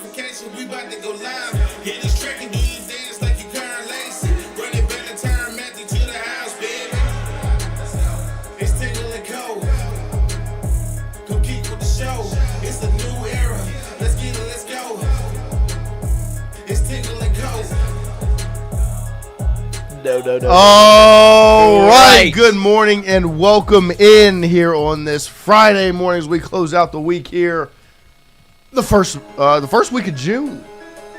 notification, we about to go live. Hit this track and do you dance like you Karen Lacey. Run it back to turn Matthew to the house, baby. It's Tingle and Co. Come keep with the show. It's a new era. Let's get it, let's go. It's Tingle and Co. No. All right. Good morning and welcome in here on this Friday morning as we close out the week here. The first week of June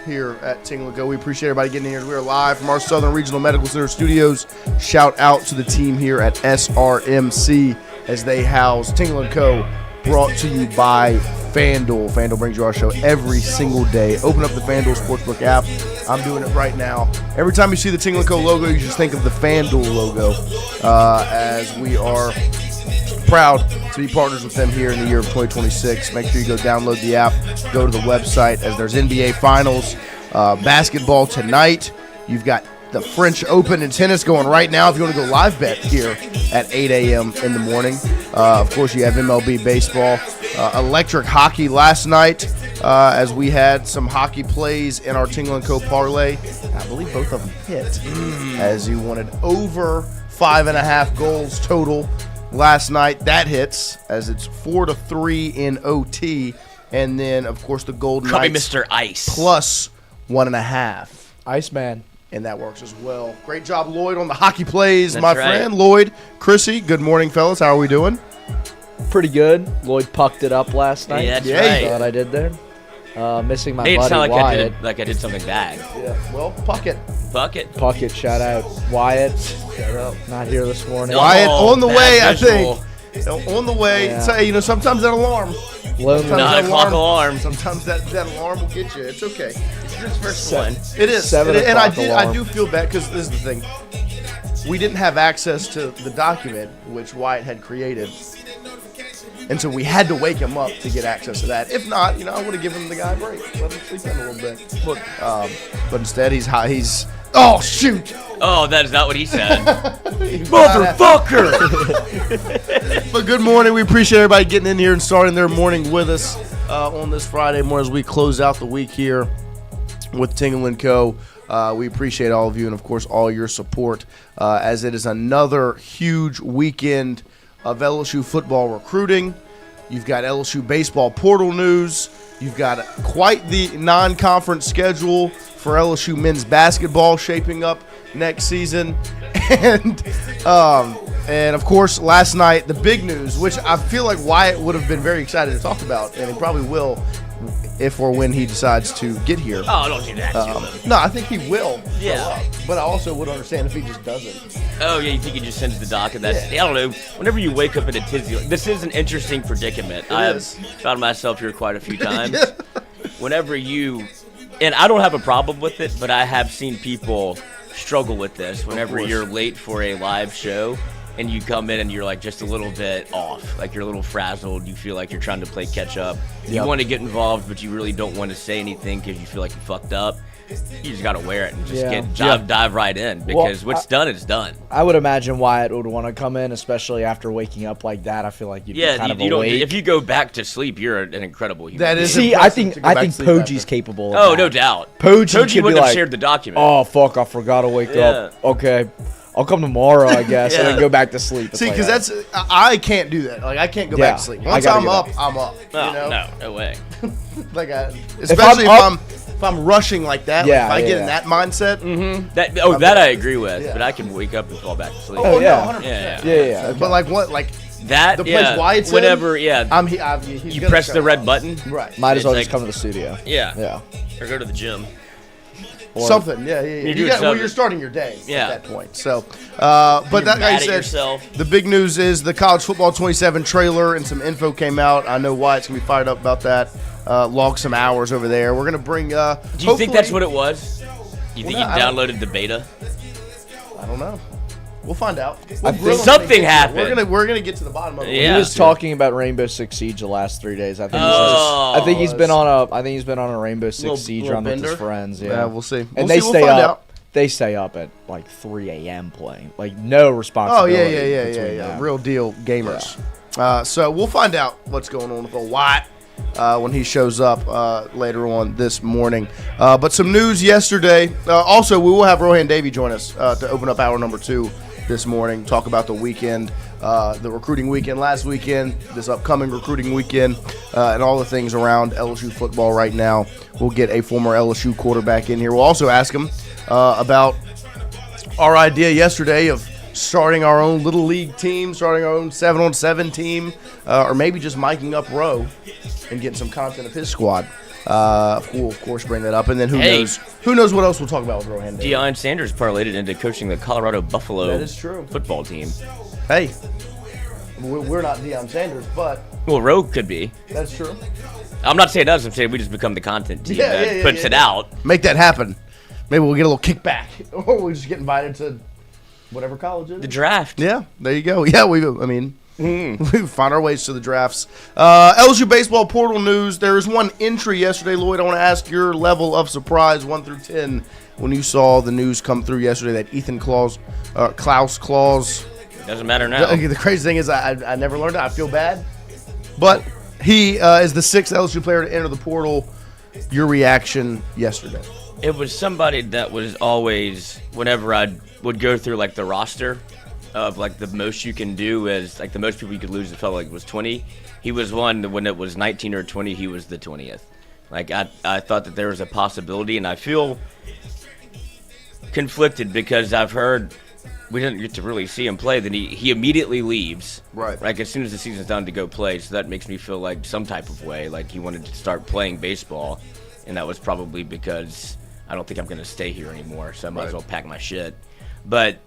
here at Tingle & Co. We appreciate everybody getting in here. We are live from our Southern Regional Medical Center studios. Shout out to the team here at SRMC as they house Tingle & Co. Brought to you by FANDUEL. FANDUEL brings you our show every single day. Open up the FANDUEL Sportsbook app. I'm doing it right now. Every time you see the Tingle & Co. logo, you just think of the FANDUEL logo as we are proud to be partners with them here in the year of 2026. Make sure you go download the app, go to the website as there's NBA Finals, basketball tonight. You've got the French Open in tennis going right now if you want to go live bet here at 8 a.m. in the morning. Of course, you have MLB baseball, electric hockey last night as we had some hockey plays in our Tingle & Co. parlay. I believe both of them hit as you wanted over 5.5 goals total last night. That hits as it's 4-3 in OT. And then, of course, the Golden Knights Mr. Ice plus 1.5. Iceman. And that works as well. Great job, Lloyd, on the hockey plays, That's my right. friend. Lloyd, Chrissy, good morning, fellas. How are we doing? Pretty good. Lloyd pucked it up last night. Yeah, that's Yeah, right. Saw what I did there. Missing my Made it buddy sound Wyatt. like I did something bad. Yeah, well, puck it. Bucket. Puck it, shout out. Wyatt, Shut up. not here this morning. No. Wyatt Oh, on the bad way, visual. I think. On the way. Yeah. Say, sometimes that alarm. Lonely. Sometimes 9 that o'clock alarm. Sometimes that alarm will get you. It's okay. It's your first Seven. one. It is. 7 And I o'clock alarm. do feel bad because this is the thing. We didn't have access to the document which Wyatt had created. And so we had to wake him up to get access to that. If not, I would have given the guy a break. Let him sleep in a little bit. But instead, he's oh, shoot. Oh, that is not what he said. Motherfucker! But good morning. We appreciate everybody getting in here and starting their morning with us on this Friday morning as we close out the week here with Tingle & Co. We appreciate all of you and, of course, all your support as it is another huge weekend of LSU football recruiting. You've got LSU baseball portal news. You've got quite the non-conference schedule for LSU men's basketball shaping up next season. And of course, last night, the big news, which I feel like Wyatt would have been very excited to talk about, and he probably will if or when he decides to get here. Oh, don't do that to him. No, I think he will show Yeah. up, but I also would understand if he just doesn't. Oh, yeah, you think he just sends the doc and that's, I don't know, whenever you wake up in a tizzy, this is an interesting predicament. I've is. found myself here quite a few times. Yeah. Whenever and I don't have a problem with it, but I have seen people struggle with this whenever course. you're late for a live show and you come in and you're like just a little bit off, like you're a little frazzled, you feel like you're trying to play catch up. You Yep. want to get involved, but you really don't want to say anything because you feel like you fucked up. You just got to wear it and just Yeah. dive right in because what's done is done. I would imagine Wyatt would want to come in, especially after waking up like that. I feel like you'd be kind of you don't. awake. If you go back to sleep, you're an incredible human. That being. is See, I think impressive to go back to sleep Poji's after. capable of Oh, that. no doubt. Poji could be wouldn't have like, shared the document. oh, fuck, I forgot to wake up. Okay, I'll come tomorrow, I guess, and Yeah. then go back to sleep. It's See, like, because I can't do that. Like, I can't go back to sleep. I Once gotta I'm get up, back. I'm up. Oh, no way. Like, especially I'm if I'm rushing like that. Yeah, like if I get yeah. in that mindset. That I agree with, Yeah. but I can wake up and fall back to sleep. Oh, yeah. no, 100%. Yeah. Yeah. But like what? Like That the place Wyatt's in, whenever he's you you press the red button. Right. Might as well It's just like- come to the studio. Yeah. Or go to the gym. Or- Something. Yeah. You're You doing got, well, something. you're starting your day Yeah. at that point. So, but You're that like mad I at said, yourself. the big news is the College Football 27 trailer and some info came out. I know Wyatt's gonna be fired up about that. Log some hours over there. We're gonna bring. Do you think that's what it was? You think Well, you no, downloaded the beta? I don't know. We'll find out. I We'll think grill him something when he gets here. happened. We're gonna get to the bottom of it. Yeah. He was talking about Rainbow Six Siege the last 3 days. I think. Oh. I think he's been on a Rainbow Six Little- Siege little run with his bender? friends. Yeah, Yeah, we'll see. And We'll they see. We'll stay find up. out. They stay up at like 3 a.m. playing. Like no Oh responsibility. yeah. between them. Real deal gamers. So we'll find out what's going on with the Watt when he shows up later on this morning. But some news yesterday. Also, we will have Rohan Davey join us to open up hour number 2 this morning, talk about the weekend, the recruiting weekend last weekend, this upcoming recruiting weekend, and all the things around LSU football right now. We'll get a former LSU quarterback in here. We'll also ask him about our idea yesterday of starting our own little league team, starting our own 7-on-7 team, or maybe just miking up Roe and getting some content of his squad. We'll of course bring that up, and then who knows what else we'll talk about with Rohan Davey. Deion Sanders parlayed it into coaching the Colorado Buffalo That is true. football team. Hey, we're not Deion Sanders, but Well, Roe could be. that's true. I'm not saying us. I'm saying we just become the content team that puts it out. Make that happen. Maybe we'll get a little kickback, or we'll just get invited to whatever college it is. The draft. Yeah, there you go. Yeah, we find our ways to the drafts. LSU baseball portal news. There is one entry yesterday, Lloyd. I want to ask your level of surprise, 1 through 10, when you saw the news come through yesterday that Ethan Klaus. Doesn't matter now. The crazy thing is I never learned it. I feel bad. But he is the 6th LSU player to enter the portal. Your reaction yesterday? It was somebody that was always, whenever I would go through like the roster of like the most you can do is like the most people you could lose, it felt like was 20. He was one that when it was 19 or 20, he was the 20th. Like I thought that there was a possibility, and I feel conflicted because I've heard we didn't get to really see him play. Then he immediately leaves. Right. Like as soon as the season's done to go play. So that makes me feel like some type of way, like he wanted to start playing baseball, and that was probably because I don't think I'm going to stay here anymore, so I might as well pack my shit. But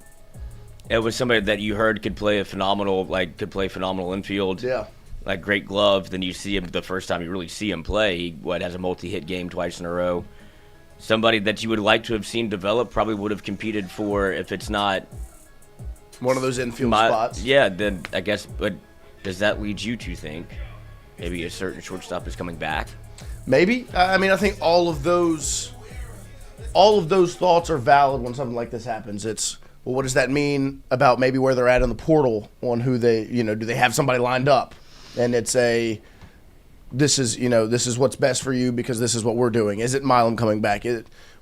it was somebody that you heard could play phenomenal infield. Yeah. Like great glove. Then you see him the first time you really see him play. He has a multi-hit game twice in a row. Somebody that you would like to have seen develop, probably would have competed for, if it's not one of those infield spots. Yeah, then I guess, but does that lead you to think maybe a certain shortstop is coming back? Maybe. I mean, I think all of those thoughts are valid when something like this happens. It's, well, what does that mean about maybe where they're at in the portal on who they, do they have somebody lined up? And it's this is what's best for you because this is what we're doing. Is it Milam coming back?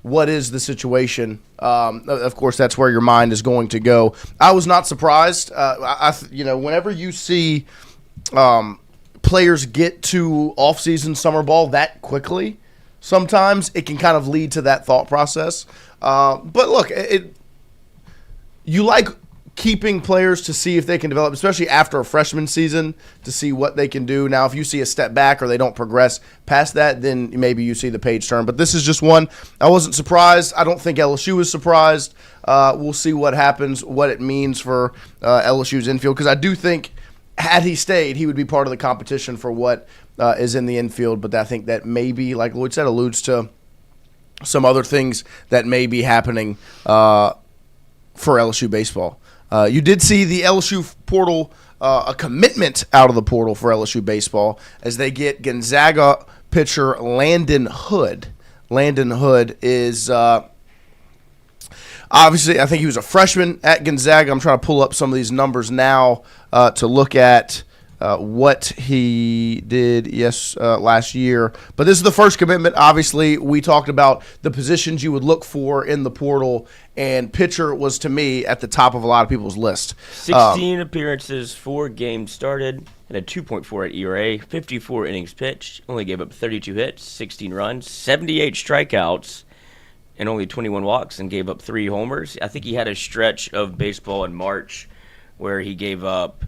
What is the situation? Of course, that's where your mind is going to go. I was not surprised. Whenever you see players get to off-season summer ball that quickly, sometimes it can kind of lead to that thought process. But look, you like keeping players to see if they can develop, especially after a freshman season, to see what they can do. Now, if you see a step back or they don't progress past that, then maybe you see the page turn. But this is just one. I wasn't surprised. I don't think LSU is surprised. We'll see what happens, what it means for LSU's infield, because I do think had he stayed, he would be part of the competition for what is in the infield. But I think that maybe, like Lloyd said, alludes to some other things that may be happening for LSU baseball. You did see the LSU portal, a commitment out of the portal for LSU baseball as they get Gonzaga pitcher Landon Hood. Landon Hood is obviously, I think he was a freshman at Gonzaga. I'm trying to pull up some of these numbers now to look at what he did last year. But this is the first commitment. Obviously, we talked about the positions you would look for in the portal, and pitcher was, to me, at the top of a lot of people's list. 16 appearances, 4 games started, and a 2.48 ERA, 54 innings pitched, only gave up 32 hits, 16 runs, 78 strikeouts, and only 21 walks, and gave up 3 homers. I think he had a stretch of baseball in March where he gave up,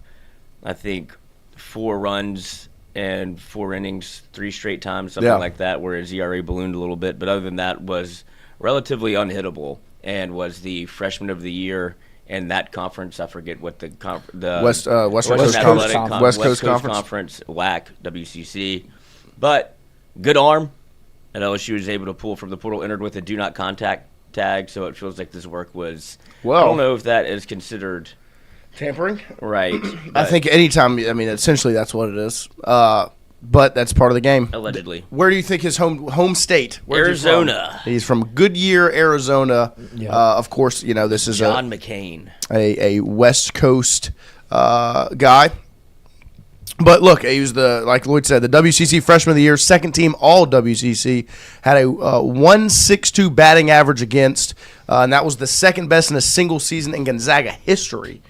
I think, 4 runs and 4 innings 3 straight times, something like that, where his ERA ballooned a little bit. But other than that, was relatively unhittable and was the freshman of the year in that conference. I forget what the West Coast Conference, WAC, WCC. But good arm, and LSU was able to pull from the portal, entered with a do not contact tag, so it feels like this work was, I don't know if that is considered tampering, right? I think anytime. I mean, essentially that's what it is. But that's part of the game. Allegedly. Where do you think his home state? Arizona. He's from Goodyear, Arizona. Yeah. Of course, this is John McCain, a West Coast guy. But look, he was like Lloyd said, the WCC Freshman of the Year, second team All WCC, had a 1.62 batting average against, and that was the second best in a single season in Gonzaga history.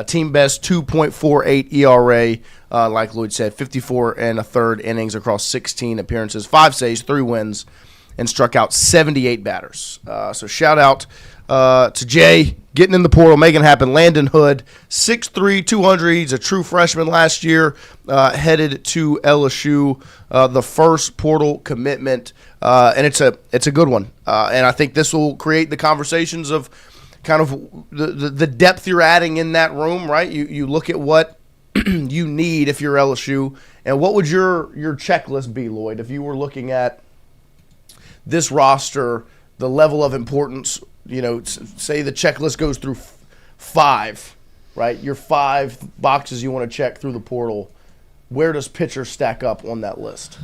Team best 2.48 ERA, like Lloyd said, 54 and a third innings across 16 appearances, 5 saves, 3 wins, and struck out 78 batters. So shout out to Jay, getting in the portal, making it happen. Landon Hood, 6'3", 200. He's a true freshman last year, headed to LSU, the first portal commitment, and it's a good one. And I think this will create the conversations of kind of the depth you're adding in that room, right? You look at what you need if you're LSU, and what would your checklist be, Lloyd, if you were looking at this roster, the level of importance. Say the checklist goes through 5, right? Your 5 boxes you want to check through the portal. Where does pitcher stack up on that list?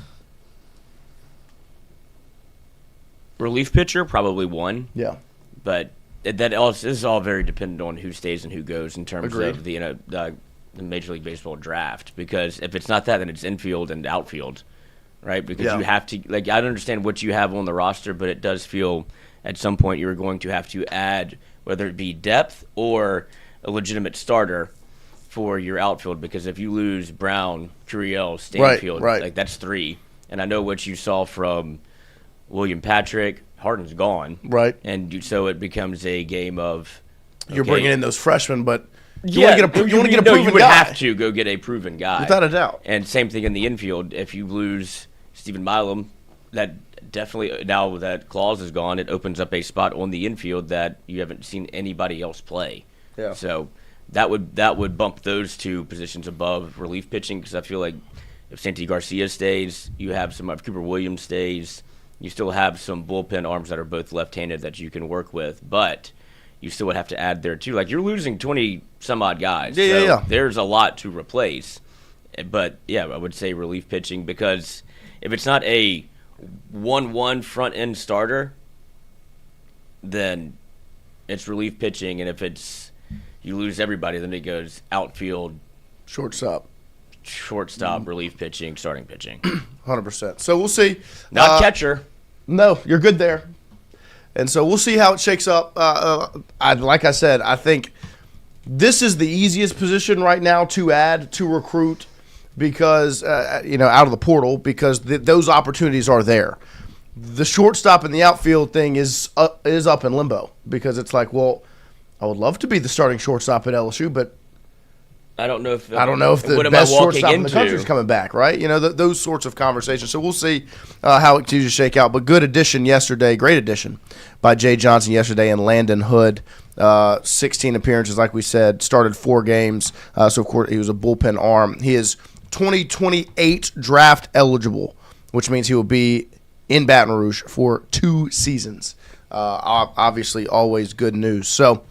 Relief pitcher, probably 1. Yeah. But this is all very dependent on who stays and who goes in terms of the Major League Baseball draft. Because if it's not that, then it's infield and outfield, right? Because you have to, I don't understand what you have on the roster, but it does feel at some point you're going to have to add, whether it be depth or a legitimate starter for your outfield. Because if you lose Brown, Curiel, Stanfield, that's 3. And I know what you saw from William Patrick. Harden's gone. Right. And so it becomes a game of, you're bringing in those freshmen, but you want to get a proven guy. You would have to go get a proven guy. Without a doubt. And same thing in the infield. If you lose Stephen Milam, that definitely, now that Claus is gone, it opens up a spot on the infield that you haven't seen anybody else play. Yeah. So that would bump those 2 positions above relief pitching, because I feel like if Santi Garcia stays, you have some, if Cooper Williams stays, you still have some bullpen arms that are both left-handed that you can work with, but you still would have to add there too. Like, you're losing 20-some-odd guys. Yeah. There's a lot to replace. But, yeah, I would say relief pitching, because if it's not a 1-1 front-end starter, then it's relief pitching. And if you lose everybody, then it goes outfield, shortstop, relief pitching, starting pitching. 100%. So we'll see. Not catcher. No, you're good there. And so we'll see how it shakes up. Like I said, I think this is the easiest position right now to add, to recruit, because, out of the portal, because those opportunities are there. The shortstop and the outfield thing is up in limbo, because it's like, well, I would love to be the starting shortstop at LSU, but I don't know if the best shortstop in the country is coming back, right? Those sorts of conversations. So we'll see how it continues to shake out. But good addition yesterday, great addition by Jay Johnson yesterday, and Landon Hood, 16 appearances, like we said, started 4 games. So, of course, he was a bullpen arm. He is 2028 draft eligible, which means he will be in Baton Rouge for 2 seasons. Obviously, always good news. So,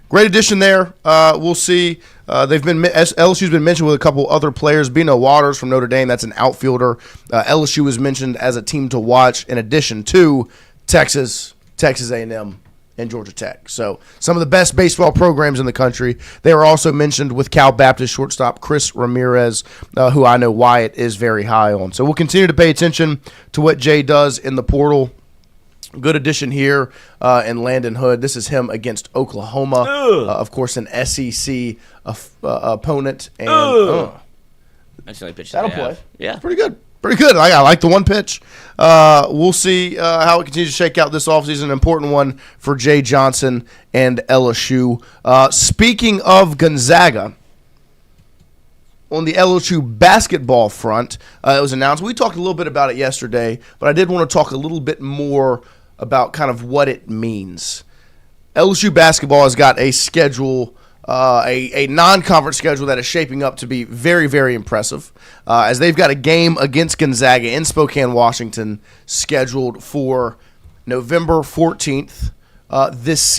great addition there. We'll see. LSU's been mentioned with a couple other players. Bino Waters from Notre Dame, that's an outfielder. LSU was mentioned as a team to watch in addition to Texas A&M, and Georgia Tech. So some of the best baseball programs in the country. They were also mentioned with Cal Baptist shortstop Chris Ramirez, who I know Wyatt is very high on. So we'll continue to pay attention to what Jay does in the portal. Good addition here in Landon Hood. This is him against Oklahoma, of course, an SEC opponent. And That's the only pitch that'll that play. have. Yeah, pretty good. Pretty good. I like the one pitch. We'll see how it continues to shake out this offseason. An important one for Jay Johnson and LSU. Speaking of Gonzaga, on the LSU basketball front, it was announced. We talked a little bit about it yesterday, but I did want to talk a little bit more about kind of what it means. LSU basketball has got a schedule, a non-conference schedule that is shaping up to be very, very impressive, as they've got a game against Gonzaga in Spokane, Washington, scheduled for November 14th this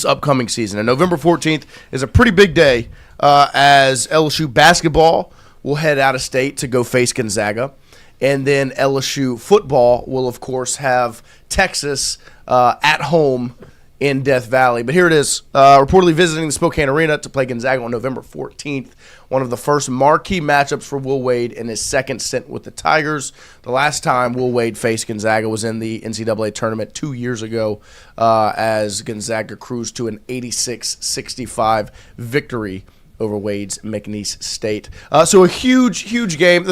upcoming season. And November 14th is a pretty big day, as LSU basketball will head out of state to go face Gonzaga. And then LSU football will, of course, have Texas at home in Death Valley. But here it is, reportedly visiting the Spokane Arena to play Gonzaga on November 14th, one of the first marquee matchups for Will Wade in his second stint with the Tigers. The last time Will Wade faced Gonzaga was in the NCAA tournament 2 years ago as Gonzaga cruised to an 86-65 victory over Wade's McNeese State. So a huge, huge game.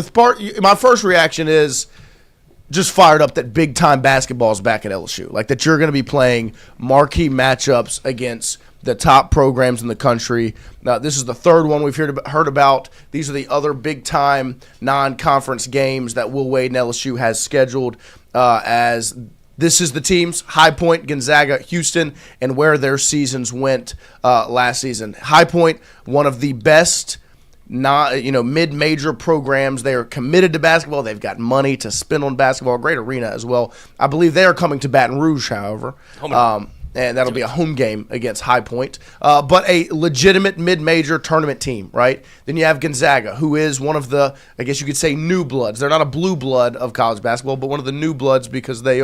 My first reaction is just fired up that big-time basketball is back at LSU. Like that you're going to be playing marquee matchups against the top programs in the country. Now, this is the third one we've heard about. These are the other big-time non-conference games that Will Wade and LSU has scheduled as this is the teams, High Point, Gonzaga, Houston, and where their seasons went last season. High Point, one of the best mid-major programs. They are committed to basketball. They've got money to spend on basketball. Great arena as well. I believe they are coming to Baton Rouge, however. And that'll be a home game against High Point. But a legitimate mid-major tournament team, right? Then you have Gonzaga, who is one of the, I guess you could say, new bloods. They're not a blue blood of college basketball, but one of the new bloods because they've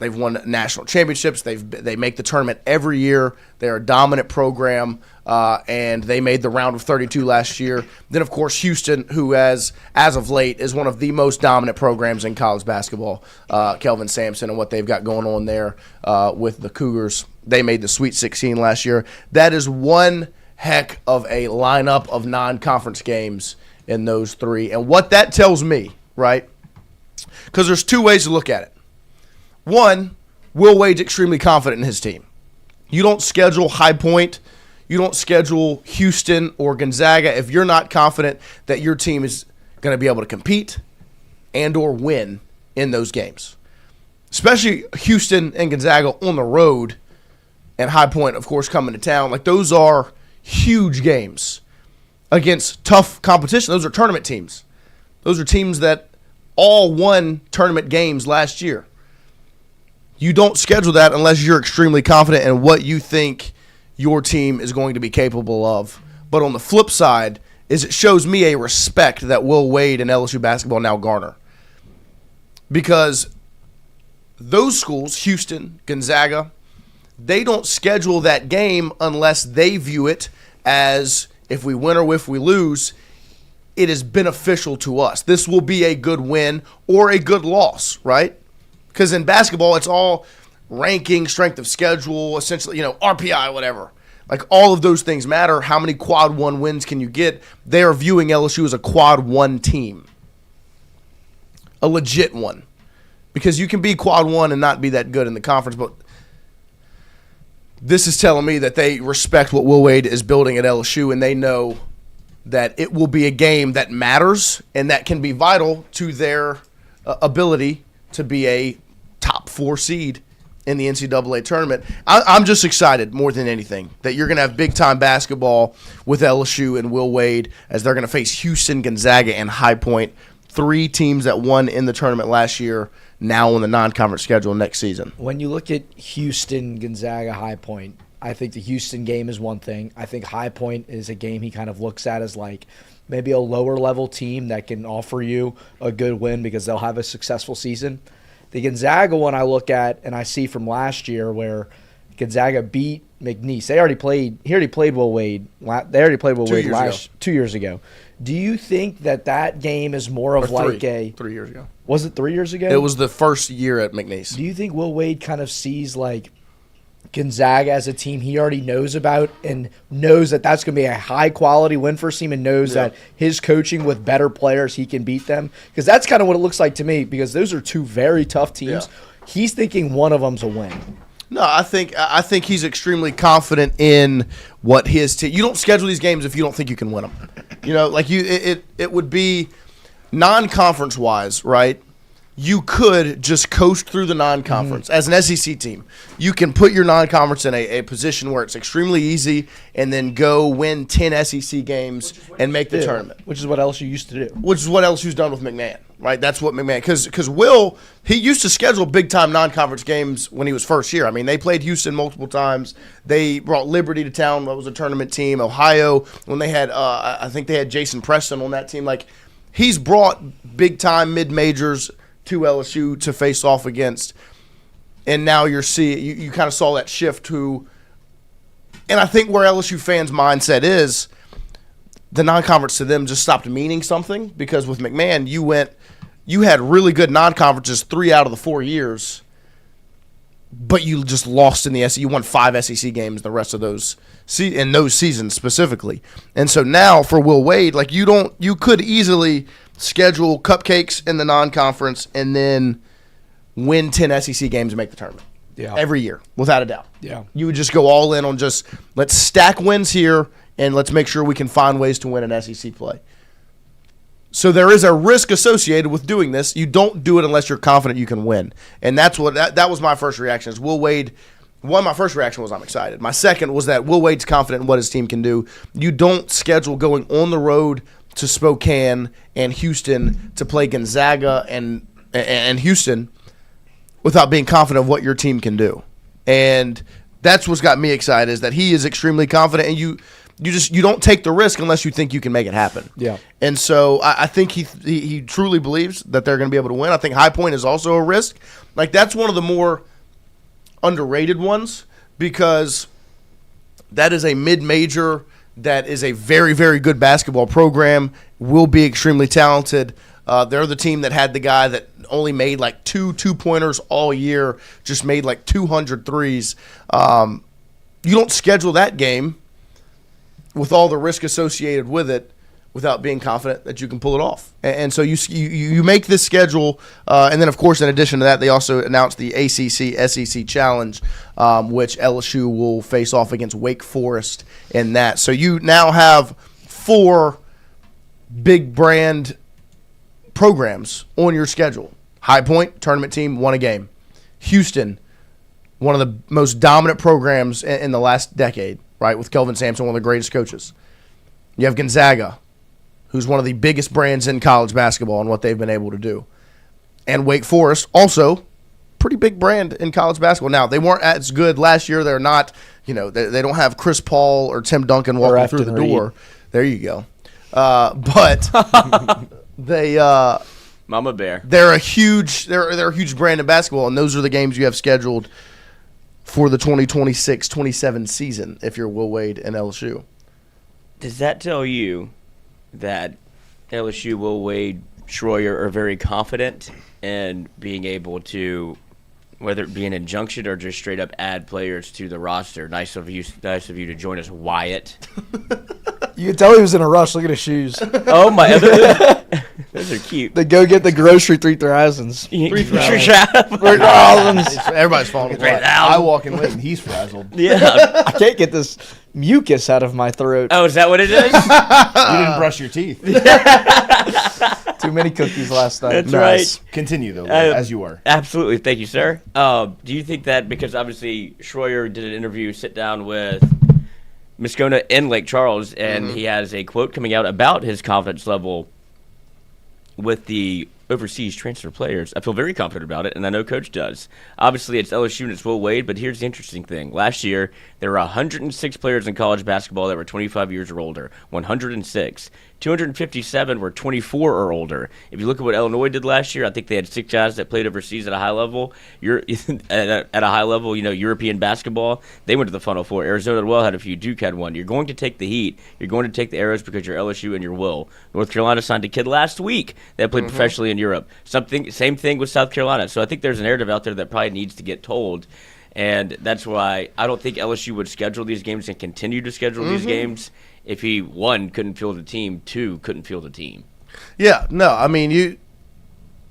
won national championships. They make the tournament every year. They're a dominant program, and they made the round of 32 last year. Then, of course, Houston, who as of late is one of the most dominant programs in college basketball. Kelvin Sampson and what they've got going on there with the Cougars. They made the Sweet 16 last year. That is one heck of a lineup of non-conference games in those three. And what that tells me, right, because there's two ways to look at it. One, Will Wade's extremely confident in his team. You don't schedule High Point, you don't schedule Houston or Gonzaga if you're not confident that your team is going to be able to compete and or win in those games. Especially Houston and Gonzaga on the road and High Point, of course, coming to town. Like, those are huge games against tough competition. Those are tournament teams. Those are teams that all won tournament games last year. You don't schedule that unless you're extremely confident in what you think your team is going to be capable of. But on the flip side is it shows me a respect that Will Wade and LSU basketball now garner. Because those schools, Houston, Gonzaga, they don't schedule that game unless they view it as if we win or if we lose, it is beneficial to us. This will be a good win or a good loss, right? Because in basketball, it's all ranking, strength of schedule, essentially, RPI, whatever. Like, all of those things matter. How many quad one wins can you get? They are viewing LSU as a quad one team. A legit one. Because you can be quad one and not be that good in the conference, but this is telling me that they respect what Will Wade is building at LSU, and they know that it will be a game that matters and that can be vital to their ability to be a top 4 seed in the NCAA tournament. I'm just excited more than anything that you're going to have big-time basketball with LSU and Will Wade as they're going to face Houston, Gonzaga, and High Point, 3 teams that won in the tournament last year, now on the non-conference schedule next season. When you look at Houston, Gonzaga, High Point, I think the Houston game is one thing. I think High Point is a game he kind of looks at as like maybe a lower-level team that can offer you a good win because they'll have a successful season. The Gonzaga one I look at and I see from last year where Gonzaga beat McNeese. He already played Will Wade. They already played Will Wade 2 years ago. Do you think that game is more of like 3 years ago? Was it 3 years ago? It was the first year at McNeese. Do you think Will Wade kind of sees like Gonzaga as a team he already knows about and knows that that's going to be a high-quality win for his team and knows that his coaching with better players, he can beat them? Because that's kind of what it looks like to me because those are 2 very tough teams. Yeah. He's thinking one of them's a win. No, I think he's extremely confident in what his team – you don't schedule these games if you don't think you can win them. It would be non-conference-wise, right? You could just coast through the non-conference. As an SEC team, you can put your non-conference in a position where it's extremely easy and then go win 10 SEC games and make the tournament. Which is what LSU used to do. Which is what LSU's done with McMahon, right? That's what McMahon – because Will, he used to schedule big-time non-conference games when he was first year. I mean, they played Houston multiple times. They brought Liberty to town. That was a tournament team. Ohio, when they had I think they had Jason Preston on that team. Like, he's brought big-time mid-majors – to LSU to face off against. and now you kind of saw that shift to, and I think where LSU fans' mindset is, the non-conference to them just stopped meaning something, because with McMahon, you had really good non-conferences 3 out of the 4 years, but you just lost in the SEC. You won 5 SEC games the rest of those in those seasons specifically. And so now for Will Wade, like you could easily schedule cupcakes in the non-conference and then win 10 SEC games and make the tournament. Yeah. Every year, without a doubt. Yeah. You would just go all in on just let's stack wins here and let's make sure we can find ways to win an SEC play. So there is a risk associated with doing this. You don't do it unless you're confident you can win. And that's what that was my first reaction. Is Will Wade, my first reaction was I'm excited. My second was that Will Wade's confident in what his team can do. You don't schedule going on the road to Spokane and Houston to play Gonzaga and Houston without being confident of what your team can do. And that's what's got me excited, is that he is extremely confident, and you don't take the risk unless you think you can make it happen. Yeah. And so I think he truly believes that they're going to be able to win. I think High Point is also a risk. Like, that's one of the more underrated ones, because that is a mid-major that is a very, very good basketball program, will be extremely talented. They're the team that had the guy that only made like two-pointers all year, just made like 200 threes. You don't schedule that game with all the risk associated with it without being confident that you can pull it off. And so you make this schedule, and then, of course, in addition to that, they also announced the ACC-SEC Challenge, which LSU will face off against Wake Forest in that. So you now have 4 big brand programs on your schedule. High Point, tournament team, won a game. Houston, one of the most dominant programs in the last decade, right, with Kelvin Sampson, one of the greatest coaches. You have Gonzaga, who's one of the biggest brands in college basketball and what they've been able to do. And Wake Forest, also pretty big brand in college basketball. Now, they weren't as good last year. They're not, they don't have Chris Paul or Tim Duncan walking through the door. There you go. But they Mama Bear. They're a huge brand in basketball, and those are the games you have scheduled for the 2026-27 season if you're Will Wade and LSU. Does that tell you that LSU, Will Wade, Schroyer are very confident in being able to, whether it be an injunction or just straight up add players to the roster? Nice of you to join us, Wyatt. You can tell he was in a rush. Look at his shoes. Oh my! Those are cute. They go get the grocery 3,000s. 3,000. Everybody's falling apart. I walk in late and he's frazzled. Yeah. I can't get this mucus out of my throat. Oh, is that what it is? You didn't brush your teeth. Too many cookies last night. That's right. Continue, though, as you are. Absolutely. Thank you, sir. Do you think that, because obviously Schroyer did an interview, sit down with Moscona in Lake Charles, and he has a quote coming out about his confidence level with the overseas transfer players. I feel very confident about it, and I know Coach does. Obviously, it's LSU and it's Will Wade, but here's the interesting thing. Last year, there were 106 players in college basketball that were 25 years or older. 106. 257 were 24 or older. If you look at what Illinois did last year, I think they had 6 guys that played overseas at a high level. At a high level, European basketball. They went to the Final Four. Arizona as well had a few. Duke had one. You're going to take the heat. You're going to take the arrows because you're LSU and you're Will. North Carolina signed a kid last week that played professionally in Europe. Same thing with South Carolina. So I think there's a narrative out there that probably needs to get told. And that's why I don't think LSU would schedule these games and continue to schedule these games if he, 1, couldn't field a team, 2, couldn't field a team. Yeah, no, I mean,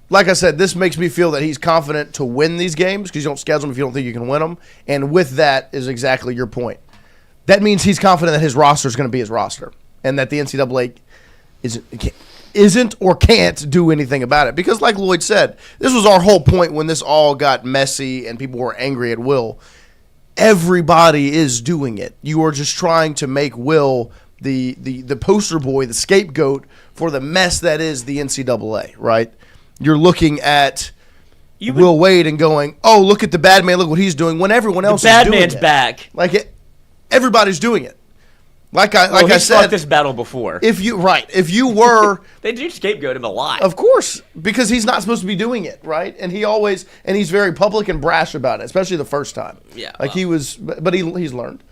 like I said, this makes me feel that he's confident to win these games because you don't schedule them if you don't think you can win them. And with that is exactly your point. That means he's confident that his roster is going to be his roster and that the NCAA isn't or can't do anything about it. Because like Lloyd said, this was our whole point when this all got messy and people were angry at Will. Everybody is doing it. You are just trying to make Will the poster boy, the scapegoat for the mess that is the NCAA, right? You're looking at Will Wade and going, oh, look at the bad man, look what he's doing, when everyone else is doing it. The bad man's back. Everybody's doing it. Like I he's said, fought this battle before. if you were, They do scapegoat him a lot. of course, because he's not supposed to be doing it, right? And he's very public and brash about it, especially the first time. Yeah, like but he's learned.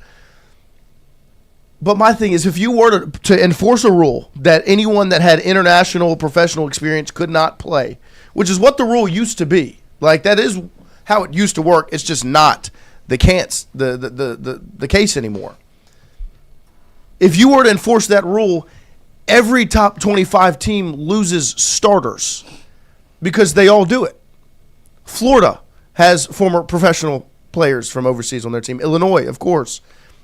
But my thing is, if you were to enforce a rule that anyone that had international professional experience could not play, which is what the rule used to be, like that is how it used to work. It's just not the case anymore. If you were to enforce that rule, every top 25 team loses starters because they all do it. Florida has former professional players from overseas on their team. Illinois, of course.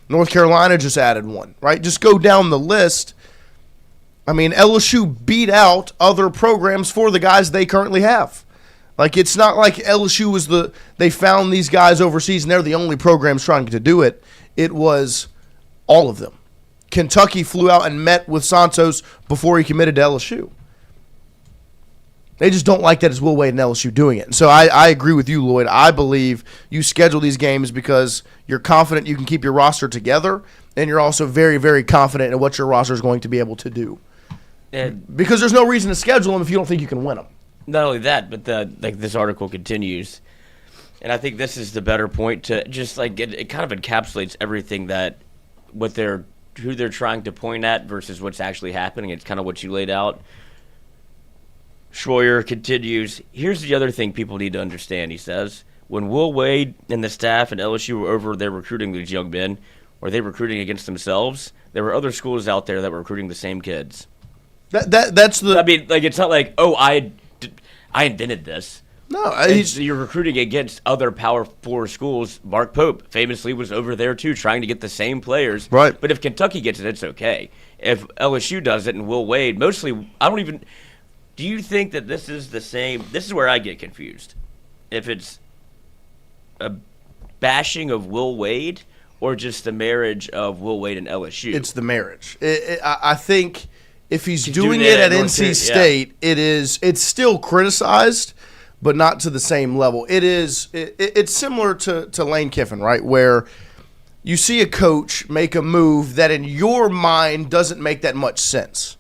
North Carolina just added one, right? Just go down the list. I mean, LSU beat out other programs for the guys they currently have. Like, it's not like LSU was they found these guys overseas and they're the only programs trying to do it. It was all of them. Kentucky flew out and met with Santos before he committed to LSU. They just don't like that it's Will Wade and LSU doing it. And so I agree with you, Lloyd. I believe you schedule these games because you're confident you can keep your roster together, and you're also very, very confident in what your roster is going to be able to do. Because there's no reason to schedule them if you don't think you can win them. Not only that, but this article continues, and I think this is the better point to just it kind of encapsulates everything that who they're trying to point at versus what's actually happening. It's kind of what you laid out. Schroyer continues, here's the other thing people need to understand, he says. When Will Wade and the staff and LSU were over there recruiting these young men, were they recruiting against themselves? There were other schools out there that were recruiting the same kids. That's the... I mean, it's not like, I invented this. No, you're recruiting against other Power 4 schools. Mark Pope famously was over there too, trying to get the same players. Right. But if Kentucky gets it, it's okay. If LSU does it and Will Wade, mostly, I don't even. Do you think that this is the same? This is where I get confused. If it's a bashing of Will Wade or just the marriage of Will Wade and LSU. It's the marriage. I think if he's doing it at NC State, it's still criticized, but not to the same level. It's similar to Lane Kiffin, right, where you see a coach make a move that in your mind doesn't make that much sense,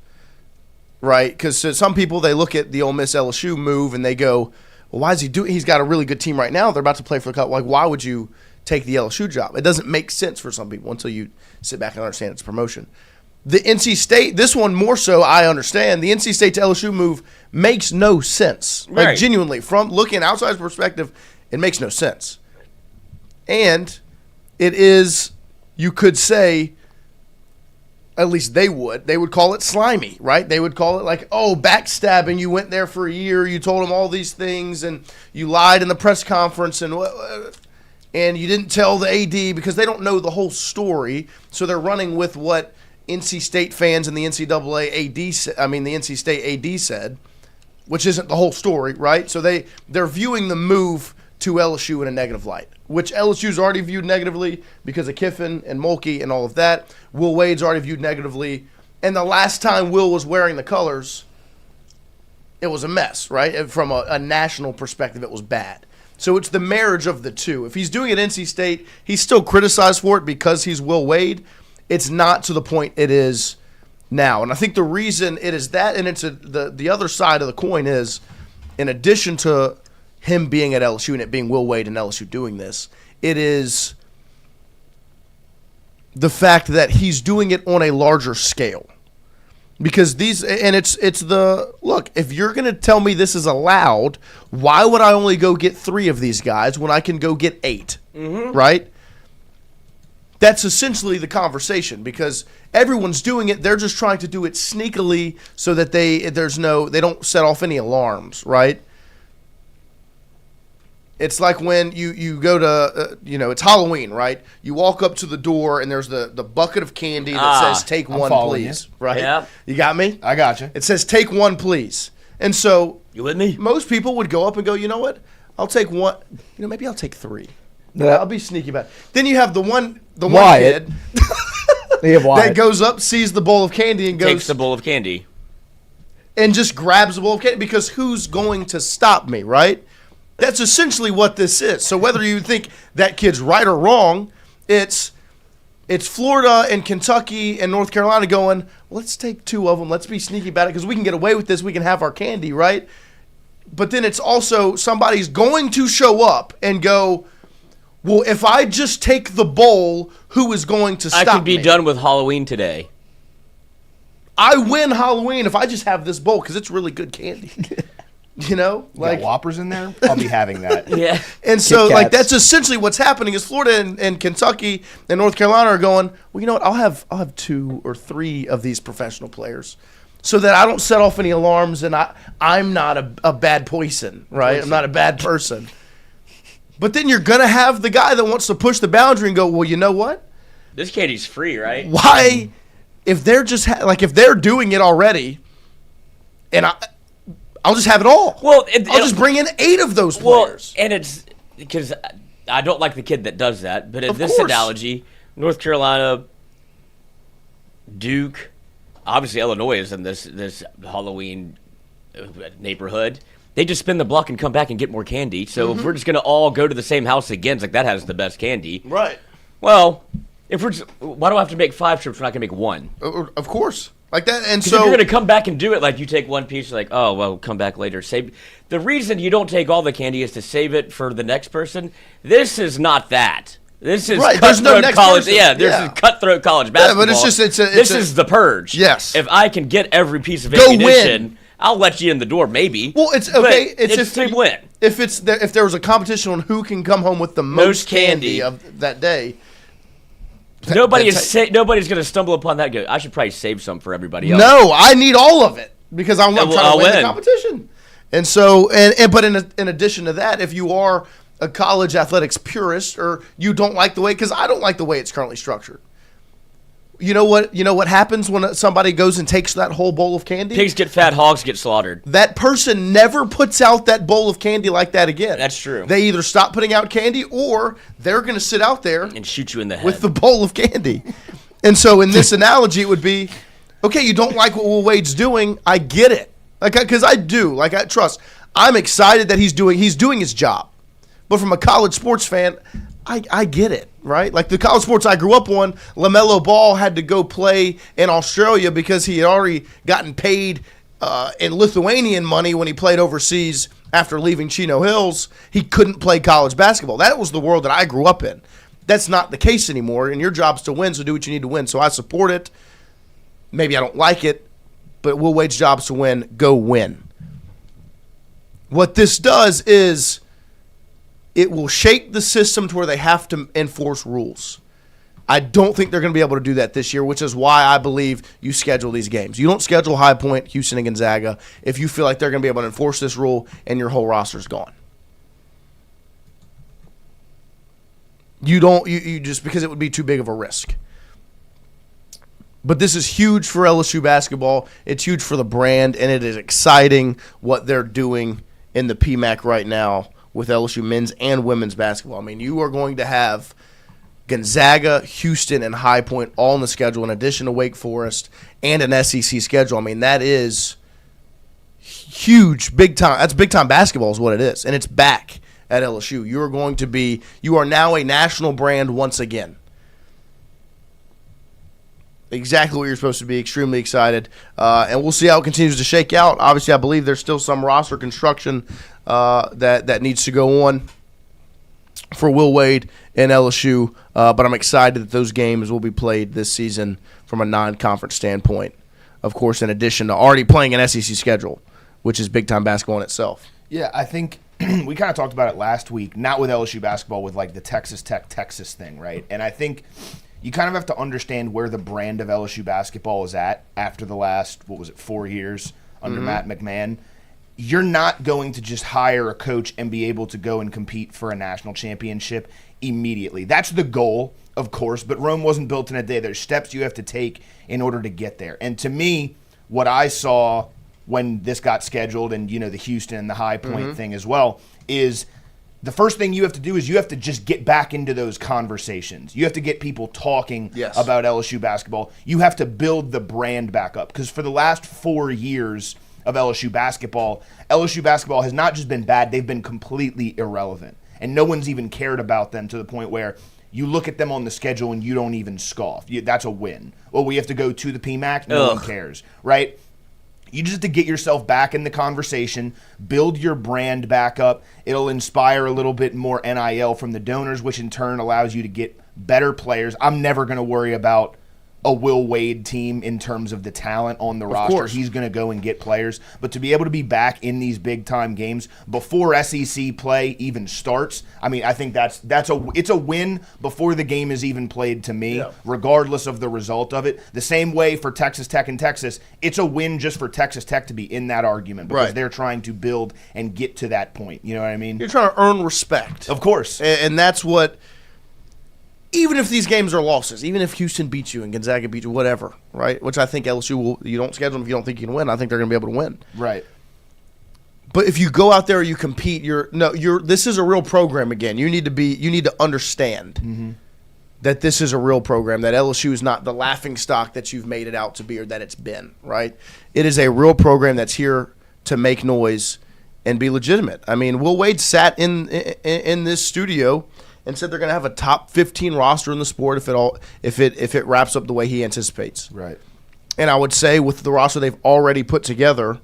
right? Because some people, they look at the Ole Miss LSU move and they go, well, why is he doing? He's got a really good team right now. They're about to play for the cup. Like, why would you take the LSU job? It doesn't make sense for some people until you sit back and understand it's promotion. The NC State, this one more so, I understand. The NC State to LSU move makes no sense. Right. Like, genuinely, from looking outside perspective, it makes no sense. And it is, you could say, at least they would call it slimy, right? They would call it like, oh, backstabbing. You went there for a year. You told them all these things, and you lied in the press conference, and you didn't tell the AD because they don't know the whole story. So they're running with what NC State fans and the NC State AD said, which isn't the whole story, right? So they're viewing the move to LSU in a negative light, which LSU's already viewed negatively because of Kiffin and Mulkey and all of that. Will Wade's already viewed negatively. And the last time Will was wearing the colors, it was a mess, right? From a national perspective, it was bad. So it's the marriage of the two. If he's doing it at NC State, he's still criticized for it because he's Will Wade. It's not to the point it is now. And I think the reason it is that, and it's the other side of the coin is, in addition to him being at LSU and it being Will Wade and LSU doing this, it is the fact that he's doing it on a larger scale. Because look, if you're going to tell me this is allowed, why would I only go get 3 of these guys when I can go get 8? Mm-hmm. Right? That's essentially the conversation because everyone's doing it. They're just trying to do it sneakily so that they don't set off any alarms, right? It's like when you go to, it's Halloween, right? You walk up to the door and there's the bucket of candy that says, take one, please. You. Right? Yeah. You got me? I got you. It says, take one, please. And so you with me? Most people would go up and go, you know what? I'll take one. Maybe I'll take 3. Yeah. I'll be sneaky about it. Then you have the one Wyatt. kid that goes up, sees the bowl of candy, and takes the bowl of candy. And just grabs the bowl of candy because who's going to stop me, right? That's essentially what this is. So whether you think that kid's right or wrong, it's it's Florida and Kentucky and North Carolina going, let's take 2 of them. Let's be sneaky about it because we can get away with this. We can have our candy, right? But then it's also somebody's going to show up and go, well, if I just take the bowl, who is going to stop me? I could be done with Halloween today. I win Halloween if I just have this bowl because it's really good candy. You know? Like Whoppers in there? I'll be having that. Yeah. And so, like, that's essentially what's happening is Florida and Kentucky and North Carolina are going, well, you know what? I'll have 2 or 3 of these professional players so that I don't set off any alarms and I'm not a bad poison, right? I'm not a bad person. But then you're going to have the guy that wants to push the boundary and go, well, you know what? This candy's free, right? Why, if they're just, if they're doing it already, and I'll just have it all. Well, I'll just bring in 8 of those players. Well, and it's because I don't like the kid that does that, but in Of this course. analogy, North Carolina, Duke, obviously Illinois is in this Halloween neighborhood. They just spin the block and come back and get more candy. So if we're just going to all go to the same house again, it's like that has the best candy. Right. Well, why do I have to make 5 trips when I can make 1? Of course. Like that. And Because so if you're going to come back and do it, like you take 1 piece, you're like, oh, well, come back later. Save. The reason you don't take all the candy is to save it for the next person. This is not that. This is Right, there's no cutthroat next college. person. Yeah, this Yeah. is cutthroat college basketball. but it's just this is the purge. Yes. If I can get every piece of Go ammunition, win. I'll let you in the door, maybe. Well, it's But okay. It's to win. If there was a competition on who can come home with the most candy of that day. Nobody's going to stumble upon that. And go, I should probably save some for everybody else. No, I need all of it because I'm trying to I'll win the win. competition. And so, but in addition to that, if you are a college athletics purist or you don't like the way, because I don't like the way it's currently structured. You know what happens when somebody goes and takes that whole bowl of candy? Pigs get fat, hogs get slaughtered. That person never puts out that bowl of candy like that again. That's true. They either stop putting out candy or they're going to sit out there And shoot you in the head. with the bowl of candy. And so in this analogy, it would be, okay, you don't like what Will Wade's doing. I get it. Because I do. I trust. I'm excited that he's doing his job. But from a college sports fan, I get it, right? Like the college sports I grew up on, LaMelo Ball had to go play in Australia because he had already gotten paid in Lithuanian money when he played overseas after leaving Chino Hills. He couldn't play college basketball. That was the world that I grew up in. That's not the case anymore, and your job's to win, so do what you need to win. So I support it. Maybe I don't like it, but Will Wade's job's to win. Go win. What this does is it will shake the system to where they have to enforce rules. I don't think they're going to be able to do that this year, which is why I believe you schedule these games. You don't schedule High Point, Houston, and Gonzaga if you feel like they're going to be able to enforce this rule and your whole roster's gone. You don't, you just because it would be too big of a risk. But this is huge for LSU basketball. It's huge for the brand, and it is exciting what they're doing in the PMAC right now with LSU men's and women's basketball. I mean, you are going to have Gonzaga, Houston, and High Point all in the schedule in addition to Wake Forest and an SEC schedule. I mean, that is huge, big time. That's big time basketball is what it is, and it's back at LSU. You are now a national brand once again. Exactly what you're supposed to be. Extremely excited. And we'll see how it continues to shake out. Obviously, I believe there's still some roster construction that needs to go on for Will Wade and LSU. But I'm excited that those games will be played this season from a non-conference standpoint. Of course, in addition to already playing an SEC schedule, which is big-time basketball in itself. Yeah, I think we kind of talked about it last week, not with LSU basketball, with like the Texas Tech-Texas thing, right? And I think you kind of have to understand where the brand of LSU basketball is at after the last, 4 years under Matt McMahon. You're not going to just hire a coach and be able to go and compete for a national championship immediately. That's the goal, of course, but Rome wasn't built in a day. There's steps you have to take in order to get there. And to me, what I saw when this got scheduled and, the Houston and the High Point thing as well is the first thing you have to do is you have to just get back into those conversations. You have to get people talking about LSU basketball. You have to build the brand back up because for the last 4 years of LSU basketball has not just been bad, they've been completely irrelevant. And no one's even cared about them to the point where you look at them on the schedule and you don't even scoff. That's a win. Well, we have to go to the PMAC. No one cares, right? You just have to get yourself back in the conversation, build your brand back up. It'll inspire a little bit more NIL from the donors, which in turn allows you to get better players. I'm never going to worry about a Will Wade team in terms of the talent on the roster. Course. He's going to go and get players. But to be able to be back in these big-time games before SEC play even starts, I mean, I think it's a win before the game is even played to me, regardless of the result of it. The same way for Texas Tech and Texas, it's a win just for Texas Tech to be in that argument because they're trying to build and get to that point. You know what I mean? You're trying to earn respect. Of course. And that's what, even if these games are losses, even if Houston beats you and Gonzaga beats you, whatever, right? Which I think LSU will, you don't schedule them if you don't think you can win. I think they're going to be able to win. Right. But if you go out there, you compete, this is a real program again. You need to understand that this is a real program, that LSU is not the laughing stock that you've made it out to be or that it's been, right? It is a real program that's here to make noise and be legitimate. I mean, Will Wade sat in this studio and said they're going to have a top 15 roster in the sport if it wraps up the way he anticipates. Right. And I would say with the roster they've already put together,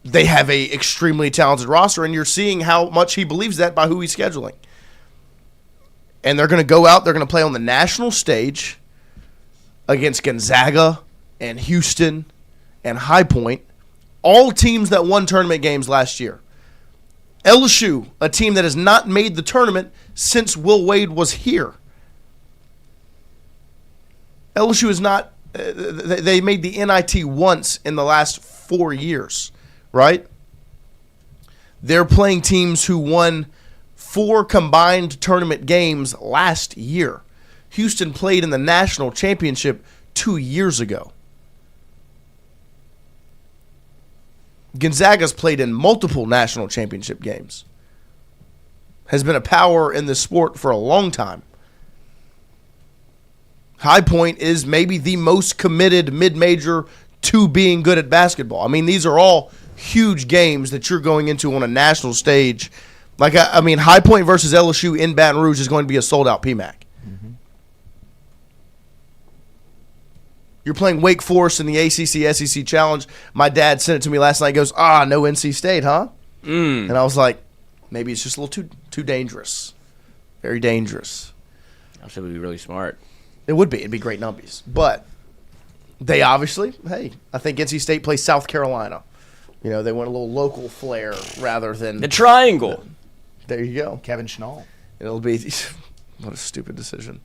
they have a extremely talented roster, and you're seeing how much he believes that by who he's scheduling. And they're going to go out, they're going to play on the national stage against Gonzaga and Houston and High Point, all teams that won tournament games last year. LSU, a team that has not made the tournament since Will Wade was here. LSU is not they made the NIT once in the last 4 years, right? They're playing teams who won 4 combined tournament games last year. Houston played in the national championship 2 years ago. Gonzaga's played in multiple national championship games. Has been a power in the sport for a long time. High Point is maybe the most committed mid-major to being good at basketball. I mean, these are all huge games that you're going into on a national stage. Like, I mean, High Point versus LSU in Baton Rouge is going to be a sold-out PMAC. You're playing Wake Forest in the ACC SEC Challenge. My dad sent it to me last night. He goes, no NC State, huh? And I was like, maybe it's just a little too dangerous. Very dangerous. I said it would be really smart. It would be. It'd be great numbies. But they obviously, I think NC State plays South Carolina. You know, they want a little local flair rather than the triangle. There you go. Kevin Schnall. It'll be – what a stupid decision.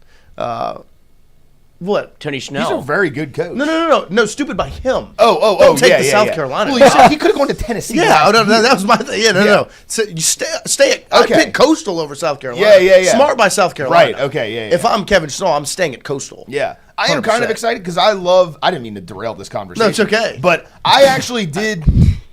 What? Tony He's a Schnell. very good coach. No, stupid by him. Don't take the South Carolina. Well, you said he could have gone to Tennessee. Yeah, no, that was my thing. Yeah, no. So you stay at, I picked Coastal over South Carolina. Yeah. Smart by South Carolina. Right, okay, yeah. If I'm Kevin Schnall, I'm staying at Coastal. Yeah. I am kind of excited because I didn't mean to derail this conversation. No, it's okay. But I actually did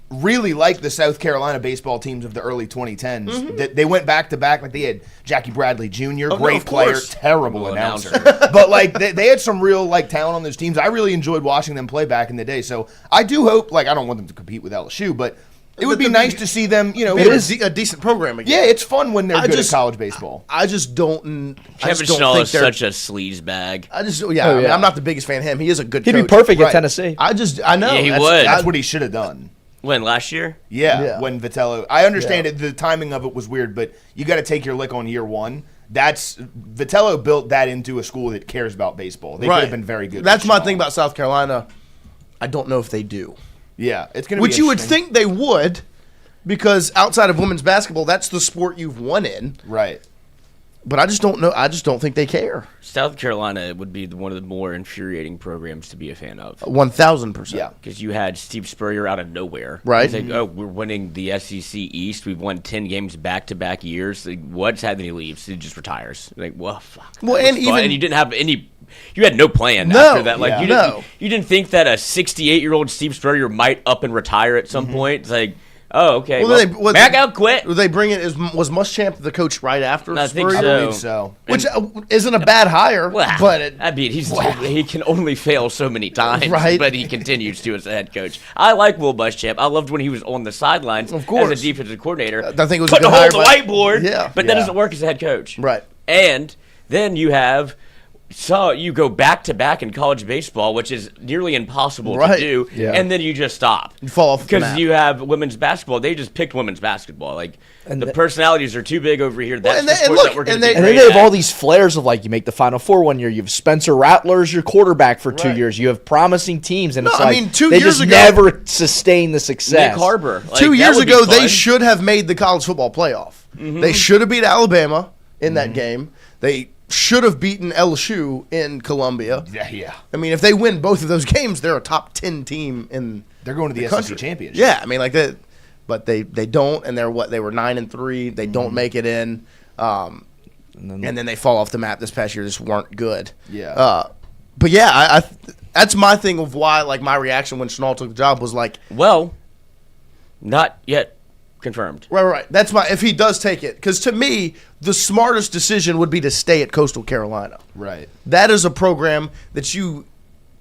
really like the South Carolina baseball teams of the early 2010s. They went back-to-back. Like, they had Jackie Bradley Jr., great player, terrible announcer. But, like, they had some real, like, talent on those teams. I really enjoyed watching them play back in the day. So I do hope, like, I don't want them to compete with LSU, but it would be nice to see them, you know. It is a decent program again. Yeah, it's fun when they're good at college baseball. I just don't. Kevin Schnall is such a sleaze bag. I mean, I'm not the biggest fan of him. He is a good coach. He'd be perfect at Tennessee. I know. Yeah, he would. That's what he should have done. When, last year? Yeah, when Vitello. I understand it. The timing of it was weird, but you got to take your lick on year one. Vitello built that into a school that cares about baseball. They could have been very good. That's my thing about South Carolina. I don't know if they do. Yeah, it's going to be Which you would think they would, because outside of women's basketball, that's the sport you've won in. Right. But I just don't know. I just don't think they care. South Carolina would be one of the more infuriating programs to be a fan of. 1,000%. Yeah. Because you had Steve Spurrier out of nowhere. Right. It's like, we're winning the SEC East. We've won 10 games back-to-back years. Like, what's happening? He leaves. He just retires. Like, well, fuck. Well, and even you didn't have any. You had no plan after that. Like, you didn't think that a 68-year-old Steve Spurrier might up and retire at some point. It's like, Oh, okay. Well, Back out quick. They bring in was Muschamp the coach right after? I think Spurrier? so. I believe so. Which isn't a bad hire, but I mean, he can only fail so many times, Right. but he continues to as a head coach. I like Will Muschamp. I loved when he was on the sidelines Of course. as a defensive coordinator. I think it was putting a a good hole in hire, the whiteboard, Yeah. but that doesn't work as a head coach. Right. And then you have you go back to back in college baseball, which is nearly impossible Right. to do, Yeah. and then you just stop. You fall off the because map. you have women's basketball. They just picked women's basketball. Like And the the- personalities are too big over here. That's and the they- and sport look, that we're going and to they- be And then great they have at. all these flares of like you make the Final Four 1 year, you have Spencer Rattler as your quarterback for 2 Right. years, you have promising teams, and No, it's I like mean, 2 they years just ago- never sustain the success. Nick Harbor. Like, 2 that years would be ago, they fun. should have made the college football playoff. They should have beat Alabama in that game. They should have beaten LSU in Columbia. Yeah. I mean, if they win both of those games, they're a top 10 team in They're going to the country. SEC championship. Yeah, I mean, like that, but they don't, and they were 9-3. They don't make it in, and then they fall off the map this past year. Just weren't good. Yeah. But yeah, I that's my thing of why like my reaction when Schnall took the job was like, Well, not yet confirmed. right. That's if he does take it, because to me the smartest decision would be to stay at Coastal Carolina. Right. That is a program that you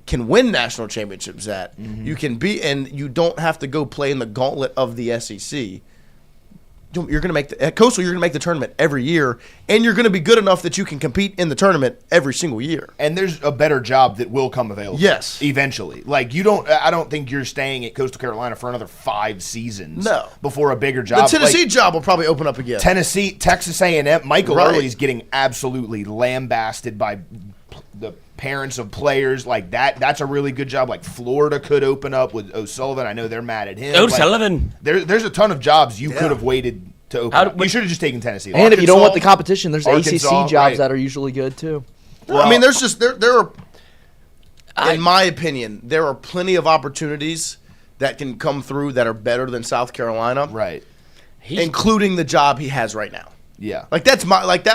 can win national championships at. You can be, and you don't have to go play in the gauntlet of the SEC. You're going to at Coastal. You're going to make the tournament every year, and you're going to be good enough that you can compete in the tournament every single year. And there's a better job that will come available. Yes. Eventually. Like I don't think you're staying at Coastal Carolina for another 5 seasons. No. Before a bigger The job. Tennessee job will probably open up again. Tennessee, Texas A&M, Michael Right. Early's getting absolutely lambasted by the parents of players like that. That's a really good job. Like Florida could open up with O'Sullivan. I know they're mad at him. O'Sullivan. There's a ton of jobs you could have waited to open up. You should have just taken Tennessee. And if you don't want the Arkansas, competition, there's ACC Arkansas, jobs right. that are usually good too. I mean, there's just there are, in my opinion, there are plenty of opportunities that can come through that are better than South Carolina, Right. including the job he has right now. Yeah. Like that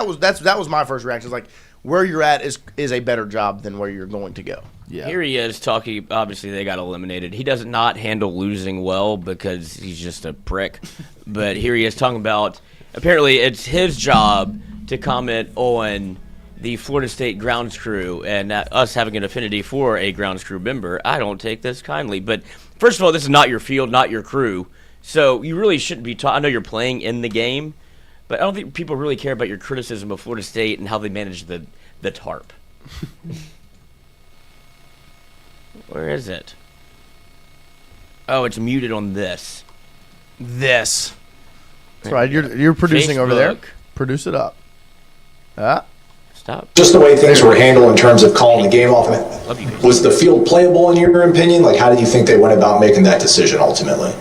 was my first reaction. It's like where you're at is a better job than where you're going to go. Yeah. Here he is talking. Obviously, they got eliminated. He does not handle losing well because he's just a prick. But here he is talking about. Apparently, it's his job to comment on the Florida State grounds crew and us having an affinity for a grounds crew member. I don't take this kindly. But first of all, this is not your field, not your crew. So you really shouldn't be. I know you're playing in the game, but I don't think people really care about your criticism of Florida State and how they manage the tarp. Where is it? Oh, it's muted on this. That's right. You're producing over there. Facebook. Produce it up. Stop. Just the way things were handled in terms of calling the game off. Love you guys. Was the field playable in your opinion? Like, how did you think they went about making that decision ultimately?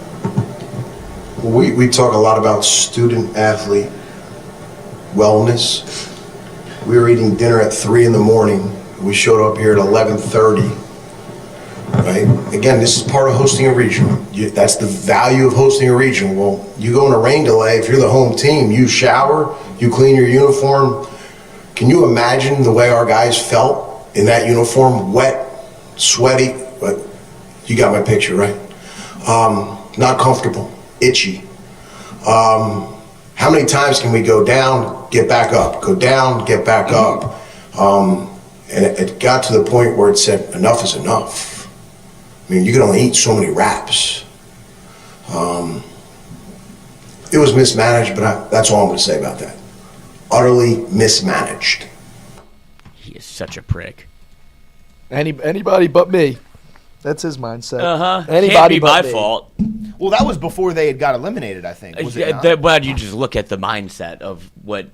We talk a lot about student-athlete wellness. We were eating dinner at 3 a.m. We showed up here at 11:30. Right? Again, this is part of hosting a regional. That's the value of hosting a regional. Well, you go in a rain delay, if you're the home team, you shower, you clean your uniform. Can you imagine the way our guys felt in that uniform? Wet, sweaty, but you got my picture, right? Not comfortable, itchy. How many times can we go down, get back up, go down, get back up? And it got to the point where it said, enough is enough. I mean, you can only eat so many wraps. It was mismanaged, but that's all I'm going to say about that. Utterly mismanaged. He is such a prick. Anybody but me. That's his mindset. Can't Anybody be but my me. fault. Well, that was before they had got eliminated, I think. Was it not? But you just look at the mindset of what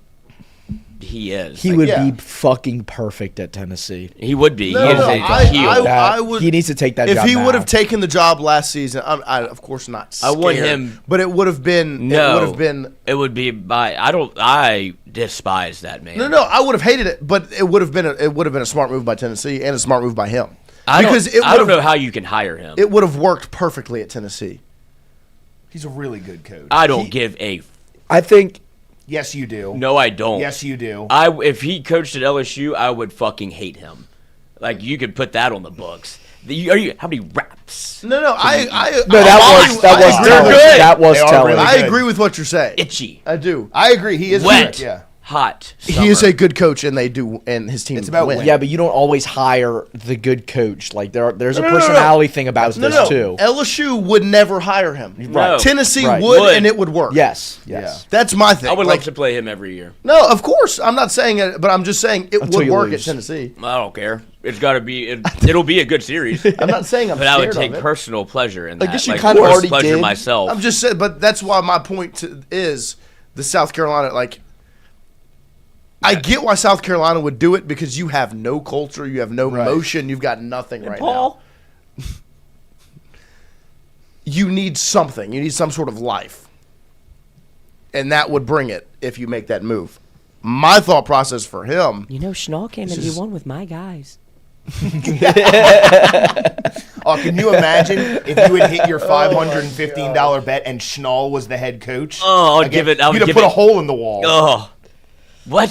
he is. He Like, would yeah. be fucking perfect at Tennessee. He would be. No, he is no, a heel. I would. He needs to take that If job he now. would have taken the job last season, I of course not. I Scared, want him- but it would have been. No. It would have been. It would be by. I despise that man. No, I would have hated it, but it would have been. It would have been a smart move by Tennessee and a smart move by him. I because don't, it I would don't know have. how you can hire him. It would have worked perfectly at Tennessee. He's a really good coach. I don't give a. I think Yes, you do. No, I don't. Yes, you do. If he coached at LSU, I would fucking hate him. Like you could put that on the books. How many No, I No, that was They are telling. really I good. agree with what you're saying. Itchy, I do. I agree. He is wet, correct, yeah. hot. He is summer. a good coach, and his team. It's about win. winning. Yeah, but you don't always hire the good coach. Like there's a No. personality thing about No, this too. LSU would never hire him. Right. Tennessee Right. would, and it would work. Yes. Yeah. That's my thing. I would like, love to play him every year. No, of course. I'm not saying it, but I'm just saying it Until would you work lose. at Tennessee. I don't care. It's got to be. It'll be a good series. I'm not saying I'm But I would scared take of it. personal pleasure in that. guess you like, kinda forced already pleasure did. myself. I'm just saying, but that's why my point is the South Carolina. Like, I get why South Carolina would do it because you have no culture, you have no motion, you've got nothing right Paul, now. You need something. You need some sort of life, and that would bring it if you make that move. My thought process for him. you know, Schnall came and he won with my guys. Oh, can you imagine if you had hit your $515 bet and Schnall was the head coach? Oh, I'll give it. I would You'd have give put it. a hole in the wall. Oh, what?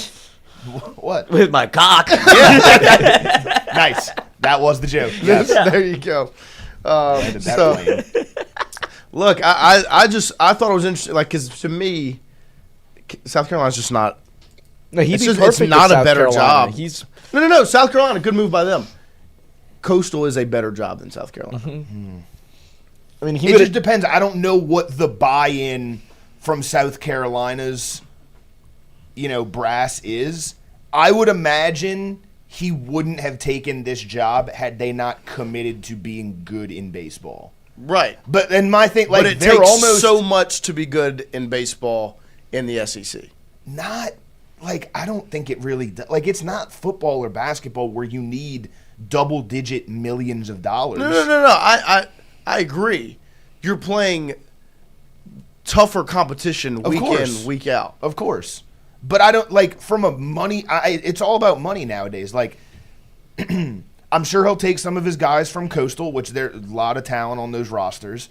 What? With my cock? Nice. That was the joke. Yes. There you go. Landed that So- plane. Look, I thought it was interesting, like, because to me, South Carolina's just not. No, he'd It's be just- perfect it's not with a South better Carolina. job. He's No. South Carolina, good move by them. Coastal is a better job than South Carolina. I mean, It just depends. I don't know what the buy-in from South Carolina's, brass is. I would imagine he wouldn't have taken this job had they not committed to being good in baseball. Right. But then my thing, like, But it they're takes almost so much to be good in baseball in the SEC. not like I don't think it really like it's not football or basketball where you need double-digit millions of dollars. No. I agree. You're playing tougher competition week course. in, week out. Of course. But I don't like from a money it's all about money nowadays. Like I'm sure he'll take some of his guys from Coastal, which there's a lot of talent on those rosters.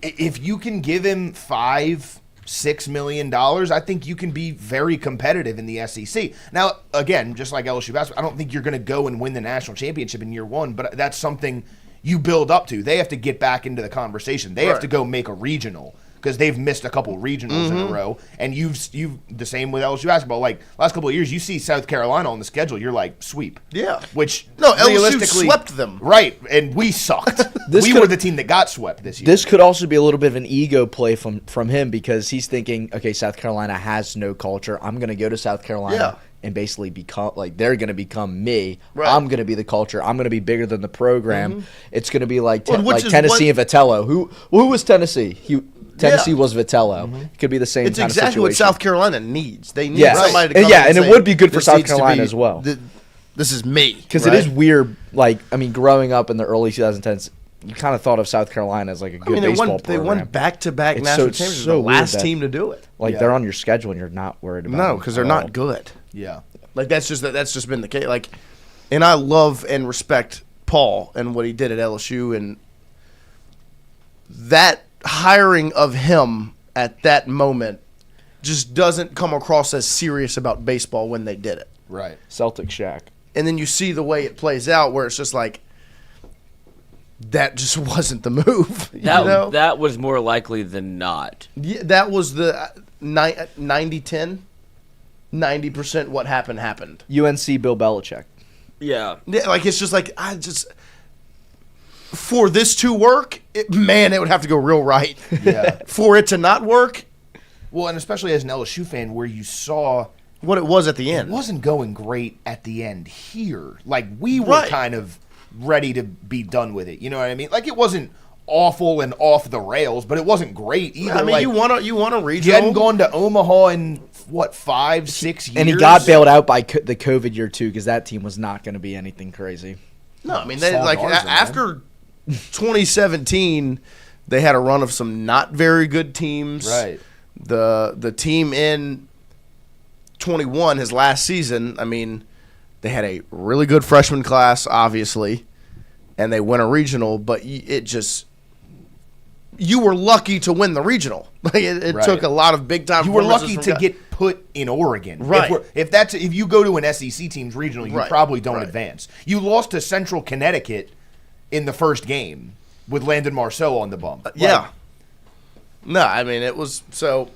If you can give him $5-6 million, I think you can be very competitive in the SEC. Now, again, just like LSU basketball, I don't think you're going to go and win the national championship in year one, but that's something you build up to. They have to get back into the conversation. They have Right. to go make a regional because they've missed a couple regionals in a row. And you've the same with LSU basketball. Like last couple of years, you see South Carolina on the schedule, you're like sweep. Yeah. Which No, LSU realistically swept them. Right, and we sucked. This we could- were the team that got swept this year. This could also be a little bit of an ego play from him because he's thinking, okay, South Carolina has no culture. I'm going to go to South Carolina Yeah. and basically become like they're going to become me. Right. I'm going to be the culture. I'm going to be bigger than the program. It's going to be like Well, which like is Tennessee what- and Vitello. Who was Tennessee? Tennessee was Vitello. It could be the same. It's kind exactly of situation. what South Carolina needs. They need Yeah. somebody to Right. come Yeah, in and it say, would be good for "This South needs to Carolina be- as well." This is me. Because right? it is weird. Like I mean, growing up in the early 2010s, you kind of thought of South Carolina as like a good they baseball won. They program. won back-to-back It's national so championships. weird the last that- team to do it. Like Yeah. they're on your schedule and you're not worried about No, them because they're at not all. good. yeah. Like that's just been the case. Like, and I love and respect Paul and what he did at LSU, and that hiring of him at that moment just doesn't come across as serious about baseball when they did it. Right. Celtic Shack. And then you see the way it plays out, where it's just like that just wasn't the move. That was more likely than not. Yeah, that was the 90-10. 90% what happened. UNC Bill Belichick. Yeah. Yeah, like it's just like for this to work, it would have to go real right. Yeah. For it to not work, Well, and especially as an LSU fan, where you saw what it was at the it end. wasn't going great at the end here. Like we were Right. kind of ready to be done with it. You know what I mean? Like it wasn't awful and off the rails, but it wasn't great either. I mean, like, you want a he regional. hadn't gone to Omaha in what 5-6 years, And he got bailed out by the COVID year too, because that team was not going to be anything crazy. No, I mean, they, Saw like Garza, man. after 2017, they had a run of some not very good teams. Right. The team in 21, his last season, I mean, they had a really good freshman class, obviously, and they win a regional, but it just – you were lucky to win the regional. Like it Right. took a lot of big-time You were performances lucky from to guys. get put in Oregon. Right. If you go to an SEC team's regional, you Right. probably don't Right. advance. You lost to Central Connecticut in the first game. with Landon Marceau on the bump. Yeah. No, I mean, it was so.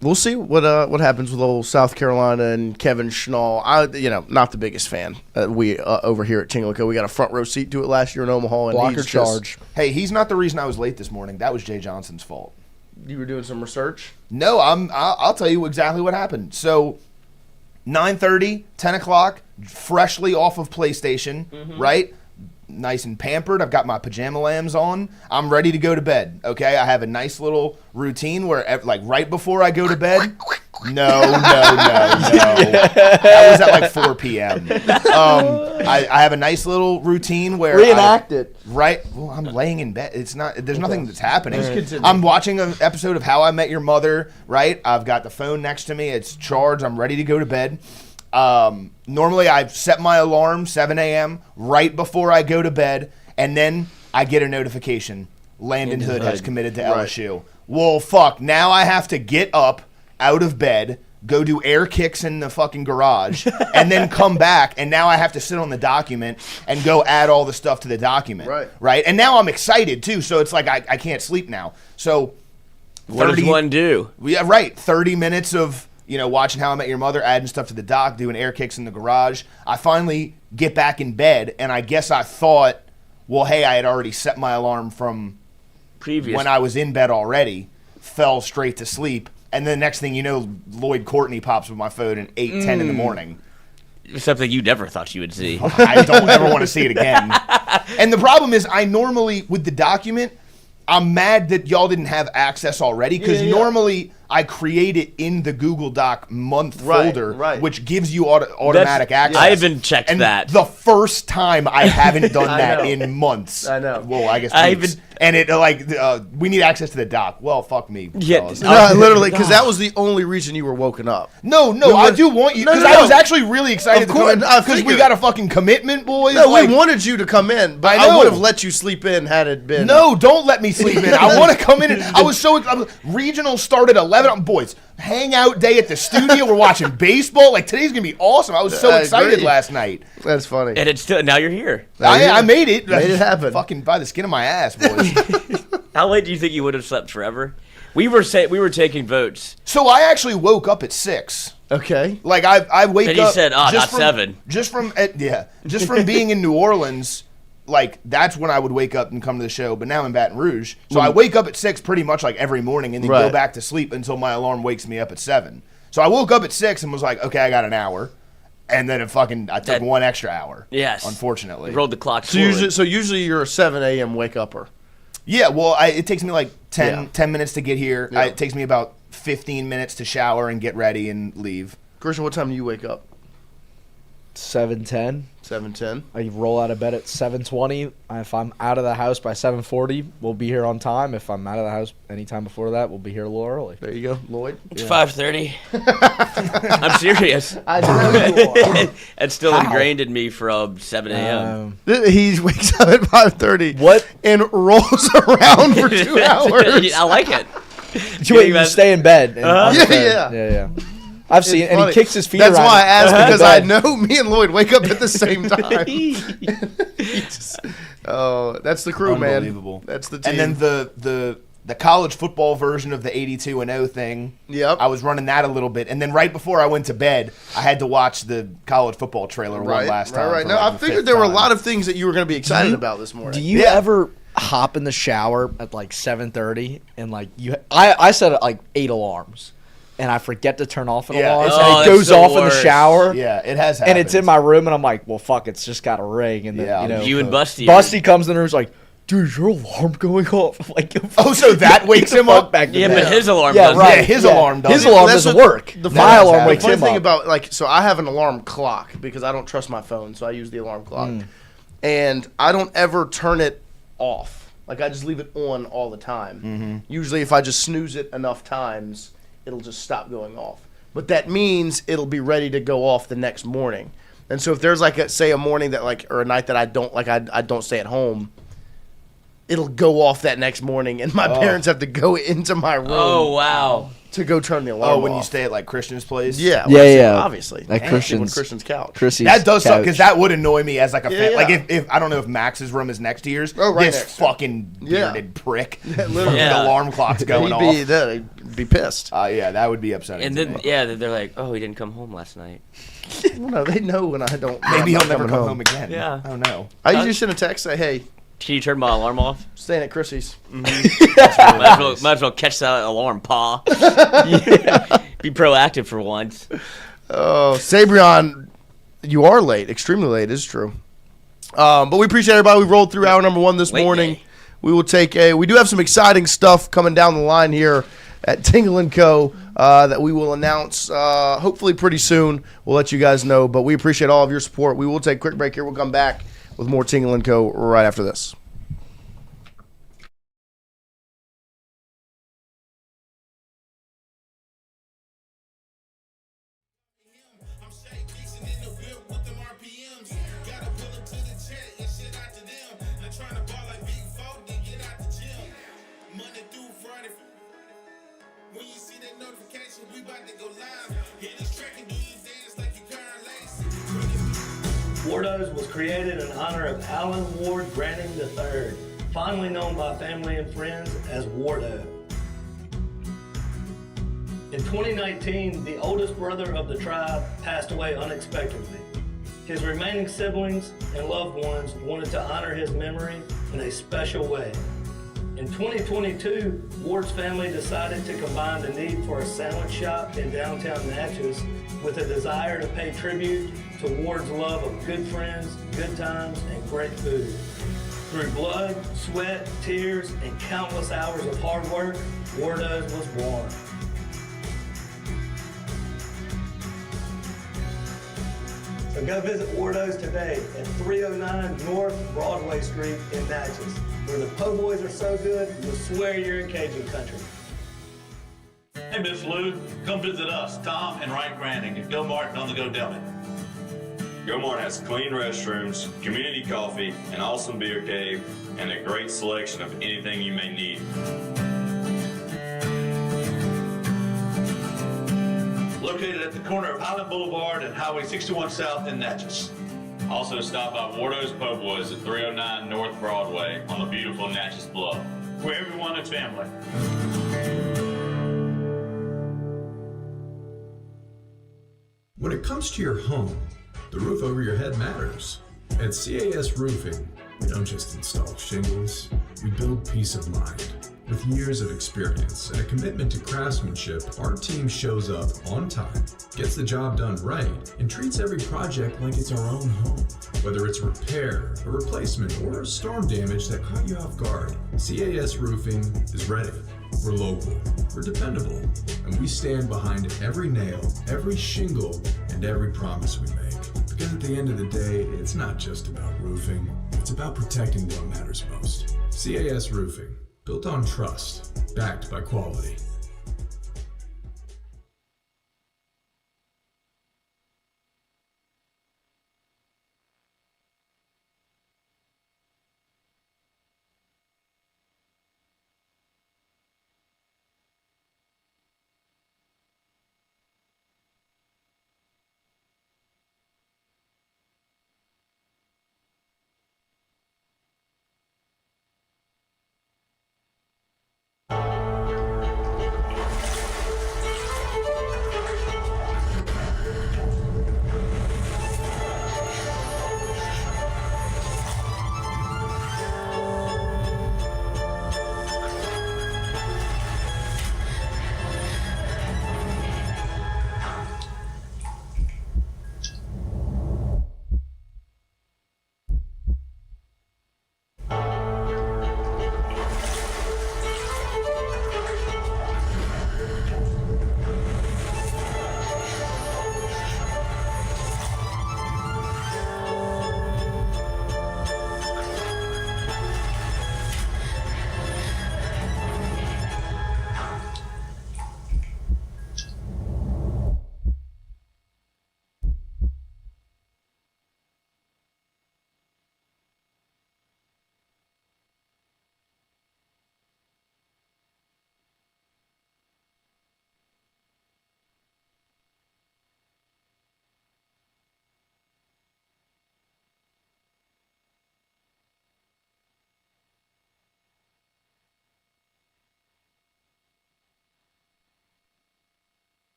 We'll see what happens with old South Carolina and Kevin Schnall. Not the biggest fan. We over here at Tingle Co. We got a front row seat to it last year in Omaha. And Blocker he's charge. Hey, he's not the reason I was late this morning. That was Jay Johnson's fault. You were doing some research? No, I'll tell you exactly what happened. So 9:30, 10 o'clock, freshly off of PlayStation, right? Nice and pampered. I've got my pajama lambs on. I'm ready to go to bed, okay? I have a nice little routine where, like, right before I go to bed. No. That was at like 4 p.m. I have a nice little routine where Reenact it. Right. Well, I'm laying in bed. It's not. There's nothing that's happening. I'm watching an episode of How I Met Your Mother. Right. I've got the phone next to me. It's charged. I'm ready to go to bed. Normally, I've set my alarm 7 a.m. right before I go to bed, and then I get a notification. Landon Hood has committed to LSU. Well, fuck. Now I have to get up out of bed, go do air kicks in the fucking garage, and then come back, and now I have to sit on the document and go add all the stuff to the document. Right? And now I'm excited, too, so it's like I can't sleep now. So what does one do? Yeah, right. 30 minutes of, watching How I Met Your Mother, adding stuff to the dock, doing air kicks in the garage. I finally get back in bed, and I guess I thought, well, hey, I had already set my alarm from Previous. when I was in bed already, fell straight to sleep. And then the next thing you know, Lloyd Courtney pops with my phone at 8, 10 in the morning. Something you never thought you would see. I don't ever want to see it again. And the problem is, I normally, with the document, I'm mad that y'all didn't have access already, because normally I create it in the Google Doc month folder, which gives you automatic access. I haven't checked and that. The first time I haven't done that in months. I know. Well, I guess I weeks. even- And it we need access to the doc. Well, fuck me. Yeah, fellas. No, literally, because that was the only reason you were woken up. No, I do want you, because I was actually really excited to come in, because we got a fucking commitment, boys. No, we wanted you to come in, but I would have let you sleep in had it been. No, don't let me sleep in. I want to come in. I was so regional started 11. Boys, hangout day at the studio. We're watching baseball. Like, today's gonna be awesome. I was so excited last night. That's funny. And it's still now you're here. I made it. Made it happen. Fucking by the skin of my ass, boys. How late do you think you would have slept forever? We were taking votes. So I actually woke up at 6. Okay. Like I wake And up. he said, just not from, 7. Just from being in New Orleans. Like, that's when I would wake up and come to the show, but now I'm in Baton Rouge. So I wake up at 6 pretty much like every morning and then go back to sleep until my alarm wakes me up at 7. So I woke up at 6 and was like, okay, I got an hour. And then I took 1 extra hour. Yes. Unfortunately. Rolled the clock So forward. usually you're a 7 a.m. wake upper. Yeah, well, it takes me like 10 minutes to get here. Yeah. It takes me about 15 minutes to shower and get ready and leave. Christian, what time do you wake up? 7:10. 7:10. I roll out of bed at 7:20. If I'm out of the house by 7:40, we'll be here on time. If I'm out of the house anytime before that, we'll be here a little early. There you go, Lloyd. It's 5:30. I'm serious. I know you are. It's still How? ingrained in me from 7 a.m. He wakes up at 5:30. What? And rolls around for 2 hours. I like it. You stay in bed. And Yeah. yeah. I've seen, and he Funny. kicks his feet That's around. why I asked, because in I bed. know me and Lloyd wake up at the same time. That's the crew, man. Unbelievable. That's the team. And then the college football version of the 82-0 thing. Yep. I was running that a little bit, and then right before I went to bed, I had to watch the college football trailer one last time. Right. for No, like I the figured fifth there were a time. lot of things that you were going to be excited about this morning. Do you ever hop in the shower at like 7:30 and like I set like 8 alarms and I forget to turn off an alarm Oh, and it that's goes the off in the worst. shower. Yeah, it has happened. And it's in my room and I'm like, well, fuck, it's just got a ring. And then Yeah. You and Busty. Busty comes in and is like, dude, is your alarm going off? I'm like, Oh, so that wakes him up? Back to Yeah, bed. but his alarm Yeah, doesn't. right. Yeah, his alarm doesn't. His alarm That's doesn't what- work. the My funny- alarm wakes The funny him thing up. about, so I have an alarm clock because I don't trust my phone, so I use the alarm clock. And I don't ever turn it off. Like, I just leave it on all the time. Usually, if I just snooze it enough times, it'll just stop going off. But that means it'll be ready to go off the next morning. And so if there's like a morning that or a night that I don't stay at home, it'll go off that next morning, and my parents have to go into my room. Oh, wow. to go turn the alarm Oh, off. when you stay at like Christian's place? Yeah. Yeah. Obviously. Like When Christian's couch. Chrissy's That does suck because couch. that would annoy me as like a fan. Yeah. Like if I don't know if Max's room is next to yours. Oh, right this next to fucking Yeah. bearded prick. literally. Yeah. The alarm clock's going off. He'd be pissed. Yeah, that would be upsetting. And to then, me. they're like, oh, he didn't come home last night. Well, no, they know when I don't. Maybe I'm he'll not never coming come home again. Yeah. I don't know. I usually send a text say, "Hey, Can you turn my alarm off? staying at Chrissy's." Might as well catch that alarm, Pa. Be proactive for once. Oh, Sabrion, you are late. Extremely late. It's true. But we appreciate everybody. We rolled through hour number 1 this Late morning. day. We will take we do have some exciting stuff coming down the line here at Tingle & Co. That we will announce hopefully pretty soon. We'll let you guys know. But we appreciate all of your support. We will take a quick break here. We'll come back with more Tingle & Co. right after this. I'm Shay Dixon in the whip with them RPMs. Gotta pull it to the check and shit out to them. I'm trying to ball like Big Folk, then get out the gym. Monday through Friday. When you see that notification, we about to go live. Hit this track and do your dance like you Karen Lacey. WARDO'S was created in honor of Alan Ward Granning III, fondly known by family and friends as Wardo. In 2019, the oldest brother of the tribe passed away unexpectedly. His remaining siblings and loved ones wanted to honor his memory in a special way. In 2022, Ward's family decided to combine the need for a sandwich shop in downtown Natchez with a desire to pay tribute to Ward's love of good friends, good times, and great food. Through blood, sweat, tears, and countless hours of hard work, WARDO'S was born. So go visit WARDO'S today at 309 North Broadway Street in Natchez, where the po' boys are so good, you'll swear you're in Cajun country. Hey, Miss Lou, come visit us, Tom and Wright Granning at GOMART and On The Go Deli. GOMART has clean restrooms, community coffee, an awesome beer cave, and a great selection of anything you may need. Located at the corner of Highland Boulevard and Highway 61 South in Natchez. Also stop by WARDO'S Po' Boys at 309 North Broadway on the beautiful Natchez Bluff. Where everyone is family. When it comes to your home, the roof over your head matters. At CAS Roofing, we don't just install shingles, we build peace of mind. With years of experience and a commitment to craftsmanship, our team shows up on time, gets the job done right, and treats every project like it's our own home. Whether it's repair, a replacement, or storm damage that caught you off guard, CAS Roofing is ready. We're local, we're dependable, and we stand behind every nail, every shingle, and every promise we make. Because at the end of the day, it's not just about roofing, it's about protecting what matters most. CAS Roofing, built on trust, backed by quality.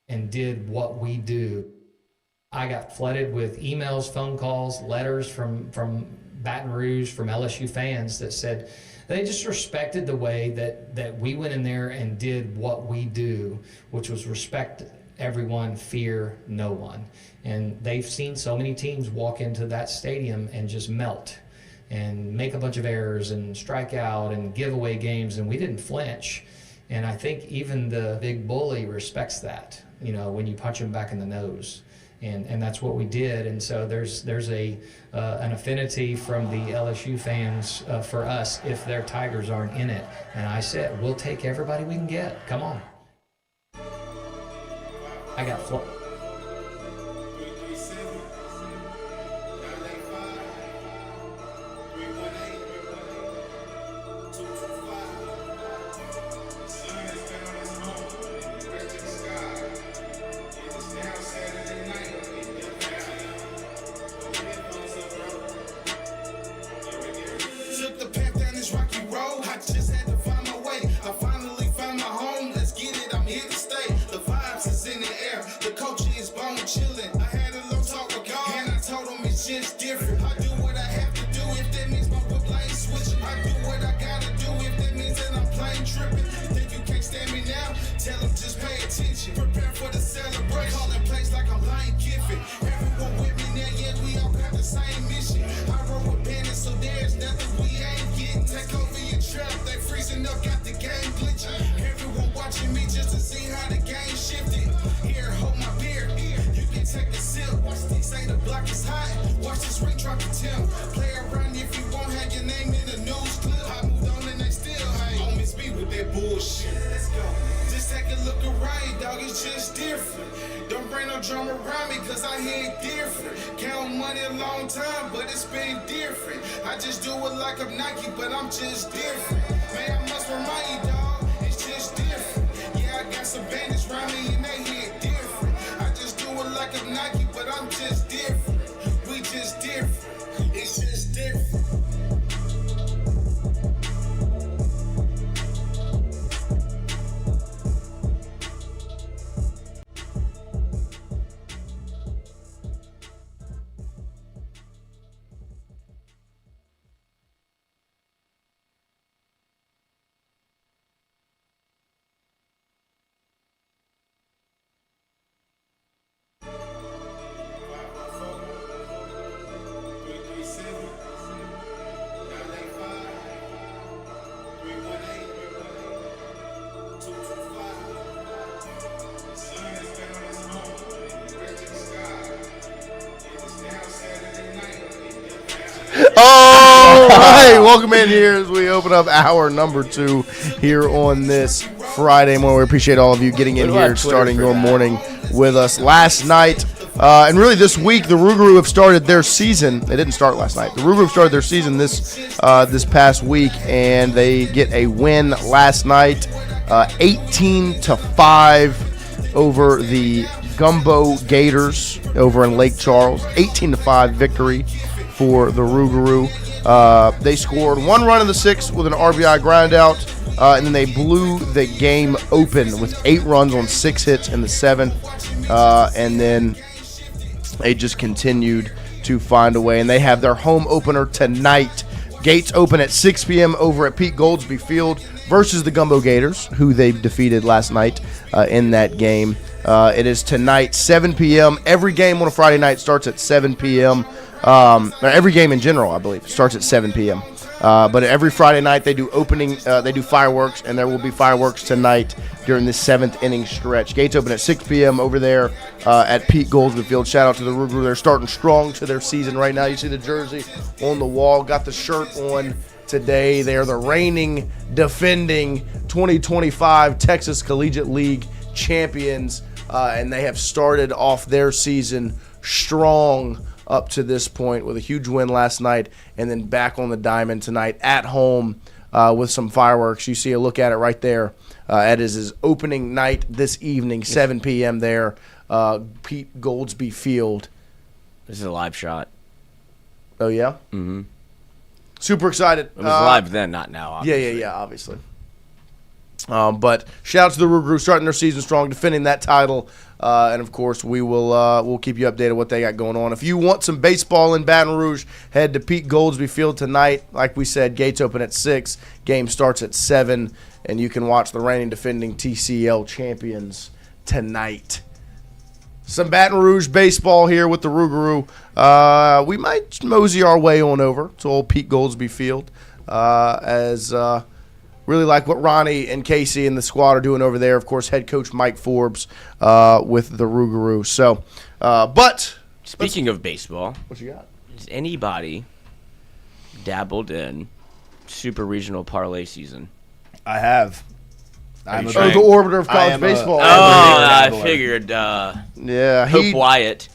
and did what we do. I got flooded with emails, phone calls, letters from Baton Rouge, from LSU fans that said they just respected the way that we went in there and did what we do, which was respect everyone, fear no one. And they've seen so many teams walk into that stadium and just melt and make a bunch of errors and strike out and give away games, and we didn't flinch. And I think even the big bully respects that, when you punch him back in the nose. And that's what we did. And so there's an affinity from the LSU fans for us if their Tigers aren't in it. And I said, we'll take everybody we can get. Come on. I got flooded. Tell them just pay attention. Prepare for the celebration. Calling plays like I'm Lane Kiffin. Everyone with me now, yeah, we all got the same mission. I roll with bandits, so there's nothing we ain't getting. Take over your trap, they freezing up, got the game glitching. Everyone watching me just to see how the game shifted. Here, hold my beer. You can take a sip. Say the block is hot. Watch this ring drop the temp. Play around if you won't have your name in the news clip. I moved on and they still hate. Don't miss me with that bullshit. Let's go. Take a look around, dog, it's just different. Don't bring no drama around me, cause I hear it different. Count money a long time, but it's been different. I just do it like I'm Nike, but I'm just different. Man, I must remind you, dog, it's just different. Yeah, I got some bandits around me and they hear it different. I just do it like I'm Nike, but I'm just different. We just different. It's just different. All right, welcome in here as we open up hour number 2 here on this Friday morning. We appreciate all of you getting in here, starting your morning with us. Last night, and really this week, the Rougarou have started their season. They didn't start last night. The Rougarou have started their season this past week, and they get a win last night, 18-5 over the Gumbo Gators over in Lake Charles. 18-5 victory for the Rougarou. They scored 1 run in the 6th with an RBI groundout, and then they blew the game open with 8 runs on 6 hits in the 7th, and then they just continued to find a way. And they have their home opener tonight. Gates open at 6 p.m. over at Pete Goldsby Field versus the Gumbo Gators, who they defeated last night in that game. It is tonight, 7 p.m. Every game on a Friday night starts at 7 p.m. Every game in general, I believe, starts at 7 p.m. But every Friday night they do they do fireworks, and there will be fireworks tonight during this 7th inning stretch. Gates open at 6 p.m. over there at Pete Goldsby Field. Shout out to the Rougarou. They're starting strong to their season right now. You see the jersey on the wall, got the shirt on today. They are the reigning, defending 2025 Texas Collegiate League champions, and they have started off their season strong up to this point with a huge win last night, and then back on the diamond tonight at home with some fireworks. You see a look at it right there. It is his opening night this evening, 7 p.m. there, Pete Goldsby Field. This is a live shot. Oh, yeah? Mm-hmm. Super excited. It was live then, not now, obviously. Yeah, obviously. But shout out to the Rougarou starting their season strong, defending that title. And, of course, we'll keep you updated what they got going on. If you want some baseball in Baton Rouge, head to Pete Goolsbee Field tonight. Like we said, gates open at 6. Game starts at 7. And you can watch the reigning defending TCL champions tonight. Some Baton Rouge baseball here with the Rougarou. We might mosey our way on over to old Pete Goolsbee Field as really like what Ronnie and Casey and the squad are doing over there. Of course, head coach Mike Forbes with the Rougarou. So, but speaking of baseball, what you got? Has anybody dabbled in super regional parlay season? I have. I'm the orbiter of college baseball. I figured. Yeah, Hope Wyatt.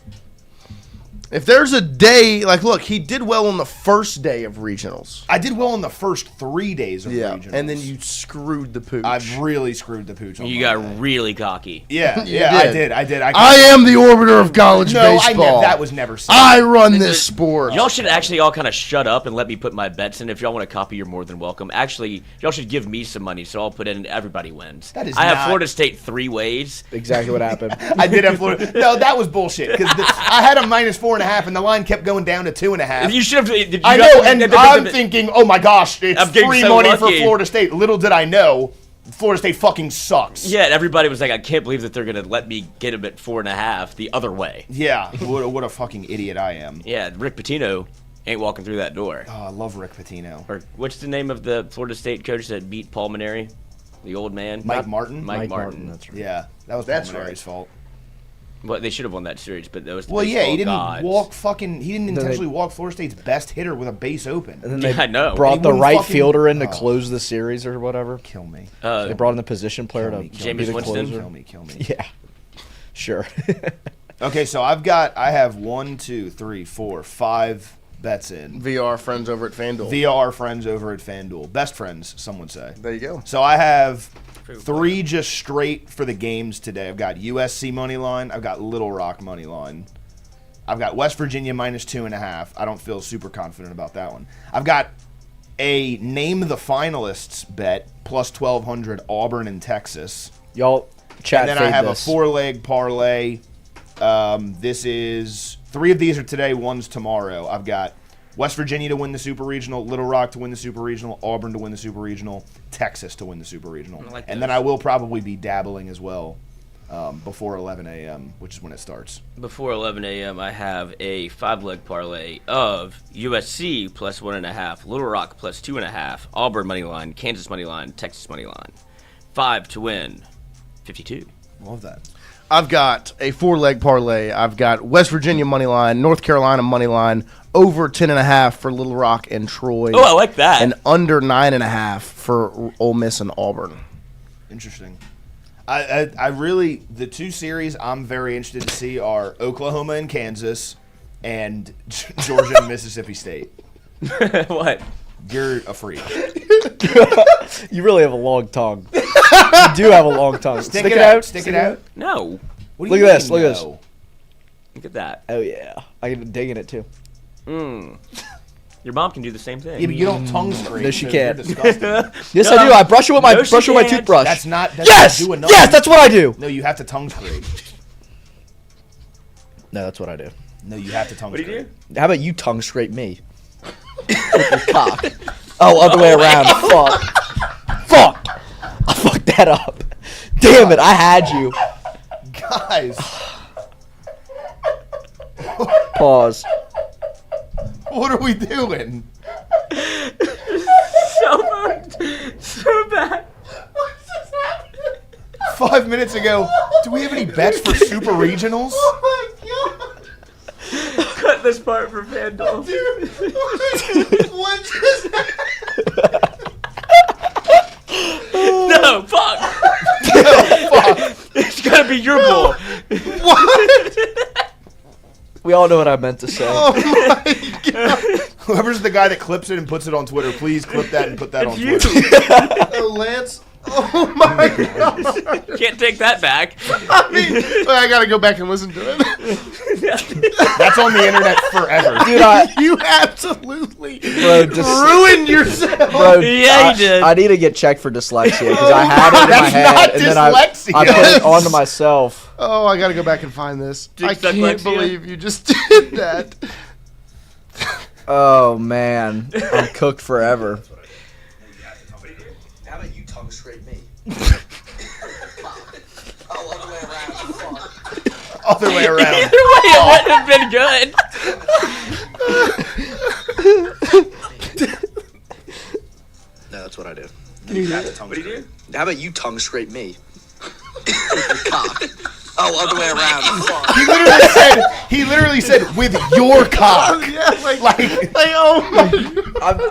If there's a day, like, look, he did well on the first day of regionals. I did well on the first 3 days of regionals. And then you screwed the pooch. I've really screwed the pooch on You got really cocky. Yeah, You I did. did. I am the orbiter of college baseball. That was never said. I run this sport. Y'all should actually all kind of shut up and let me put my bets in. If y'all want to copy, you're more than welcome. Actually, y'all should give me some money, so I'll put in everybody wins. I have Florida State 3 ways. Exactly what happened. I did have Florida. No, that was bullshit. Because I had a -4.5, and the line kept going down to 2.5. You should have. I know, and I'm thinking, oh my gosh, it's free money for lucky. Florida State. Little did I know, Florida State fucking sucks. Yeah, and everybody was like, I can't believe that they're going to let me get him at 4.5 the other way. Yeah, what a fucking idiot I am. Yeah, Rick Pitino ain't walking through that door. Oh, I love Rick Pitino. Or what's the name of the Florida State coach that beat Paul Maneri? The old man? Mike Martin? Mike Martin. That's right. Yeah, that was Paul Maneri's fault. Well, they should have won that series, but that was the Well, yeah, he didn't gods. he didn't intentionally walk Florida State's best hitter with a base open. And then they I know. brought the wouldn't right fucking- fielder in to close the series or whatever. Kill me. They brought in the position player to Jameis be the Winston? closer. Kill me. Yeah, sure. Okay, so I have 1, 2, 3, 4, 5 bets in. VR friends over at FanDuel. VR friends over at FanDuel. Best friends, some would say. There you go. So I have 3 just straight for the games today. I've got USC money line. I've got Little Rock money line. I've got West Virginia -2.5. I don't feel super confident about that one. I've got a name the finalists bet plus 1,200 Auburn and Texas. Y'all chat. And then I have a 4-leg parlay. This is 3 of these are today. 1's tomorrow. I've got West Virginia to win the Super Regional, Little Rock to win the Super Regional, Auburn to win the Super Regional, Texas to win the Super Regional. And then I will probably be dabbling as well before 11 a.m., which is when it starts. Before 11 a.m., I have a 5-leg parlay of USC plus 1.5, Little Rock plus 2.5, Auburn money line, Kansas money line, Texas money line. 5 to win, 52. Love that. I've got a 4-leg parlay. I've got West Virginia money line, North Carolina money line, over 10.5 for Little Rock and Troy. Oh, I like that. And under 9.5 for Ole Miss and Auburn. Interesting. I really, the 2 series I'm very interested to see are Oklahoma and Kansas and Georgia and Mississippi State. What? You're a freak. You really have a long tongue. You do have a long tongue. Stick it out. Stick it out. No. What do Look you at this. mean, Look at this. no? Look at that. Oh yeah, I can dig in it too. Your mom can do the same thing. Yeah, but you don't tongue scrape. No, she so can't. You're disgusting. Yes, No. I do. I brush it with my No, she my can't. toothbrush. That's not Yes, do enough. yes, that's what I do. No, you have to tongue scrape. No, that's what I do. No, you have to tongue What do you scrape. do? How about you tongue scrape me? With your cock. Oh, other way around. Fuck. I fucked that up. Damn it, I had you. Guys, Pause. what are we doing? So bad. 5 minutes ago, do we have any bets for Super Regionals? Cut this part for FanDuel. What just No, fuck. It's gotta be your bull. We all know what I meant to say. Oh my god. Whoever's the guy that clips it and puts it on Twitter, please clip that and put that on You. Twitter. Lance, Oh my god! Can't take that back. I mean, I gotta go back and listen to it. That's on the internet forever. Dude, You absolutely Bro, ruined yourself. Bro, Yeah, he did. I need to get checked for dyslexia because I had it in my That's head not and then I dyslexia. put it onto myself. Oh, I gotta go back and find this. I can't Dyslexia? believe you just did that. Oh man, I'm cooked forever. How about you tongue scrape me? Other way around. Either way, it wouldn't have been good. No, that's what I do. What do you do? How about you tongue scrape me? Cock. Oh, other way around. He literally said with your cock. Yeah, like oh my.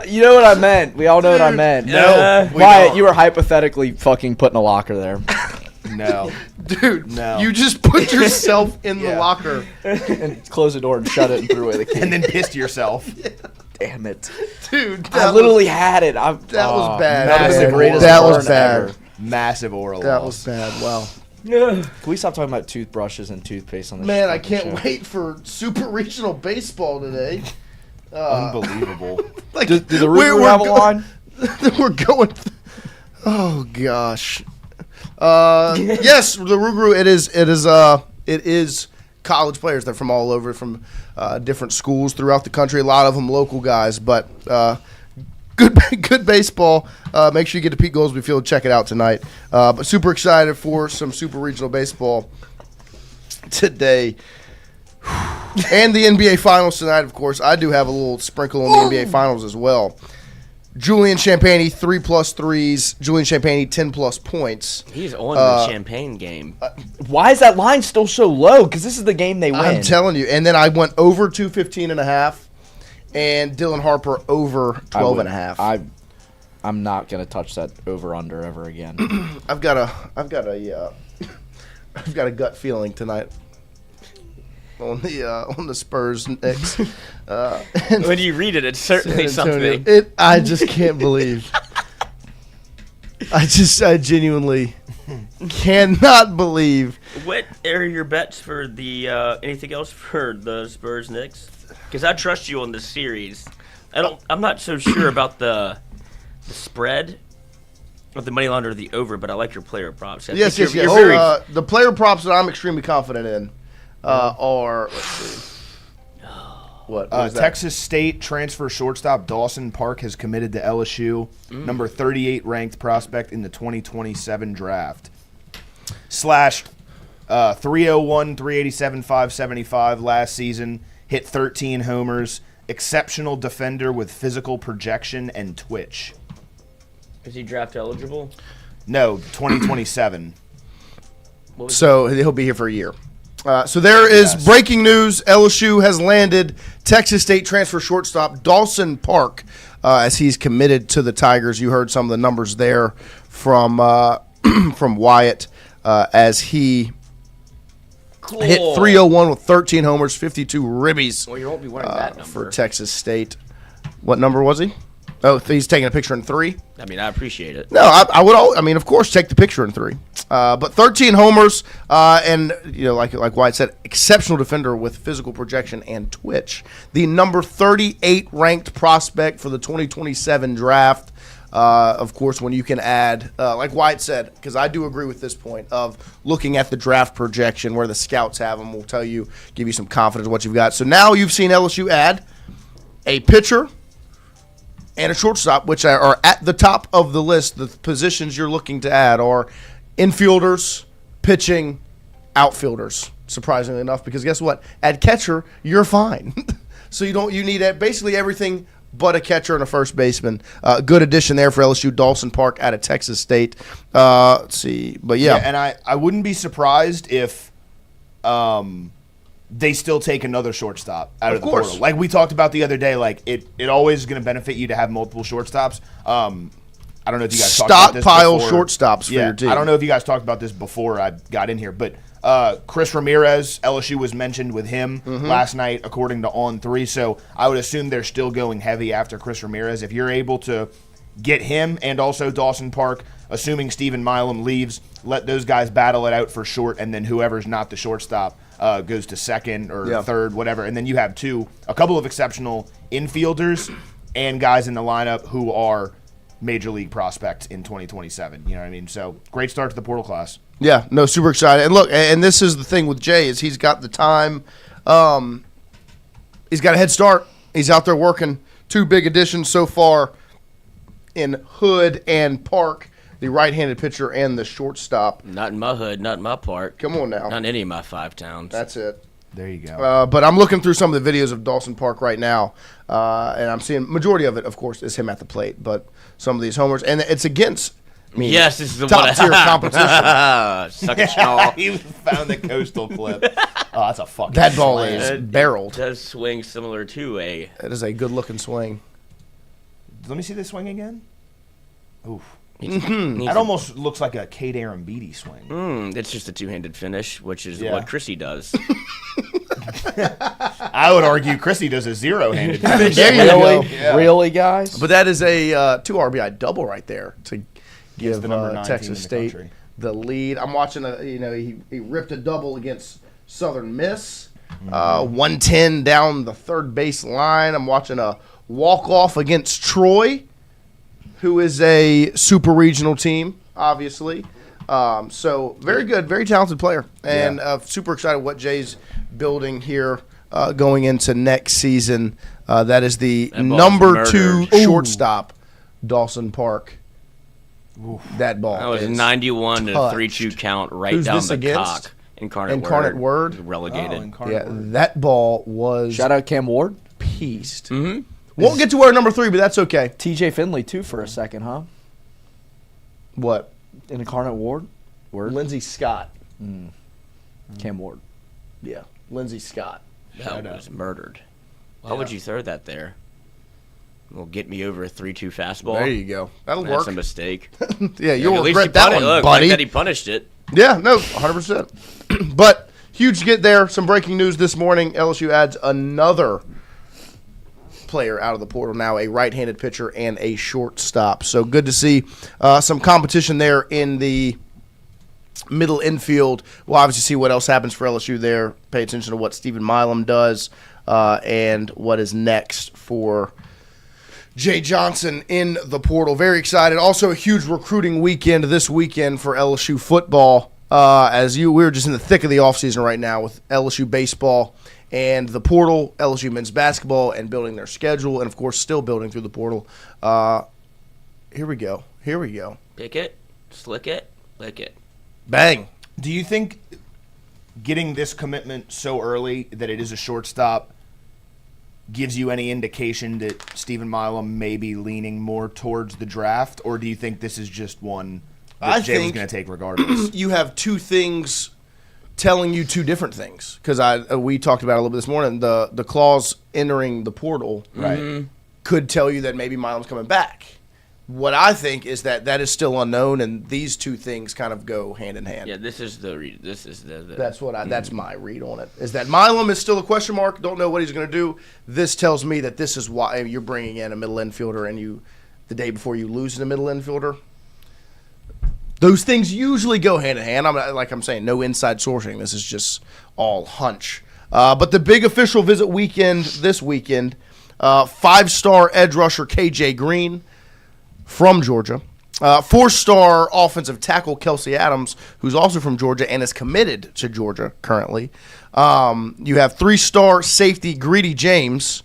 You know what I meant. We all know what I meant. No, we Wyatt, don't. you were hypothetically fucking put in a locker there. No. Dude, No. you just put yourself in the Yeah. locker. And closed the door and shut it and threw away the key. And then pissed yourself. Damn it. Dude, I literally had it. That was bad. That was the Massive greatest That was burn bad. ever. Massive oral That loss. was bad. Wow. Can we stop talking about toothbrushes and toothpaste on this Man, I fucking can't show? wait for Super Regional Baseball today. Unbelievable. Like, Do the we're Ruger have a go- line? We're going. Oh gosh. Yes, the Rugru. It is college players. They're from all over, from different schools throughout the country. A lot of them local guys, but good baseball. Make sure you get to Pete Goolsby Field. Check it out tonight. But super excited for some Super Regional Baseball today. And the NBA Finals tonight, of course. I do have a little sprinkle on the NBA Finals as well. Julian Champagny, 3+ threes. Julian Champagny, 10+ points. He's on the champagne game. Why is that line still so low? Because this is the game they win. I'm telling you. And then I went over 215.5, and Dylan Harper over 12.5. I'm not gonna touch that over under ever again. I've got a gut feeling tonight on the Spurs Knicks. When you read it, it's certainly San Antonio. something. I just can't believe. I genuinely cannot believe. What are your bets for the anything else for the Spurs Knicks? Because I trust you on this series. I'm not so sure about the spread of the money line or the over, but I like your player props. I Yes. think you're very- The player props that I'm extremely confident in are. Let's see. What is that? Texas State transfer shortstop Dawson Park has committed to LSU, number 38 ranked prospect in the 2027 draft. Slashed 301, 387, 575 last season, hit 13 homers, exceptional defender with physical projection and twitch. Is he draft eligible? No, 2027. So he'll be here for a year. So there is breaking news. LSU has landed Texas State transfer shortstop Dawson Park as he's committed to the Tigers. You heard some of the numbers there from from Wyatt as he hit 301 with 13 homers, 52 ribbies. Well, you won't be wearing that number. For Texas State. What number was he? Oh, he's taking a picture in 3. I mean, I appreciate it. No, I would. I mean, of course, take the picture in 3. But 13 homers, and like Wyatt said, exceptional defender with physical projection and twitch. The number 38 ranked prospect for the 2027 draft. Of course, when you can add, like Wyatt said, because I do agree with this point of looking at the draft projection where the scouts have them, will tell you, give you some confidence in what you've got. So now you've seen LSU add a pitcher and a shortstop, which are at the top of the list. The positions you're looking to add are infielders, pitching, outfielders, surprisingly enough, because guess what? At catcher, you're fine. So you need basically everything but a catcher and a first baseman. Good addition there for LSU. Dawson Park out of Texas State. Let's see. But yeah. And I wouldn't be surprised if they still take another shortstop out of the portal. Like we talked about the other day, like it always is going to benefit you to have multiple shortstops. I don't know if you guys talked about this Stockpile before. shortstops for your team. I don't know if you guys talked about this before I got in here, but Chris Ramirez, LSU was mentioned with him last night, according to On3. So I would assume they're still going heavy after Chris Ramirez. If you're able to get him and also Dawson Park, assuming Stephen Milam leaves, let those guys battle it out for short, and then whoever's not the shortstop goes to second or third, whatever. And then you have a couple of exceptional infielders and guys in the lineup who are major league prospects in 2027. You know what I mean? So great start to the portal class. Yeah, no, super excited. And look, and this is the thing with Jay is he's got the time. He's got a head start. He's out there working. 2 big additions so far in Hood and Park, the right-handed pitcher and the shortstop. Not in my hood, not in my park. Come on now. Not in any of my 5 towns. That's it. There you go. But I'm looking through some of the videos of Dawson Park right now, and I'm seeing majority of it, of course, is him at the plate. But some of these homers, and it's against yes, this is the top-tier competition. Suck it, Shaw. He found the coastal clip. Oh, that's a fucking That ball slam. is barreled. It does swing similar to a... It is a good-looking swing. Let me see this swing again. Oof. Mm-hmm. That almost looks like a Kate Arambidi swing. It's just a 2-handed finish, which is what Chrissy does. I would argue Chrissy does a 0-handed finish. Really, guys? But that is a 2 RBI double right there to give the number 9 Texas team in the State country. the lead. I'm watching he ripped a double against Southern Miss. 110 down the third base line. I'm watching a walk-off against Troy, who is a super regional team, obviously. So very good, very talented player. And super excited what Jay's building here going into next season. That is the number 2 shortstop, Dawson Park. Oof. That ball. That was 91 to 3-2 count right Who's down this the against? cock. Incarnate Word. Relegated. That ball was... Shout out Cam Ward. Pieced. Mm-hmm. Won't get to our number 3, but that's okay. TJ Finley, too, for a second, huh? What? Incarnate Ward? Lindsey Scott. Cam Ward. Yeah, Lindsey Scott. That was murdered. Why would you throw that there? Will get me over a 3-2 fastball. There you go. That'll That's work. a mistake. Yeah, you'll at least regret that one, look, buddy. Like that he punished it. Yeah, no, 100%. But huge get there. Some breaking news this morning. LSU adds another player out of the portal now, a right-handed pitcher and a shortstop. So good to see some competition there in the middle infield. We'll obviously see what else happens for LSU there. Pay attention to what Stephen Milam does and what is next for Jay Johnson in the portal. Very excited. Also a huge recruiting weekend this weekend for LSU football. We're just in the thick of the offseason right now with LSU baseball and the portal, LSU men's basketball, and building their schedule, and, of course, still building through the portal. Here we go. Pick it, slick it, lick it. Bang. Do you think getting this commitment so early that it is a shortstop gives you any indication that Stephen Milam may be leaning more towards the draft, or do you think this is just one that Jay was going to take regardless? You have 2 things telling you 2 different things, because we talked about it a little bit this morning. The clause entering the portal could tell you that maybe Milam's coming back. What I think is that is still unknown, and these 2 things kind of go hand in hand. Yeah, this is the read. This is the That's my read on it. Is that Milam is still a question mark? Don't know what he's going to do. This tells me that this is why you're bringing in a middle infielder, and the day before you lose the middle infielder. Those things usually go hand in hand. I'm saying, no inside sourcing. This is just all hunch. But the big official visit weekend this weekend, 5-star edge rusher KJ Green from Georgia. 4-star offensive tackle Kelsey Adams, who's also from Georgia and is committed to Georgia currently. You have 3-star safety Greedy James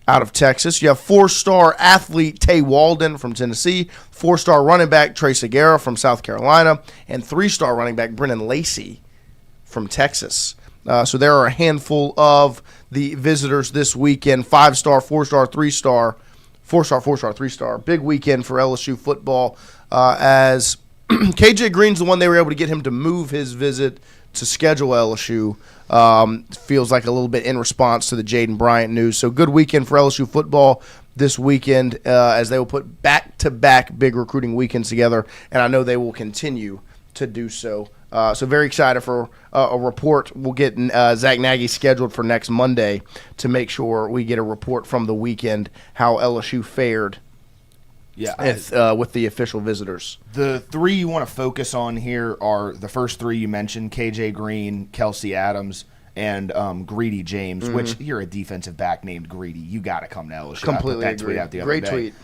out of Texas. You have 4-star athlete Tay Walden from Tennessee, 4-star running back Trey Segura from South Carolina, and 3-star running back Brennan Lacey from Texas. So there are a handful of the visitors this weekend. 5-star, 4-star, 3-star, 4-star, 4-star, 3-star. Big weekend for LSU football as KJ Green's the one they were able to get him to move his visit to schedule LSU. Feels like a little bit in response to the Jaden Bryant news. So good weekend for LSU football this weekend as they will put back-to-back big recruiting weekends together, and I know they will continue to do so. So very excited for a report. We'll get Zach Nagy scheduled for next Monday to make sure we get a report from the weekend how LSU fared Yeah, with the official visitors. The three you want to focus on here are the first three you mentioned: KJ Green, Kelsey Adams, and Greedy James. Which you're a defensive back named Greedy, you got to come to LSU. Completely I put that agree. tweet out the other Great day. tweet.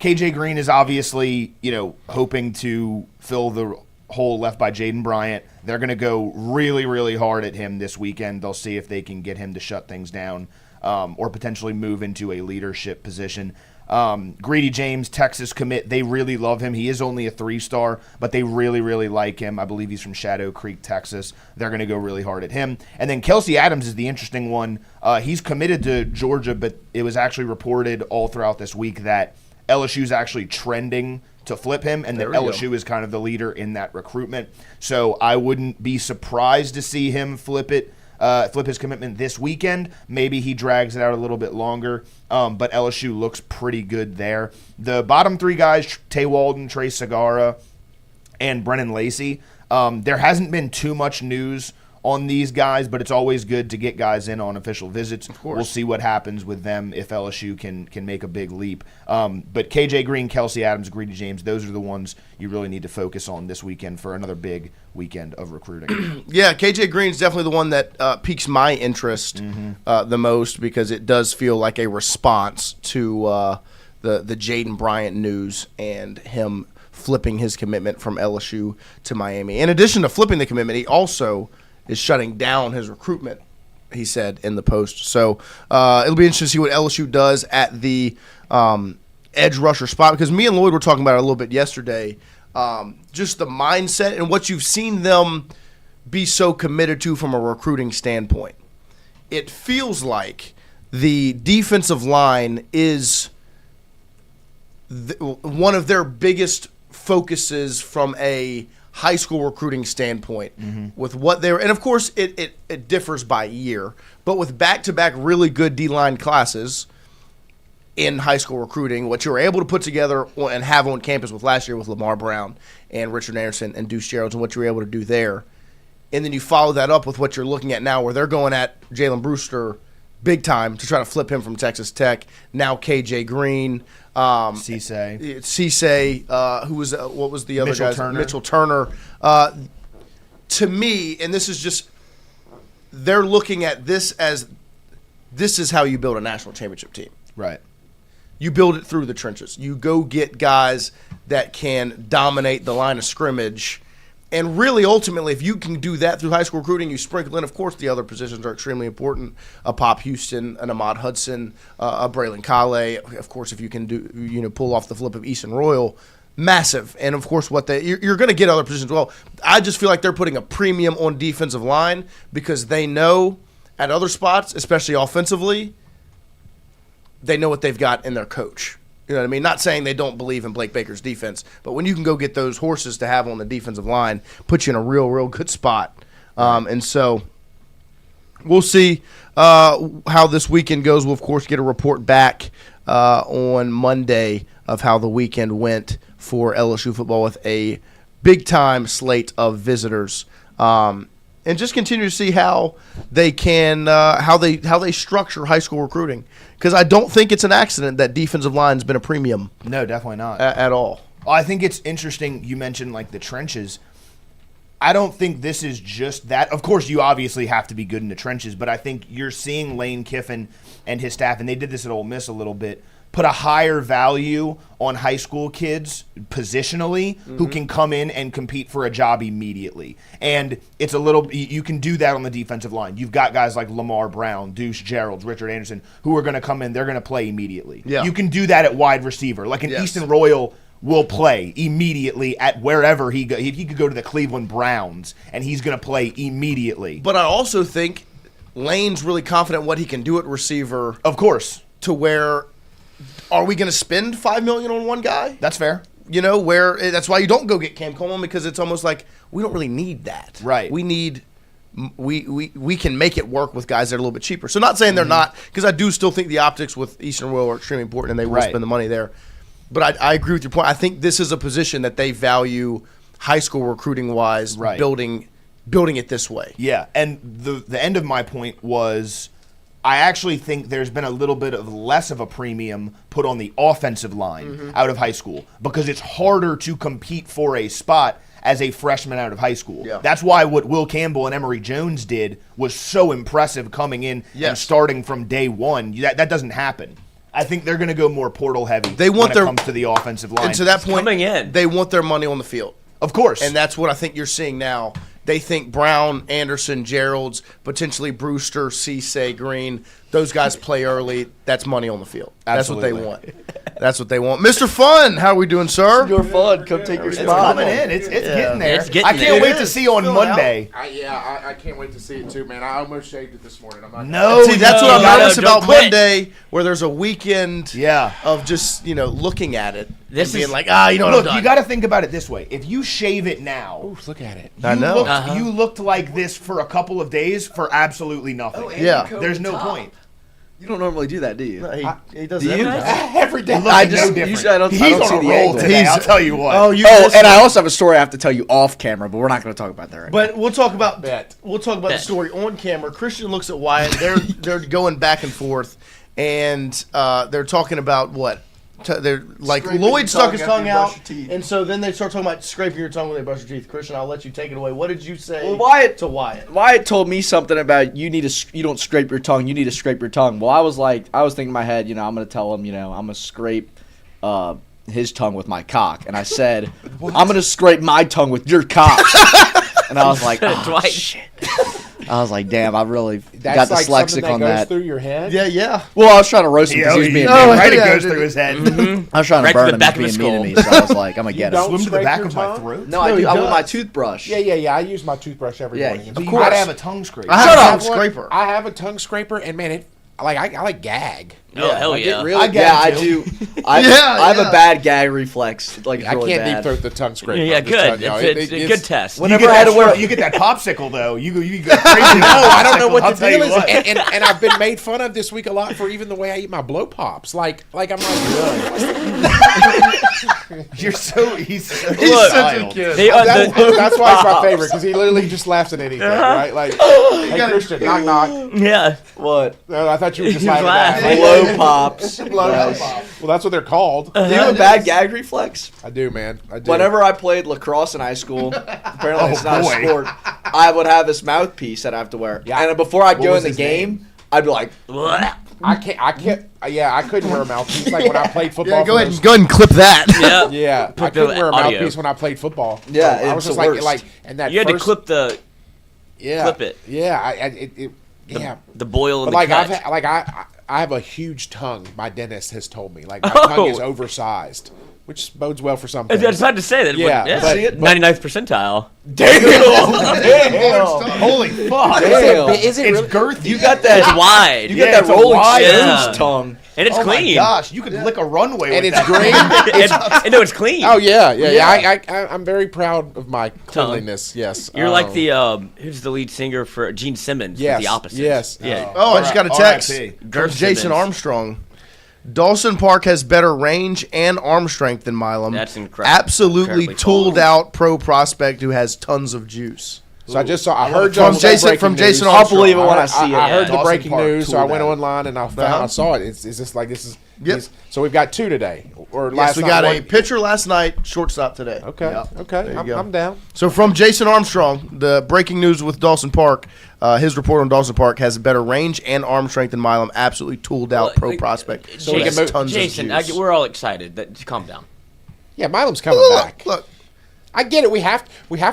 KJ Green is obviously hoping to fill the hole left by Jaden Bryant. They're going to go really, really hard at him this weekend. They'll see if they can get him to shut things down or potentially move into a leadership position. Greedy James, Texas commit. They really love him. He is only a 3-star, but they really, really like him. I believe he's from Shadow Creek, Texas. They're going to go really hard at him. And then Kelsey Adams is the interesting one. He's committed to Georgia, but it was actually reported all throughout this week that LSU is actually trending to flip him, and that LSU is kind of the leader in that recruitment. So I wouldn't be surprised to see him flip his commitment this weekend. Maybe he drags it out a little bit longer, but LSU looks pretty good there. The bottom three guys, Tay Walden, Trey Segara, and Brennan Lacey, there hasn't been too much news on these guys, but it's always good to get guys in on official visits. Of course. We'll see what happens with them if LSU can make a big leap. But KJ Green, Kelsey Adams, Greedy James, those are the ones you really need to focus on this weekend for another big weekend of recruiting. Yeah, KJ Green's definitely the one that piques my interest the most, because it does feel like a response to the Jaden Bryant news and him flipping his commitment from LSU to Miami. In addition to flipping the commitment, he also is shutting down his recruitment, he said in the post. So it'll be interesting to see what LSU does at the edge rusher spot, because me and Lloyd were talking about it a little bit yesterday, just the mindset and what you've seen them be so committed to from a recruiting standpoint. It feels like the defensive line is one of their biggest focuses from a high school recruiting standpoint with what they're, and of course it differs by year, but with back-to-back really good D-line classes in high school recruiting, what you were able to put together and have on campus with last year with Lamar Brown and Richard Anderson and Deuce Geralds, and what you were able to do there, and then you follow that up with what you're looking at now, where they're going at Jalen Brewster big time to try to flip him from Texas Tech. Now KJ Green, Cisse, who was what was the other Mitchell guy? Turner. Mitchell Turner. To me, and this is just, they're looking at this as, this is how you build a national championship team. Right. You build it through the trenches. You go get guys that can dominate the line of scrimmage. And really, ultimately, if you can do that through high school recruiting, you sprinkle in, of course, the other positions are extremely important. A Pop Houston, an Ahmad Hudson, a Braylon Kale. Of course, if you can pull off the flip of Easton Royal, massive. And, of course, you're going to get other positions as well. I just feel like they're putting a premium on defensive line, because they know at other spots, especially offensively, they know what they've got in their coach. You know what I mean? Not saying they don't believe in Blake Baker's defense, but when you can go get those horses to have on the defensive line, put you in a real, real good spot. And so we'll see how this weekend goes. We'll, of course, get a report back on Monday of how the weekend went for LSU football with a big-time slate of visitors. And just continue to see how they can how they structure high school recruiting, because I don't think it's an accident that defensive line's been a premium. No, definitely not at all. I think it's interesting you mentioned like the trenches. I don't think this is just that. Of course, you obviously have to be good in the trenches, but I think you're seeing Lane Kiffin and his staff, and they did this at Ole Miss a little bit, put a higher value on high school kids positionally who can come in and compete for a job immediately. And it's you can do that on the defensive line. You've got guys like Lamar Brown, Deuce Geralds, Richard Anderson, who are going to come in, they're going to play immediately. Yeah. You can do that at wide receiver. Like an Easton Royal will play immediately at wherever he goes. He could go to the Cleveland Browns, and he's going to play immediately. But I also think Lane's really confident what he can do at receiver. Of course. To where, are we going to spend $5 million on one guy? That's fair. That's why you don't go get Cam Coleman, because it's almost like we don't really need that. Right. We can make it work with guys that are a little bit cheaper. So not saying they're not, because I do still think the optics with Eastern Royal are extremely important, and they will spend the money there. But I agree with your point. I think this is a position that they value high school recruiting wise, building it this way. Yeah, and the end of my point was I actually think there's been a little bit of less of a premium put on the offensive line out of high school because it's harder to compete for a spot as a freshman out of high school. Yeah. That's why what Will Campbell and Emory Jones did was so impressive coming in and starting from day one. That doesn't happen. I think they're going to go more portal heavy when it comes to the offensive line. And to that point, coming in, they want their money on the field. Of course. And that's what I think you're seeing now. They think Brown, Anderson, Gerald's, potentially Brewster, Cisse, Green, those guys play early. That's money on the field. Absolutely. That's what they want. That's what they want. Mr. Fun, how are we doing, sir? Your fun. Come take your It's spot. coming in. It's getting there. It's getting I can't there. wait to see you on Monday. I can't wait to see it too, man. I almost shaved it this morning. I'm not No, See, that's what I'm nervous don't about quit. Monday, where there's a weekend of just, looking at it This and being is- like, what Look, I'm done. you got to think about it this way. If you shave it now, Ooh, look at it. I know. you looked like this for a couple of days for absolutely nothing. Yeah. There's no point. You don't normally do that, do you? He does Do that you? every time. Every day. Looking I just no different. usually I don't He's see on a the roll angle. today. I'll tell you what. Oh, you Oh, missed and it. I also have a story I have to tell you off camera, but we're not going to talk about that right now. But we'll talk about Bet. the story on camera. Christian looks at Wyatt. They're going back and forth, and they're talking about what? They're like Scraping Lloyd your stuck tongue his after tongue you brush out, your teeth. and so then they start talking about scraping your tongue when they brush your teeth. Christian, I'll let you take it away. What did you say? Well, Wyatt to Wyatt. Wyatt told me something about you don't scrape your tongue. You need to scrape your tongue. Well, I was thinking in my head, I'm going to tell him, I'm going to scrape his tongue with my cock, and I said, I'm going to scrape my tongue with your cock, and I was like, oh, shit. I was like, damn, I really got That's like dyslexic something that on goes that. through your head. Yeah. Well, I was trying to roast him because he was being mean. Right, it goes through his head. I was trying to Right to burn the him. back He of was his being mean to me, skull. so I was like, I'm gonna get don't him. Swim to the scrape back your of my tongue? throat. No, I No, do. he I with my does. toothbrush. Yeah. I use my toothbrush every Yeah, morning. of So You course. gotta have a tongue scrape. I I have a have tongue one- scraper. I have a tongue scraper, and man, I like gag. Oh, hell Like, yeah. it really, I gag Yeah, I too. do. I have a bad gag reflex. Like, it's I really can't bad. deep throat the tongue scraper. Yeah, I'm just telling good. you, It's a good test. Whenever You get I had to that- wear, you get that popsicle though. You go crazy. No, I don't know what I'll the tell deal you is, what. and I've been made fun of this week a lot for even the way I eat my blow pops. Like I'm He's so He's such a wild. kid. that's why it's my favorite because he literally just laughs at anything, right? Like, hey Christian, knock knock. Yeah. what? No, I thought you were just He's laughing at laughing. that. Blow pops. Well, that's what they're called. Do you have a bad gag reflex? I do, man. I do. Whenever I played lacrosse in high school, apparently it's not boy. a sport, I would have this mouthpiece that I have to wear. Yeah. And before I'd What go was in the his game, I'd be like, I can't. Yeah, I couldn't wear a mouthpiece like when I played football. Yeah, go for ahead those- and clip that. Yeah. Yeah, I Put the couldn't wear a audio. mouthpiece when I played football. Yeah, So I it's was just the worst. like, and that You had to first- clip the yeah, clip it. Yeah, yeah. the boil But and the like cut. I have a huge tongue. My dentist has told me like my tongue is Oh. oversized, which bodes well for some I things. was about to say that. Yeah, but- yeah. 99th percentile. damn. Holy fuck! Damn. Is it It's really? girthy. You got It's that. wide. You Yeah, got it's that a rolling wide tongue. tongue. And it's Oh my clean. gosh, you could lick a runway And with it's that. green. No, it's clean. Oh yeah. I'm very proud of my cleanliness. Yes. You're like the who's the lead singer for Gene Simmons? Yes, The opposite. yes. Yeah. Oh, I just got a text R.I.P. from Girth Jason Simmons. Armstrong. Dawson Park has better range and arm strength than Milam. That's incredible. Absolutely Incredibly tooled tall. out pro prospect who has tons of juice. So I just saw. I heard From y'all Jason- breaking from news. Jason I'll believe it when I see it. I heard the Dawson breaking Park news, so I tooled went out. online and I found. Uh-huh. I saw it. Is this like this is? Yep. this- so we've got two today, or Yes, last we night. got a one- pitcher last night, shortstop today. Okay. There Okay. you go. I'm down. So from Jason Armstrong, the breaking news with Dawson Park, his report on Dawson Park has better range and arm strength than Milam. Absolutely tooled out pro prospect. So we can Has move- tons Jason, of juice. we're all excited. Calm down. Yeah, Milam's coming back. Look. I get it. We have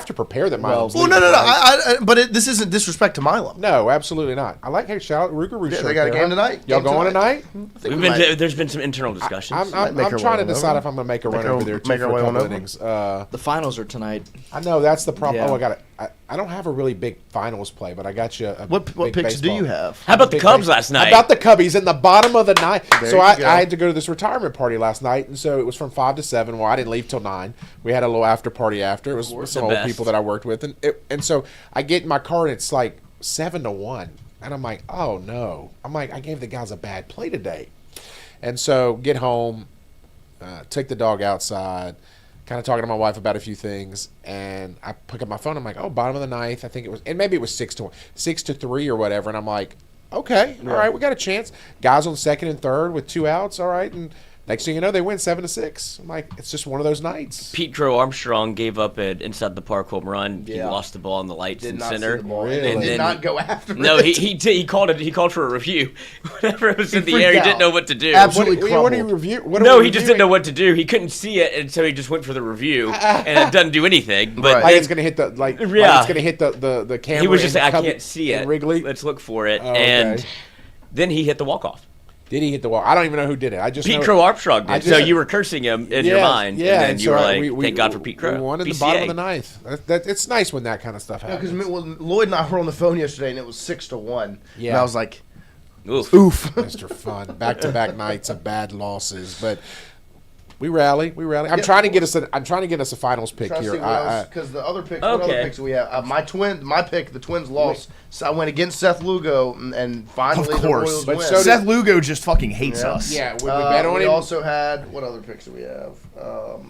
to prepare that Milam's. Well, leaving, no. right? But this isn't disrespect to Milam. No, absolutely not. I like. Hey, shout out Ruger. Yeah, they got a game tonight. Y'all Game going tonight. tonight? There's been some internal discussions. I'm make our trying way to on decide over. if I'm going to make a run Make our- over there too make for our a way on couple over. innings. The finals are tonight. I know that's the problem. Yeah. Oh, I don't have a really big finals play, but I got you. What big picks do baseball. you have? How about the Big Cubs base- last night? How about the Cubbies in the bottom of the ninth? There So you I go. had to go to this retirement party last night, and so it was from 5 to 7. Well, I didn't leave till 9. We had a little after party after. It was with some The old best. people that I worked with, and so I get in my car and it's like 7 to 1, and I'm like, oh no! I'm like, I gave the guys a bad play today, and so get home, take the dog outside. Kind of talking to my wife about a few things, and I pick up my phone. I'm like, "Oh, bottom of the ninth, I think it was, and maybe it was 6 to 3 or whatever." And I'm like, Okay, all right, we got a chance. Guys on second and third with 2 outs, all right, and next thing you know, they win 7-6. I'm like, it's just one of those nights. Pete Crow Armstrong gave up an inside the park home run. Yeah. He lost the ball in the lights Did in not center. see the ball. Really? And did not go after No, it. he called it. He called for a review. Whenever it was in the freaked air, he out. didn't know what to do. Absolutely What do you crumbled. review? What are No, we he just reviewing? didn't know what to do. He couldn't see it, and so he just went for the review, and it doesn't do anything. But Right. Like it's gonna hit the like it's gonna hit the camera. he was just in like, I Cub- can't see in it. Wrigley. Let's look for it, Oh, okay. and then he hit the walk off. Did he hit the wall? I don't even know who did it. I just Pete know Crow Armstrong did. I So just- you were cursing him in your mind, yeah, and then you so were like, we- "Thank God for Pete Crow." We won in the PCA. bottom of the ninth. It's nice when that kind of stuff happens. Because Lloyd and I were on the phone yesterday, and it was 6-1. Yeah. And I was like, Oof. oof. Mr. Fun, back-to-back nights of bad losses, but we rally. I'm trying to get us a finals pick here. Because the other picks, what other Okay. picks do we have? My pick, the Twins lost. So I went against Seth Lugo, and finally Of the course. Royals But win. so did- Seth Lugo just fucking hates Yeah. us. Yeah, we bet on we him. also had, what other picks do we have?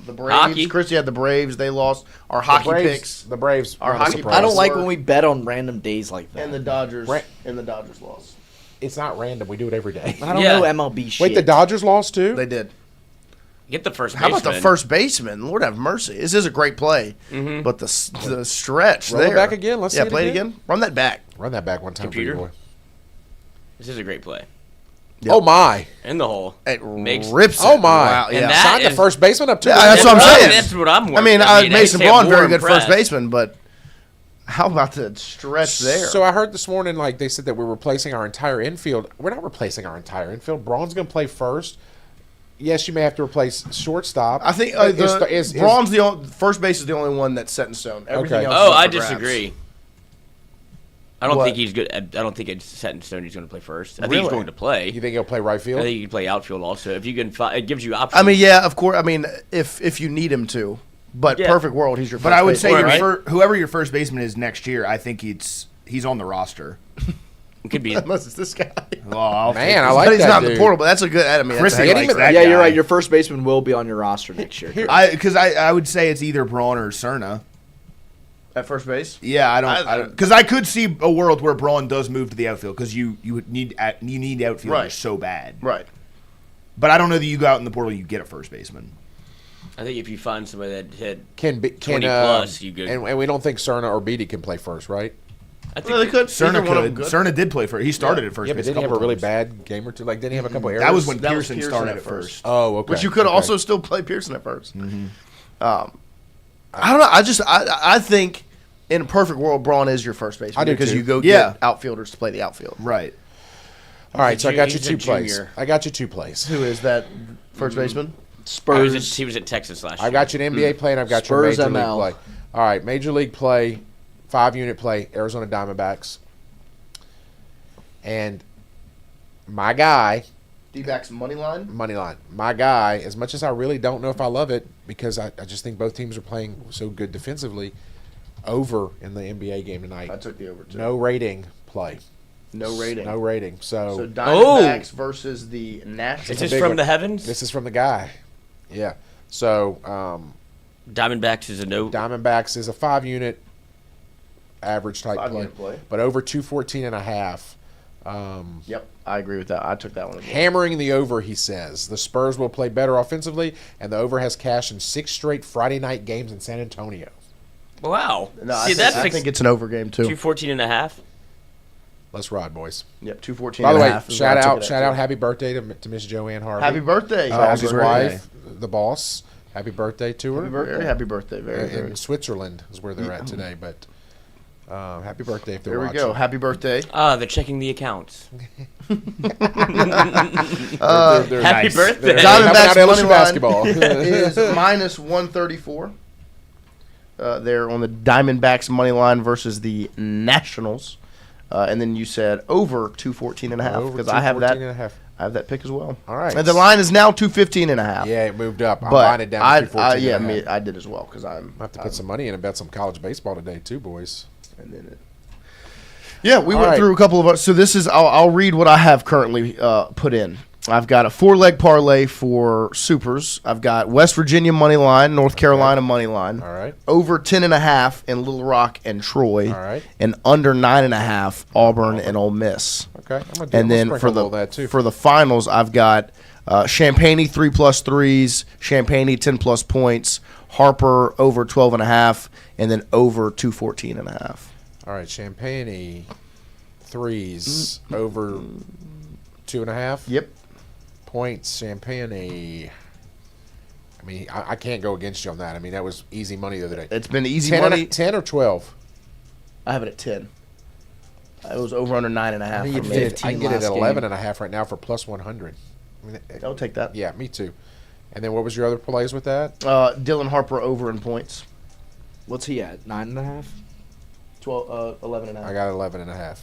The Braves. Hockey. Christy had the Braves. They lost. Our hockey picks. The Braves. Our were a hockey surprise. I don't like Or- when we bet on random days like that. And the Dodgers. Right. And the Dodgers lost. It's not random. We do it every day. I don't Yeah. know MLB shit. Wait, the Dodgers lost too? They did. Get the first. How about the baseman. first baseman? Lord have mercy. This is a great play. But the stretch Roll it there. back again. Let's yeah, see it play it again. again. Run that back. Run that back one time, Computer? for you, boy. This is a great play. Yep. Oh my! In the hole. It Makes- rips it. Oh my! Wow, And yeah. that Signed the is- first baseman up to. Yeah, that's what I'm saying. That's what I'm. I mean, Mason I'd say Braun, more very good first impressed. baseman, but how about the stretch there? So I heard this morning, like they said that we're replacing our entire infield. We're not replacing our entire infield. Braun's going to play first. Yes, you may have to replace shortstop. I think Braun's the only, first base is the only one that's set in stone. Everything Okay. else Oh, is up I for grabs. disagree. I don't What? think he's good. I don't think it's set in stone. He's going to play first. I think Really? he's going to play. You think he'll play right I field? think he can play outfield also. If you can, it gives you options. I mean, yeah, of course. I mean, if you need him to, but Yeah. perfect world, he's your. First But I would say baseman, your right? whoever your first baseman is next year, I think he's on the roster. it could be. unless it's this guy. Well, I'll take Man, I this. like But he's that not in dude. the portal. But that's a good. I mean, Chris that's a heck likes of a- that Yeah, you're guy. right. Your first baseman will be on your roster next year. Because I would say it's either Braun or Cerna. at first base. Yeah, I don't because I could see a world where Braun does move to the outfield because you need outfielders Right. so bad. Right. But I don't know that you go out in the portal you get a first baseman. I think if you find somebody that hit Can 20 plus, you go. and we don't think Cerna or Beatty can play first, right? I think Well, they could. Cerna Either one of them could. could. Cerna did play first. He started at first Yeah, but base. didn't he have a couple really times. bad game or two? Like, didn't he have a couple errors? That was when That was Pearson Pearson started at at first. first. Oh, okay. But you could Okay. also still play Pearson at 1st I don't know. I think in a perfect world, Braun is your first baseman I do because too. you go Yeah. get outfielders to play the outfield. Right. All right, so I got you He's a two plays. junior. I got you two plays. Who is that first baseman? Spurs. He was at Texas last year. I got you an NBA play, and I've got Spurs your Major ML. League play. All right, Major League play, 5-unit play, Arizona Diamondbacks. And my guy, D-backs money line. money line, my guy, as much as I really don't know if I love it, because I just think both teams are playing so good defensively, over in the NBA game tonight. I took the over too. No rating play. No rating. No rating. So So Diamondbacks versus the Nationals. Is this big from one. the heavens? this is from the guy. Yeah. So Diamondbacks is a no. Diamondbacks is a 5-unit average type play, 5-unit play. but over 214 and a half. Yep, I agree with that. I took that one as well. Hammering the over, he says. The Spurs will play better offensively, and the over has cashed in 6 straight Friday night games in San Antonio. Wow. No, See, I think it's an over game too. 214 and a half. Let's ride, boys. Yep, 214 By the and a way, half is shout what I took out, it at, shout out, too. happy birthday to Miss Joanne Harvey. Happy birthday. Charles' Happy birthday. wife, the boss. Happy birthday to her. Happy birthday. Happy birthday. Very, very. In Switzerland is where they're at today, but happy birthday if they're There we watching. go. Happy birthday. They're checking the accounts. They're Happy nice. birthday. They're helping out Diamondbacks LSU money basketball. line is minus 134. They're on the Diamondbacks money line versus the Nationals. And then you said over 214 and a half Over because I have 214 that. and a half. I have that pick as well. All right. And the line is now 215 and a half. Yeah, it moved up. I'm but buying it down to 214 yeah, and a half. I did as well because I'm. I have to put some money in and bet some college baseball today too, boys. And then yeah, we All went right. through a couple of. So this is. I'll read what I have currently put in. I've got a 4-leg parlay for supers. I've got West Virginia money line, North Carolina money line. All right. Over 10.5 in Little Rock and Troy. All right. And under 9.5 Auburn and Ole Miss. Okay. And then for the finals, I've got Champaign 3+3s, Champaign 10+ points, Harper over 12.5, and then over 214.5. All right. Champaign 3s over 2.5. Yep. Points, Champaign. I mean, I can't go against you on that. I mean, that was easy money the other day. It's been easy 10 money. 10 or 12? I have it at 10. It was over under 9.5. I can get it at 11.5 right now for plus 100. I mean, I'll take that. Yeah, me too. And then what was your other plays with that? Dylan Harper over in points. What's he at? 9.5? 11.5. I got 11.5.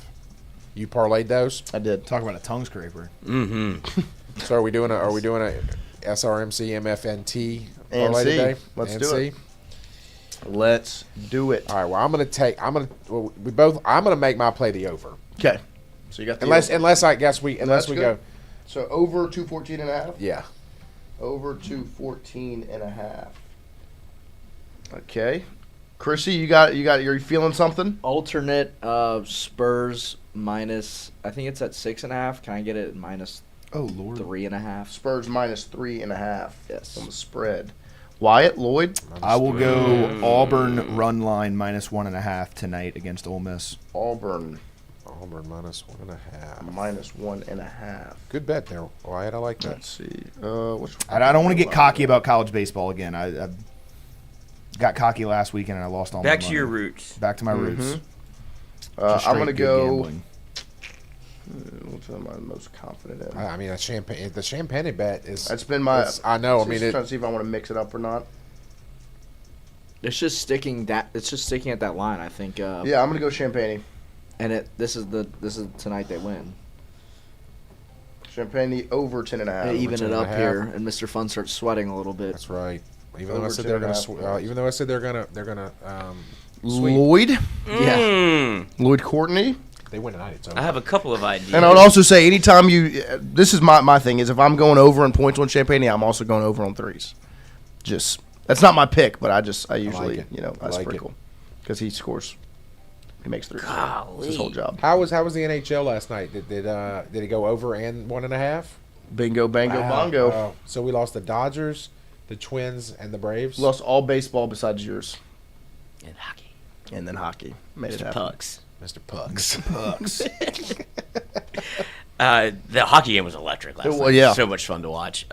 You parlayed those? I did. Talk about a tongue scraper. Mm-hmm. So are we doing a SRMC MFNT parlay today? Let's do it. Let's do it. All right. Well, I'm gonna make my play the over. Okay. So you got the unless we go. So over 214.5. Yeah. Over 214.5. Okay. Chrissy, you're feeling something? Alternate Spurs minus. I think it's at 6.5. Can I get it at minus? Oh Lord. 3.5. Spurs minus 3.5. Yes. On the spread. Wyatt, Lloyd. I will go Auburn run line minus 1.5 tonight against Ole Miss. Auburn minus 1.5. Minus 1.5. Good bet there, Wyatt. I like that. Let's see. I don't want to get cocky about college baseball again. I got cocky last weekend and I lost all my money. Back to your roots. Back to my roots. I'm going to go. Which one am I most confident in? I mean, the Champagne bet is. That's been my. I know. I mean, trying to see if I want to mix it up or not. It's just sticking at that line. I think. Yeah, I'm gonna go Champagne. And this is tonight they win. Champagne over 10.5. They even it up here, and Mr. Fun starts sweating a little bit. That's right. Even though I said they're gonna, even though I said they're gonna. Lloyd. Yeah. Lloyd Courtney. They win tonight. It's over. I have a couple of ideas. And I would also say, anytime this is my thing is if I'm going over in points on Champagne, I'm also going over on threes. Just that's not my pick, but I usually I sprinkle because he scores, he makes threes. It's his whole job. How was the NHL last night? Did he go over and 1.5? Bingo, bango, bongo. Oh, so we lost the Dodgers, the Twins, and the Braves. Lost all baseball besides yours. And hockey. And then hockey. Made it Mr. happen. Pucks. Mr. Pucks. The hockey game was electric last night. Yeah. So much fun to watch.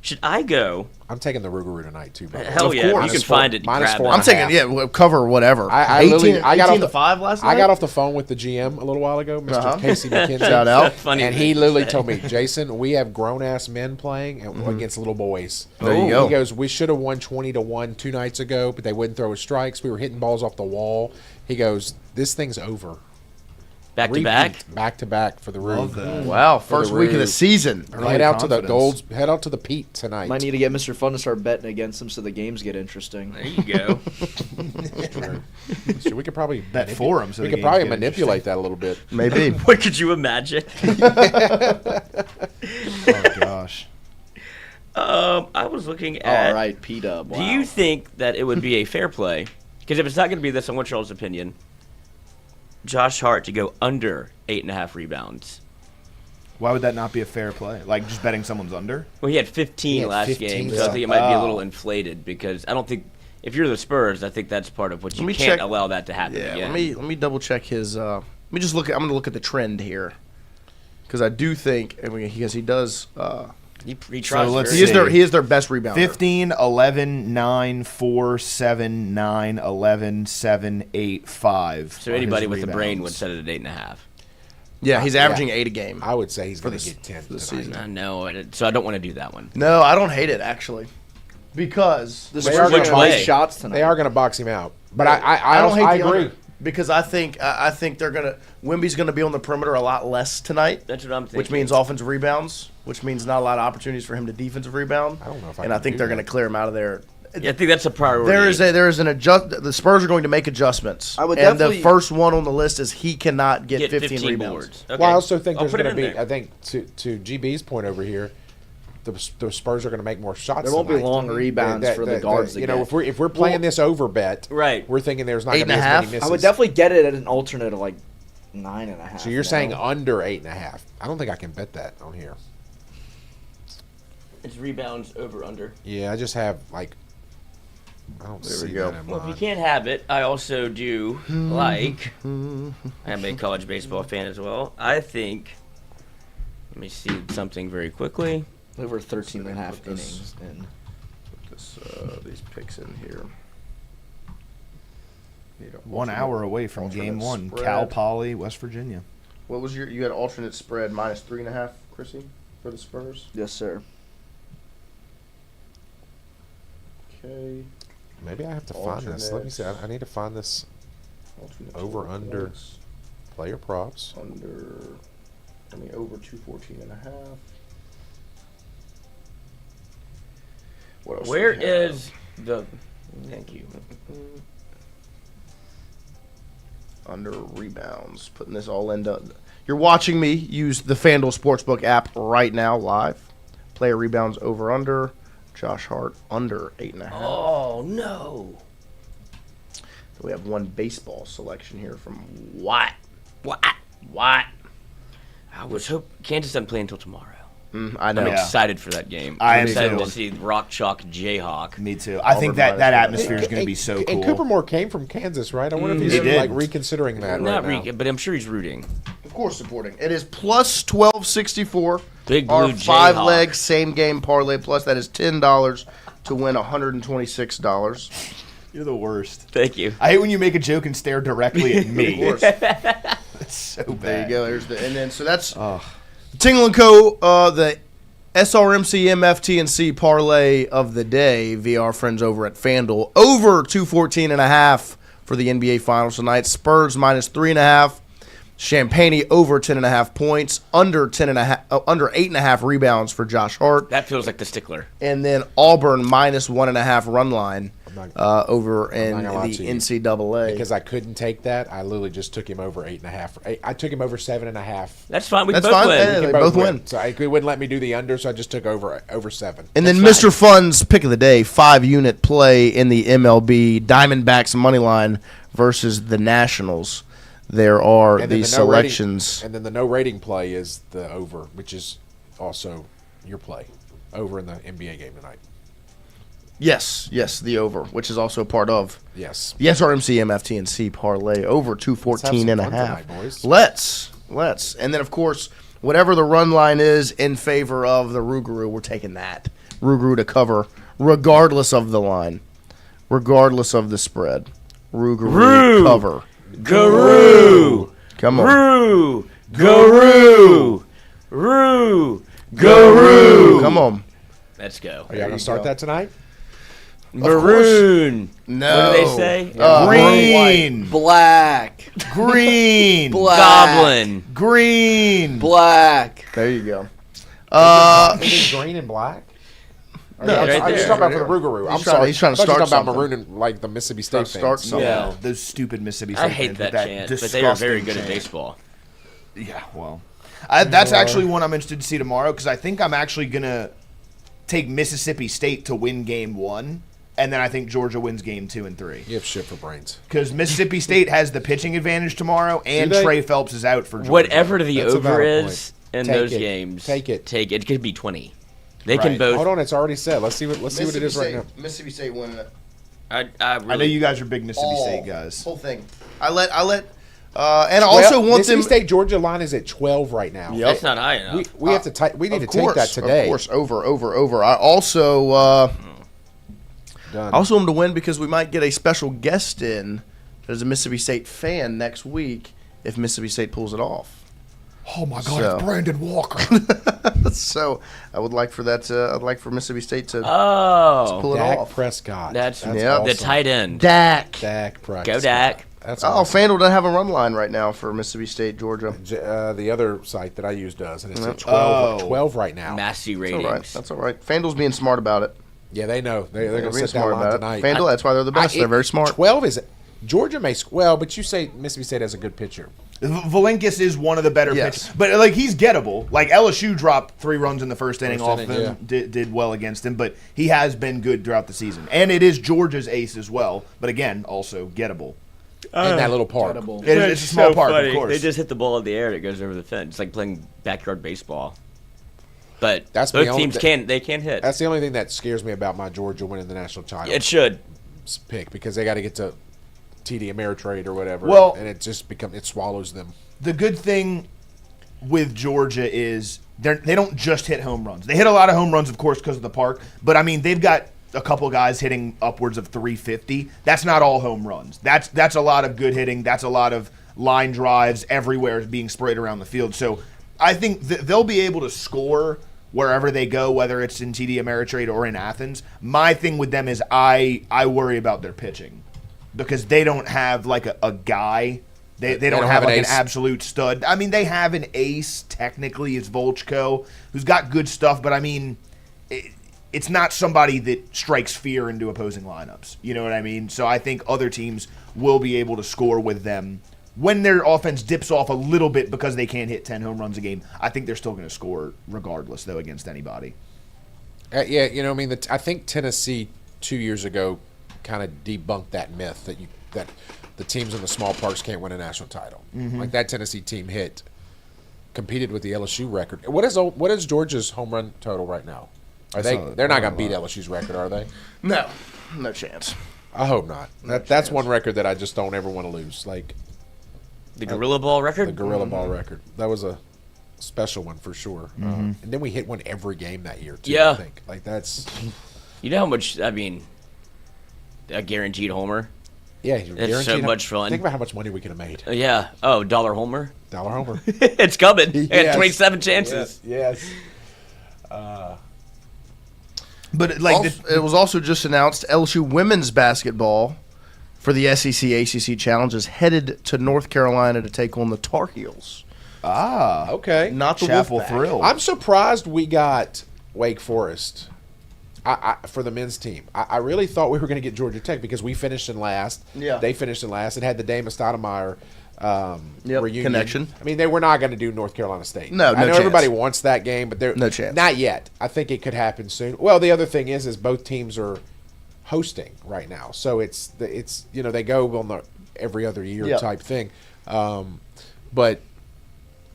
Should I go? I'm taking the Rougarou tonight too. By the way. Hell yeah! You can find it. -4. I'm taking cover whatever. I 18 got off to 5 last night. I got off the phone with the GM a little while ago, Mr. Casey McKenzie. Shout out. Funny and he literally told me, Jason, we have grown ass men playing against little boys. There you go. He goes, we should have won 20-1 2 nights ago, but they wouldn't throw us strikes. We were hitting balls off the wall. He goes, this thing's over. Back to back? Back to back for the Room. Wow, first week of the season. Head out to the Golds. Head out to the Pete tonight. Might need to get Mr. Fun to start betting against them so the games get interesting. There you go. So we could probably bet for them. So we could probably manipulate that a little bit. Maybe. What could you imagine? Oh gosh. I was looking at. All right, P-Dub. Wow. Do you think that it would be a fair play? Because if it's not going to be this, I want y'all's opinion. Josh Hart to go under 8.5 rebounds. Why would that not be a fair play? Like just betting someone's under? Well, he had 15 last game, so I think it might be a little inflated because I don't think if you're the Spurs, I think that's part of what you can't allow that to happen. Yeah, again. let me double check his. Let me just look. I'm going to look at the trend here because I do think because he does. He tries. So let's he is their best rebounder. 15, 11, 9, 4, 7, 9, 11, 7, 8, 5. So anybody with a brain would set it at 8.5. Yeah, he's averaging 8 a game. I would say he's going to get 10 this season. I know, so I don't want to do that one. No, I don't hate it actually, because the Spurs are going to shots tonight. They are going to box him out, but I don't hate. I agree. Because I think they're gonna Wemby's gonna be on the perimeter a lot less tonight. That's what I'm thinking. Which means offensive rebounds, which means not a lot of opportunities for him to defensive rebound. I don't know if I think they're gonna clear him out of there Yeah, I think that's a priority. There is an adjust. The Spurs are going to make adjustments. I would and the definitely- first one on the list is he cannot get 15 rebounds. boards. Okay. Well, I also think I'll there's put it going to in be. there. I think to GB's point over here, the Spurs are going to make more shots. There won't be tonight. long rebounds for the guards to You know, get. if we're playing this over bet, right, we're thinking there's not going to be as 8.5? many misses. I would definitely get it at an alternate of like 9.5. So you're saying under 8.5? I don't think I can bet that on here. It's rebounds over under. Yeah, I just have like. I don't There we see go. that in Well, if you mine. can't have it, I also do like. I'm a college baseball fan as well. I think. Let me see something very quickly. Over 13.5 Put this- innings. And These picks in here. Need an 1 alternate- hour away from alternate game one. spread. Cal Poly, West Virginia. What was you had alternate spread minus 3.5, Chrissy, for the Spurs? yes, sir. Okay. Maybe I have to find this. Let me see. I need to find this Alternate over total under points. player props. Over 214.5. What else? Where do we have? is the? Thank you. Under rebounds? Putting this all into. You're watching me use the FanDuel Sportsbook app right now live. Player rebounds over under. Josh Hart under 8.5. Oh no! We have one baseball selection here from Watt. What? I was hope Kansas doesn't play until tomorrow. I know. I'm excited for that game. I I'm am excited too. to see Rock Chalk Jayhawk. Me too. I think that atmosphere is going to be so cool. And Cooper Moore came from Kansas, right? I wonder if he's He did. like reconsidering that Not right now. but I'm sure he's rooting. Of course, supporting. It is plus 1264. Big Our blue 5-leg Jayhawk. same game parlay plus. That is $10 to win $126. You're the worst. Thank you. I hate when you make a joke and stare directly at me. Of course. It's so bad. There you go. And then so that's Tingle and Co. The SRMC MFT&C parlay of the day via our friends over at FanDuel. Over 214.5 for the NBA Finals tonight. Spurs minus 3.5. Champagne over 10.5 points. Under 8.5 rebounds for Josh Hart. That feels like the stickler. And then Auburn minus 1.5 run line over in not the gonna lie to you. NCAA. Because I couldn't take that, I literally just took him over 8.5. I took him over 7.5. That's fine. We That's both fine. win. Yeah, We they can both win. So it wouldn't let me do the under, so I just took over 7. And then Mr. Fun's pick of the day, 5-unit play in the MLB, Diamondbacks money line versus the Nationals. There are And then these the no rating- selections. and then the no rating play is the over, which is also your play over in the NBA game tonight. Yes, the over, which is also part of Yes. the SRMC MFT&C parlay, over 214.5. tonight, boys. Let's. And then, of course, whatever the run line is in favor of the Rougarou, we're taking that. Rougarou to cover, regardless of the line, regardless of the spread. Rougarou cover. Guru. Come on. Guru. Come on. Let's go. Are y'all going to start that tonight? Maroon. No. What do they say? Green. Black. Green. Black. Goblin. Green. Black. There you go. Is it green and black? No, I'm right just there. talking about for the Rougarou. I'm He's trying- sorry. he's trying to I thought you were start talking about something. maroon and like the Mississippi State Start fans. something. No, those stupid Mississippi State I hate fans that with that chant, but they are very disgusting good at chant. baseball. Yeah, well, that's actually one I'm interested to see tomorrow because I think I'm actually gonna take Mississippi State to win Game 1, and then I think Georgia wins Game 2 and 3. You have shit for brains. Because Mississippi State has the pitching advantage tomorrow, and they? Trey Phelps is out for Georgia. Whatever the That's a over valid is in Take those it. games, Take it. Take it. It could be 20. They can Right. both. Hold on, it's already said. Let's see what it is right now. Mississippi State winning it. I I know really. you guys are big Mississippi State guys. Whole thing. I let. And I also want Mississippi them. State Georgia line is at 12 right now. Yep. That's not high enough. We have to we need to take that today. Of course, over. I also Done. want them to win because we might get a special guest in that is a Mississippi State fan next week if Mississippi State pulls it off. Oh my God, So- it's Brandon Walker. So I would like for that. I'd like for Mississippi State to Oh, pull it Dak off. Prescott. that's Yeah. the awesome. tight end. Dak. Dak Prescott. Go Dak. That's Oh, awesome. FanDuel doesn't have a run line right now for Mississippi State, Georgia. The other site that I use does, and it's at 12 right now. Massey That's ratings. all right. That's all right. FanDuel's being smart about it. Yeah, they know. They're going to being set that smart line about it. tonight. FanDuel, that's why they're the best. They're very smart. 12 is Georgia may but you say Mississippi State has a good pitcher. Valenkis is one of the better Yes. pitchers, but like he's gettable. Like LSU dropped 3 runs in the first inning off inning, him, did well against him, but he has been good throughout the season, and it is Georgia's ace as well. But again, also gettable. In that little park. It's a small park, funny. of course. They just hit the ball in the air and it goes over the fence. It's like playing backyard baseball. But That's both the only teams thing- can hit. That's the only thing that scares me about my Georgia winning the national title. It should. Pick because they got to get to TD Ameritrade or whatever. Well- and it just it swallows them. The good thing with Georgia is they don't just hit home runs. They hit a lot of home runs, of course, because of the park. But I mean, they've got a couple guys hitting upwards of 350. That's not all home runs. That's a lot of good hitting. That's a lot of line drives everywhere being sprayed around the field. So I think they'll be able to score wherever they go, whether it's in TD Ameritrade or in Athens. My thing with them is I worry about their pitching because they don't have like a guy. They don't have like an absolute stud. I mean, they have an ace, technically, it's Volchko, who's got good stuff, but I mean, it's not somebody that strikes fear into opposing lineups. You know what I mean? So I think other teams will be able to score with them. When their offense dips off a little bit because they can't hit 10 home runs a game, I think they're still going to score regardless, though, against anybody. Yeah, you know, I mean, I think Tennessee 2 years ago kind of debunked that myth that the teams in the small parks can't win a national title. Mhm. Like that Tennessee team competed with the LSU record. What is Georgia's home run total right now? They're not going to beat LSU's record, are they? No chance. I hope not. That's one record that I just don't ever want to lose. Like the Gorilla Ball record. The Gorilla Ball record. That was a special one for sure. Mhm. And then we hit one every game that year too. Yeah. I think like that's. You know how much? I mean, a guaranteed homer. Yeah, it's so much fun. Think about how much money we could have made. Yeah. Oh, dollar homer. Dollar homer. It's coming. Yes. At 27 chances. Yes. But like it was also just announced LSU women's basketball for the SEC ACC Challenge is headed to North Carolina to take on the Tar Heels. Ah, okay. Not the Chapel Wolfpack. Thrill. I'm surprised we got Wake Forest for the men's team. I really thought we were going to get Georgia Tech because we finished in last. Yeah. They finished in last and had the Dama Stoudemire reunion. Connection. I mean, they were not going to do North Carolina State. No I know chance. everybody wants that game, but they're No chance. Not yet. I think it could happen soon. Well, the other thing is both teams are hosting right now, so it's they go on the every other year type thing. But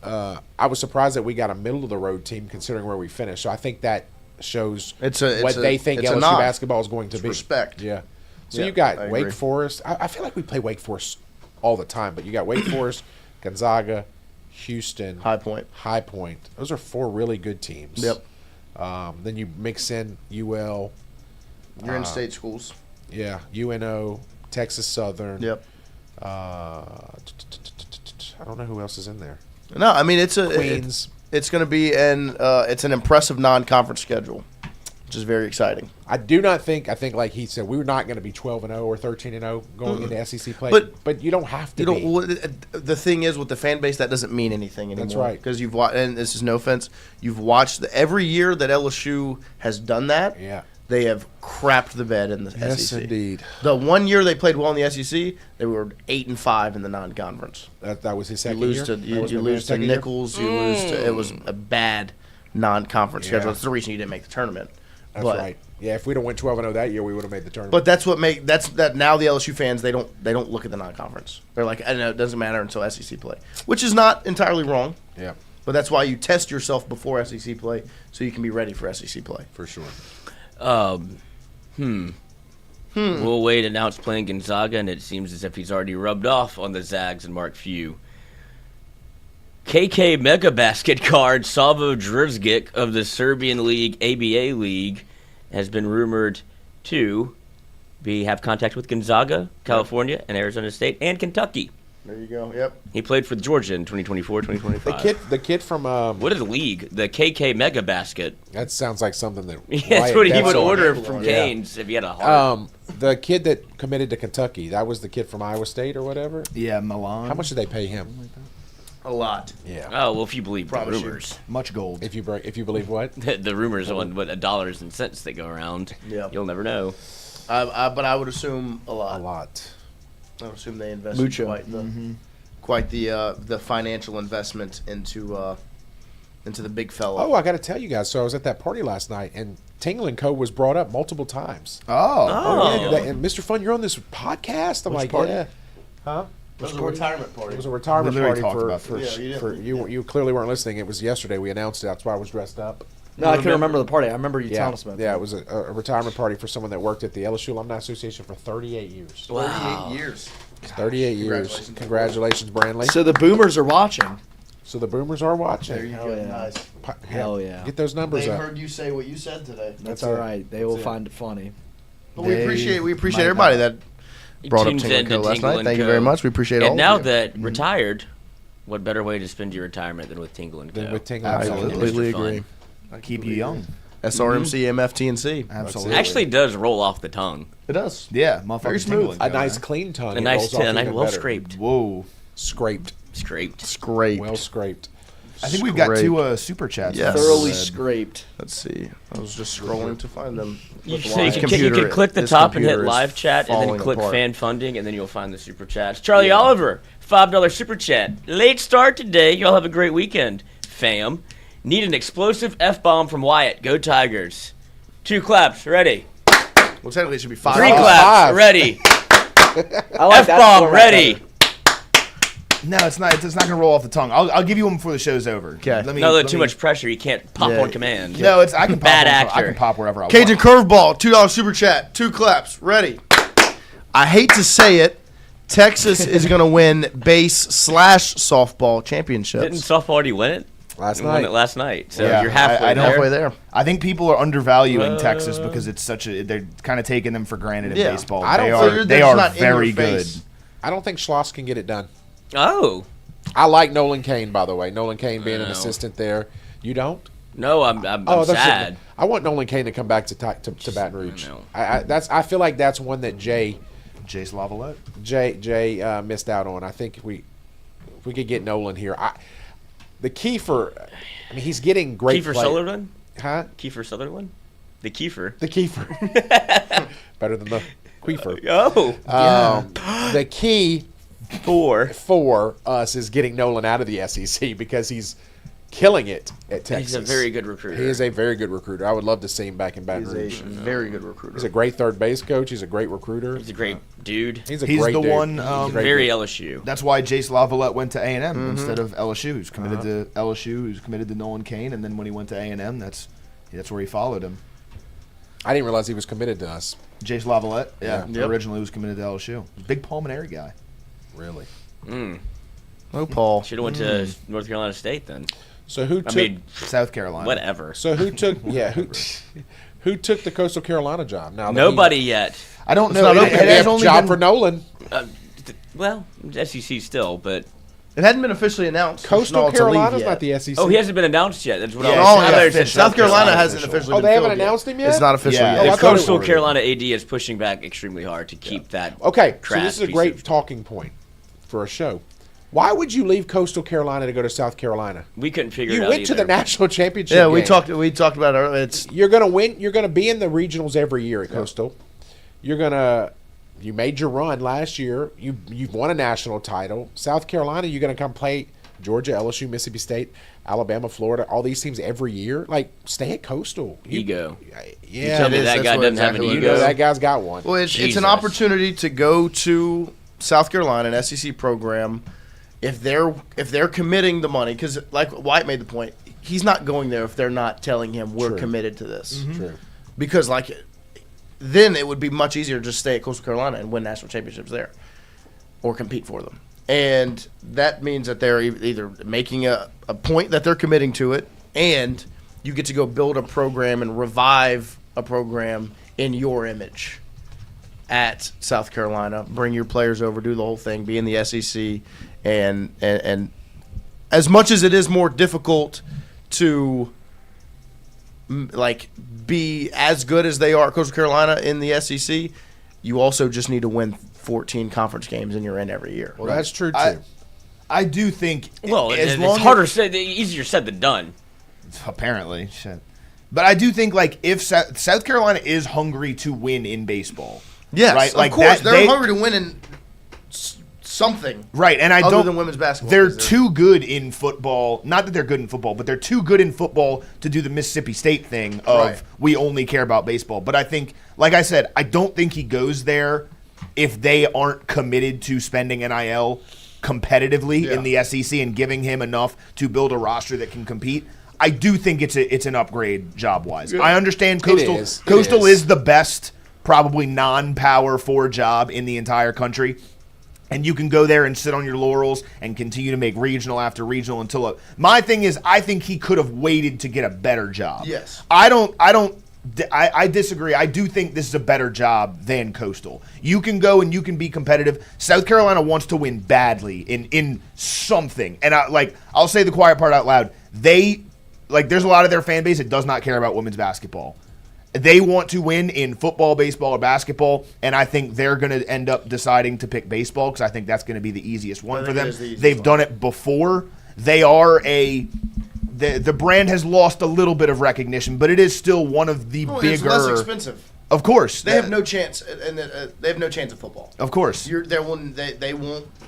I was surprised that we got a middle of the road team considering where we finished. So I think that shows what they think LSU basketball is going to be. Respect. Yeah. So Yeah, you got I Wake agree. Forest. I feel like we play Wake Forest all the time, but you got Wake Forest, Gonzaga, Houston, High Point. High Point. Those are 4 really good teams. Yep. Then you mix in UL. You're in state schools. Yeah, UNO, Texas Southern. Yep. I don't know who else is in there. No, I mean it's Queens. It's going to be it's an impressive non-conference schedule, which is very exciting. I think like he said, we were not going to be 12-0 or 13-0 going into SEC play. But you don't have to. The thing is, with the fan base, that doesn't mean anything anymore. That's right. Because you've watched, and this is no offense, you've watched every year that LSU has done that. Yeah. They have crapped the bed in the Yes, SEC. indeed. The one year they played well in the SEC, they were 8-5 in the non-conference. That was his second You lose year? to That you was lose McMahon's to second year? Nichols. You lose to it was a bad non-conference schedule. That's the reason you didn't make the tournament. That's right. Yeah, if we'd have went 12-0 that year, we would have made the tournament. But that's that now the LSU fans they don't look at the non-conference. They're like, I know it doesn't matter until SEC play, which is not entirely wrong. Yeah. But that's why you test yourself before SEC play so you can be ready for SEC play. For sure. Will Wade announced playing Gonzaga, and it seems as if he's already rubbed off on the Zags and Mark Few. KK Mega Basket card Savo Drivzic of the Serbian League ABA League has been rumored to have contact with Gonzaga, California, and Arizona State, and Kentucky. There you go. Yep. He played for Georgia in 2024, 2025. The kid from what is the league? The KK Mega Basket. That sounds like something that That's what he would order from Canes if he had a heart. The kid that committed to Kentucky, that was the kid from Iowa State or whatever. Yeah, Milan. How much did they pay him? A lot. Yeah. Oh well, if you believe the Promise you. rumors, Much gold. If you believe what? the rumors on what dollars and cents that go around. Yeah. You'll never know. But I would assume a lot. A lot. I would assume they invested Mucho. quite the financial investment into the big fella. Oh, I got to tell you guys. So I was at that party last night, and Tingle & Co. was brought up multiple times. Oh. Yeah, and Mr. Fun, you're on this podcast? I'm Which like, party? yeah. Huh? It was a retirement party. It was a retirement We literally party talked about for this. Yeah, you for didn't. you. You clearly weren't listening. It was yesterday. We announced it. That's why I was dressed up. No, I couldn't remember the party. I remember you Yeah, telling us about yeah. that. It was a retirement party for someone that worked at the LSU Alumni Association for 38 years. 38 years. 38 years. Congratulations, Brandley. So the boomers are watching. So the boomers are watching. There you Hell go. yeah. Nice. Hell yeah. Get those numbers They up. heard you say what you said today. That's all right. They will That's it. find it funny. But we They appreciate might everybody not. that brought up Tunes Tingle in Co. to last Tingle night. and Thank you Co. very much. We appreciate all And now of you. that retired, what better way to spend your retirement than with Tingle and Co? With Tingle I & Co. completely Mr. Fun. agree. Keep you young. SRMC, MFTNC. Absolutely. Actually, does roll off the tongue. It does. Yeah, Very motherfucker. smooth. A nice clean tongue. A It nice rolls off tin, even well better. scraped. Whoa. Scraped. Scraped. Well scraped. I think we've got Scraped. 2 super chats. Yes. Thoroughly Ed. scraped. Let's see. I was just scrolling to find them. You, With so live. you can click the This top and hit computer is live chat, and then falling click apart. fan funding, and then you'll find the super chats. Charlie Oliver, $5 super chat. Late start today. Y'all have a great weekend, fam. Need an explosive F-bomb from Wyatt. Go Tigers. 2 claps. Ready. Well, technically, it should be 5. 3 Oh, claps. 5. Ready. I like that F-bomb. format Ready. better. No, it's not. It's not gonna roll off the tongue. I'll give you one before the show's over. Okay. No, too much pressure. You can't pop Yeah. on command. No, it's I can pop. Bad on- actor. I can pop wherever I Cajun want. Curveball, $2 super chat. 2 claps. Ready. I hate to say it. Texas is going to win base/softball Didn't championships. softball already win it? Last They won night. it last night. So Yeah, you're halfway I don't- there. Halfway there. I think people are undervaluing Texas because it's such a. They're kind of taking them for granted in Yeah. baseball. I don't They figure are. they're They just are not in your very good. face. I don't think Schloss can get it done. Oh. I like Nolan Kane, by the way. Nolan Kane being an No. assistant there. You don't? No, I'm That's sad. it. I want Nolan Kane to come back to Baton Rouge. No. I feel like that's one that Jay Jace Lavalette. missed out on. I think if we could get Nolan here. The key for, I mean, he's getting great Kiefer play. Sutherland? Huh? Kiefer Sutherland? The Kiefer. The Kiefer. Better than the Queefer. Oh. The key Four. for us is getting Nolan out of the SEC because he's killing it at Texas. He's a very good recruiter. He is a very good recruiter. I would love to see him back in Baton He's Rouge. a very good recruiter. He's a great third base coach. He's a great recruiter. He's a great dude. He's a He's great the dude. one, He's a great Very dude. LSU. That's why Jace Lavalette went to A&M instead of LSU. Who's committed to LSU? Who's committed to Nolan Kane? And then when he went to A&M, that's where he followed him. I didn't realize he was committed to us. Jace Lavalette, Yeah. Yep. originally was committed to LSU. He's a big pulmonary guy. Really. Oh, Paul. Should have went to North Carolina State then. So who took? I mean, South Carolina. whatever. so who took? Yeah, who took the Coastal Carolina job? Now that Nobody yet. I don't It's know. not It, open it yet. has only job been, for Nolan. Well, SEC still, but It hadn't been officially announced. Coastal No, to leave Carolina's yet. not the SEC. oh, he hasn't been announced yet. That's what Yeah, I Oh, was it's I not thought you official. said South Carolina Carolina hasn't official. officially Oh, been they haven't filled yet. announced him yet? It's not official Yeah. yet. Oh, I The It's thought it Coastal was. Carolina AD is pushing back extremely hard to keep that. Okay, so crass this is a piece great of- talking point for a show. Why would you leave Coastal Carolina to go to South Carolina? We couldn't figure it You out went to the either. national championship. Yeah, we game. talked about it earlier. It's You're gonna win. You're gonna be in the regionals every year at Coastal. You made your run last year. You've won a national title. South Carolina, you're gonna come play Georgia, LSU, Mississippi State, Alabama, Florida, all these teams every year. Like, stay at Coastal. Ego. Yeah, Tell me it is. that That's guy what doesn't have exactly an what it you know is. ego. that guy's got one. Well, it's Jesus. an opportunity to go to South Carolina, an SEC program. If they're committing the money, because like White made the point, he's not going there if they're not telling him we're True. committed to this. True. Because then it would be much easier to just stay at Coastal Carolina and win national championships there, or compete for them. And that means that they're either making a point that they're committing to it, and you get to go build a program and revive a program in your image at South Carolina. Bring your players over, do the whole thing, be in the SEC, and as much as it is more difficult to be as good as they are at Coastal Carolina in the SEC, you also just need to win 14 conference games and you're in every year. Well, that's true too. I do think. Well, as it's long harder said, easier said than done. Apparently, shit. But I do think like if South Carolina is hungry to win in baseball, yes, right? Like of course, that, they're hungry to win in something, right? And I other don't than women's basketball. They're too good in football. Not that they're good in football, but they're too good in football to do the Mississippi State thing of we only care about baseball. But I think, like I said, I don't think he goes there if they aren't committed to spending NIL competitively in the SEC and giving him enough to build a roster that can compete. I do think it's an upgrade job wise. I understand Coastal is the best, probably non-Power 4 job in the entire country. And you can go there and sit on your laurels and continue to make regional after regional until my thing is I think he could have waited to get a better job. Yes. I disagree. I do think this is a better job than Coastal. You can go and you can be competitive. South Carolina wants to win badly in something. And I'll say the quiet part out loud. There's a lot of their fan base that does not care about women's basketball. They want to win in football, baseball, or basketball, and I think they're going to end up deciding to pick baseball because I think that's going to be the easiest one for them. They've done it before. They are the brand has lost a little bit of recognition, but it is still one of the bigger. It's less expensive. Of course, they have no chance, and they have no chance of football. Of course, they won't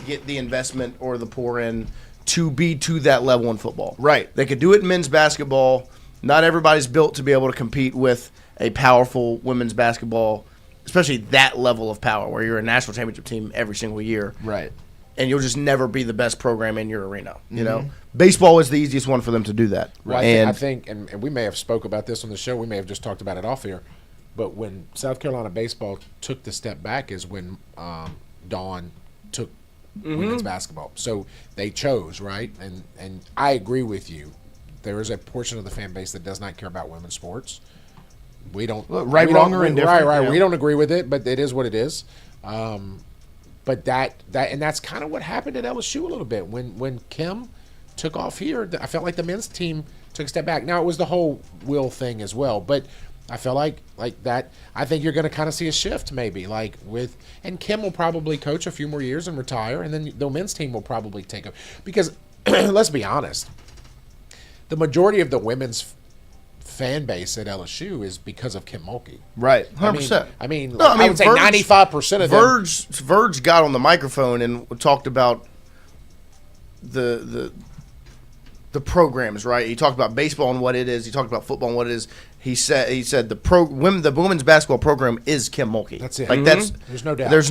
get the investment or the pour in to be to that level in football. Right. They could do it in men's basketball. Not everybody's built to be able to compete with a powerful women's basketball, especially that level of power where you're a national championship team every single year. Right. And you'll just never be the best program in your arena. You know, baseball is the easiest one for them to do that. Right. And I think, and we may have spoke about this on the show. We may have just talked about it off here. But when South Carolina baseball took the step back is when Dawn took women's basketball. So they chose, right? And I agree with you. There is a portion of the fan base that does not care about women's sports. We don't wrong, or indifferent. Right. We don't agree with it, but it is what it is. But that's kind of what happened at LSU a little bit when Kim took off here. I felt like the men's team took a step back. Now it was the whole Will thing as well, but I felt like that. I think you're going to kind of see a shift maybe, and Kim will probably coach a few more years and retire, and then the men's team will probably take over because let's be honest. The majority of the women's fan base at LSU is because of Kim Mulkey. Right, 100%. I would say 95% of them. Verge got on the microphone and talked about the programs, right? He talked about baseball and what it is. He talked about football and what it is. He said the women's basketball program is Kim Mulkey. That's it. There's no doubt. There's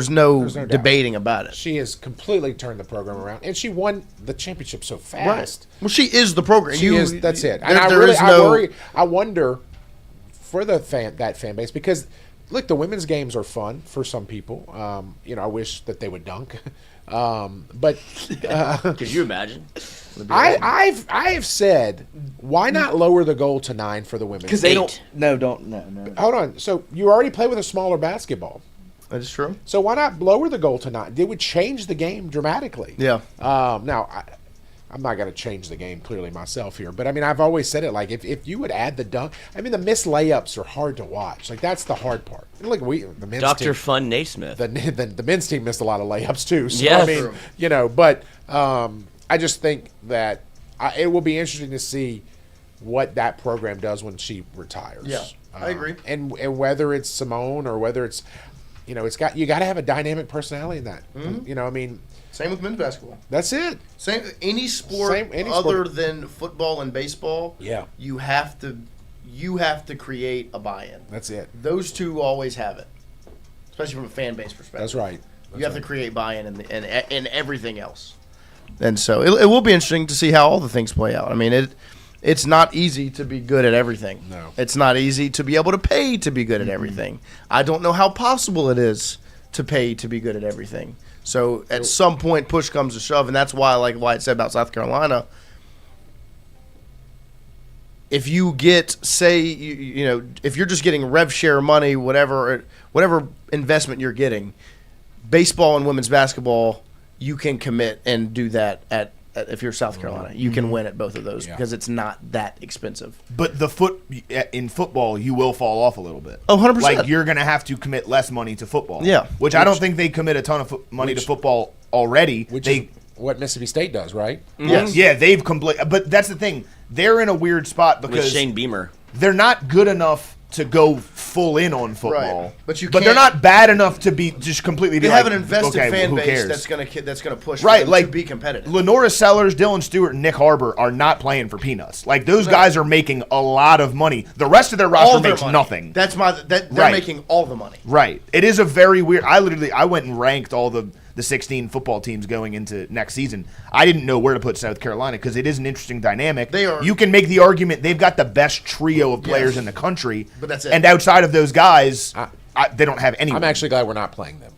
no debating about it. She has completely turned the program around, and she won the championship so fast. Right. Well, she is the program. That's it. And I wonder for that fan base because look, the women's games are fun for some people. I wish that they would dunk. But could you imagine? I've said, why not lower the goal to 9 for the women? Because they don't. No. Hold on. So you already play with a smaller basketball. That is true. So why not lower the goal to 9? It would change the game dramatically. Yeah. Now, I'm not going to change the game clearly myself here, but I mean, I've always said it. Like if you would add the dunk, I mean, the missed layups are hard to watch. Like that's the hard part. And look, the men's Dr. team, Fun Naismith. The men's team missed a lot of layups too. So, yes. I mean, but I just think that it will be interesting to see what that program does when she retires. Yeah, I agree. And whether it's Simone or whether it's, you got to have a dynamic personality in that. Mm-hmm. I mean. Same with men's basketball. That's it. Same any sport other than football and baseball. Yeah. You have to create a buy-in. That's it. Those two always have it, especially from a fan base perspective. That's right. You have to create buy-in in everything else. And so it will be interesting to see how all the things play out. I mean, it's not easy to be good at everything. No. It's not easy to be able to pay to be good at everything. I don't know how possible it is to pay to be good at everything. So at some point, push comes to shove, and that's why I like what I said about South Carolina. If you get, say, if you're just getting rev share money, whatever investment you're getting, baseball and women's basketball, you can commit and do that if you're South Carolina. You can win at both of those because it's not that expensive. But in football, you will fall off a little bit. Oh, 100%. Like you're going to have to commit less money to football. Yeah. Which I don't think they commit a ton of money to football already. what Mississippi State does, right? Yes. Yeah, they've but that's the thing. They're in a weird spot because with Shane Beamer. They're not good enough to go full in on football. Right. But they're not bad enough to be just completely. They be have like, an invested okay, fan who base cares? that's gonna push right, them like to be competitive. Lenora Sellers, Dylan Stewart, and Nick Harbor are not playing for peanuts. Like those guys are making a lot of money. The rest of their roster makes nothing. They're making all the money. Right. It is a very weird. I went and ranked all the 16 football teams going into next season. I didn't know where to put South Carolina because it is an interesting dynamic. You can make the argument they've got the best trio of players in the country, but that's it. And outside of those guys, they don't have anyone. I'm actually glad we're not playing them.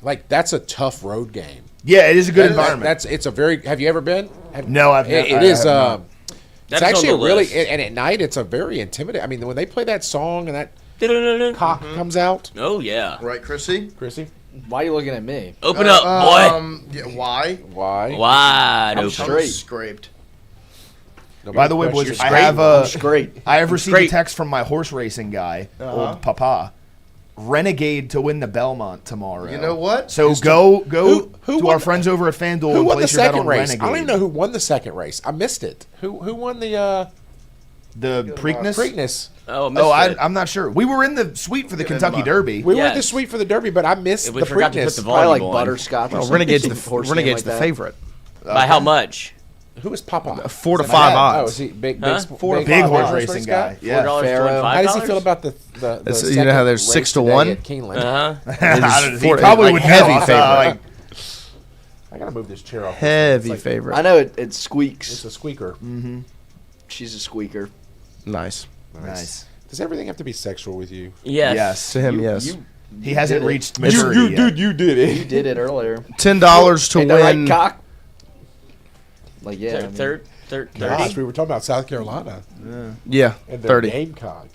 Like that's a tough road game. Yeah, it is a good environment. It's a very. Have you ever been? No, I've. It is. It's actually on the really, list. and at night it's a very intimidating. I mean, when they play that song and that cock comes out. Oh yeah. Right, Chrissy. Why are you looking at me? Open up, boy. Yeah, why? Wide I'm open. Scraped. By the way, boys, I have received a text from my horse racing guy, old Papa. Renegade to win the Belmont tomorrow. You know what? So go to our friends over at FanDuel Who and won the place your bet second on race? Renegade. I don't even know who won the second race. I missed it. Who won the Preakness? Preakness. I'm not sure. We were in the suite for the Kentucky Derby. We were in the suite for the Derby, but I missed the forgot to put Preakness. the volume like on. butterscotch. Well, or Renegade's something, the horse Renegade's name the like that. favorite. By how much? Who is Papa? 4 to 5 Oh, odds. is he big? Huh? Big horse racing guy. Yeah. $4 to Pharaoh. win $5? How does he feel about the you know how there's second 6 to race 1? today at Keeneland? He probably like would heavy know. favorite. I gotta move this chair off. Heavy It's favorite. I know it squeaks. It's a squeaker. Mm-hmm. She's a squeaker. Nice. Does everything have to be sexual with you? Yes. To him, yes. He hasn't did it. reached maturity yet. You did it. You did it earlier. $10 to Ain't win. that right, cock? Like yeah. I mean, Third. Gosh, we were talking about South Carolina Yeah, and their 30. Gamecock.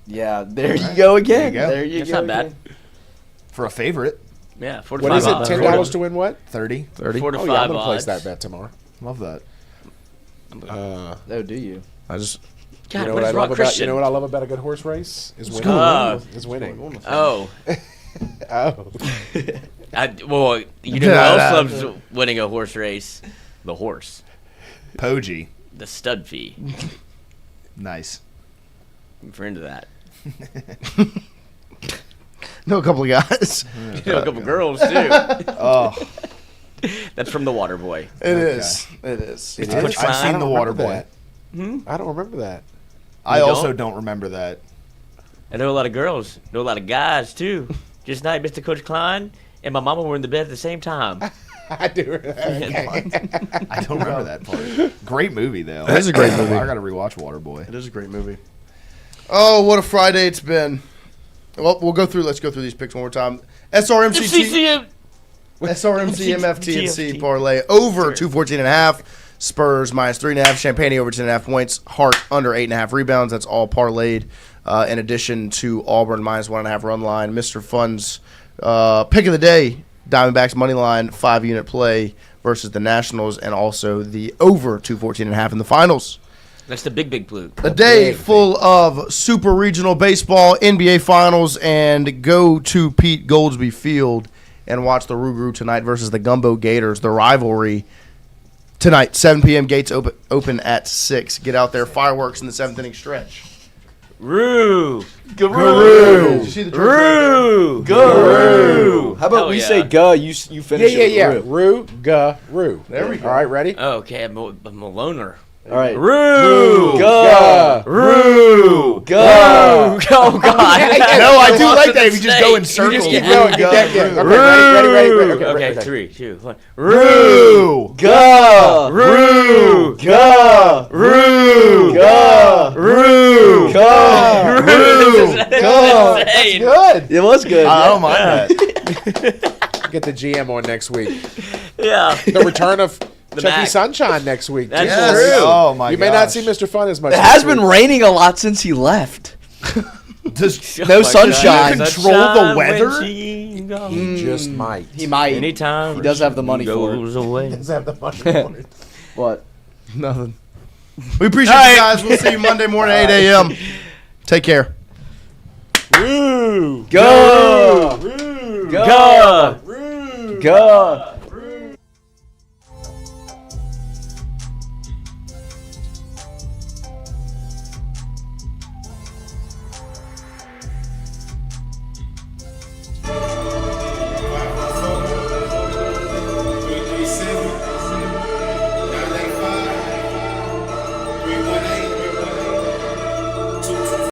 Yeah, there you go again. There you go. There you That's go. not bad. again. For a favorite, Yeah, 4 to What 5 is it? odds. $10 to win what? 30. 30. 4 to Oh 5 yeah, I'm gonna place odds. that bet tomorrow. Love that. Oh, do you? I just God, You know what what I is love wrong, about Christian? what I love about a good horse race is winning. Oh. Is winning. Oh. Oh. Well, you know who else loves winning a horse race? The horse. Poggi. The stud fee. Nice. If you're into that. know a couple of guys. You know a couple girls, too. Oh. That's from The Water Boy. It is. It is. It's Coach I've seen Klein. The Water Boy. I don't remember that. I You also don't? don't remember that. I know a lot of girls. Know a lot of guys, too. Just night, Mr. Coach Klein and my mama were in the bed at the same time. I do. Okay. I don't remember that part. Great movie, though. It is a great movie. I got to rewatch Waterboy. It is a great movie. Oh, what a Friday it's been. Well, let's go through these picks one more time. SRMCT. SRMC, MFT, and C parlay over 214.5. Spurs minus 3.5. Champagne over 10.5 points. Hart under 8.5 rebounds. That's all parlayed. In addition to Auburn minus 1.5 run line. Mr. Fun's pick of the day. Diamondbacks money line 5-unit play versus the Nationals, and also the over 214.5 in the finals. That's the big blue. A day full of super regional baseball, NBA finals, and go to Pete Goldsby Field and watch the Rougarou tonight versus the Gumbo Gators, the rivalry tonight, 7 p.m. Gates open at 6. Get out there, fireworks in the 7th inning stretch. Roo! Did you see the Roo! Go! How about Hell we yeah. say "go"? You finish it. Yeah. with Roo, ga, roo. There we go. All right, ready? Oh, okay, I'm a loner. All right. Roo! Go! Roo! Go! Oh, God. No, I do like that if you just go in circles. Keep going. Get that. Yeah. Roo! Okay, ready. Okay, 3, 2, 1. Roo! Go! Roo! Go! Roo! Go! Roo! Go! Go! Good. It was good. I don't mind that. Get the GM on next week. Yeah. The return of Chucky Mac. Sunshine next week. That's Yes. true. Oh, my You God. may not see Mr. Fun as much. It next has been week. raining a lot since he left. Does No sunshine. control the weather? He just might. He might. Anytime He does have the money for it. goes away. Does have the money for it. What? Nothing. We appreciate you guys. We'll see you Monday morning, 8 a.m. Take care. Go! Go! Go!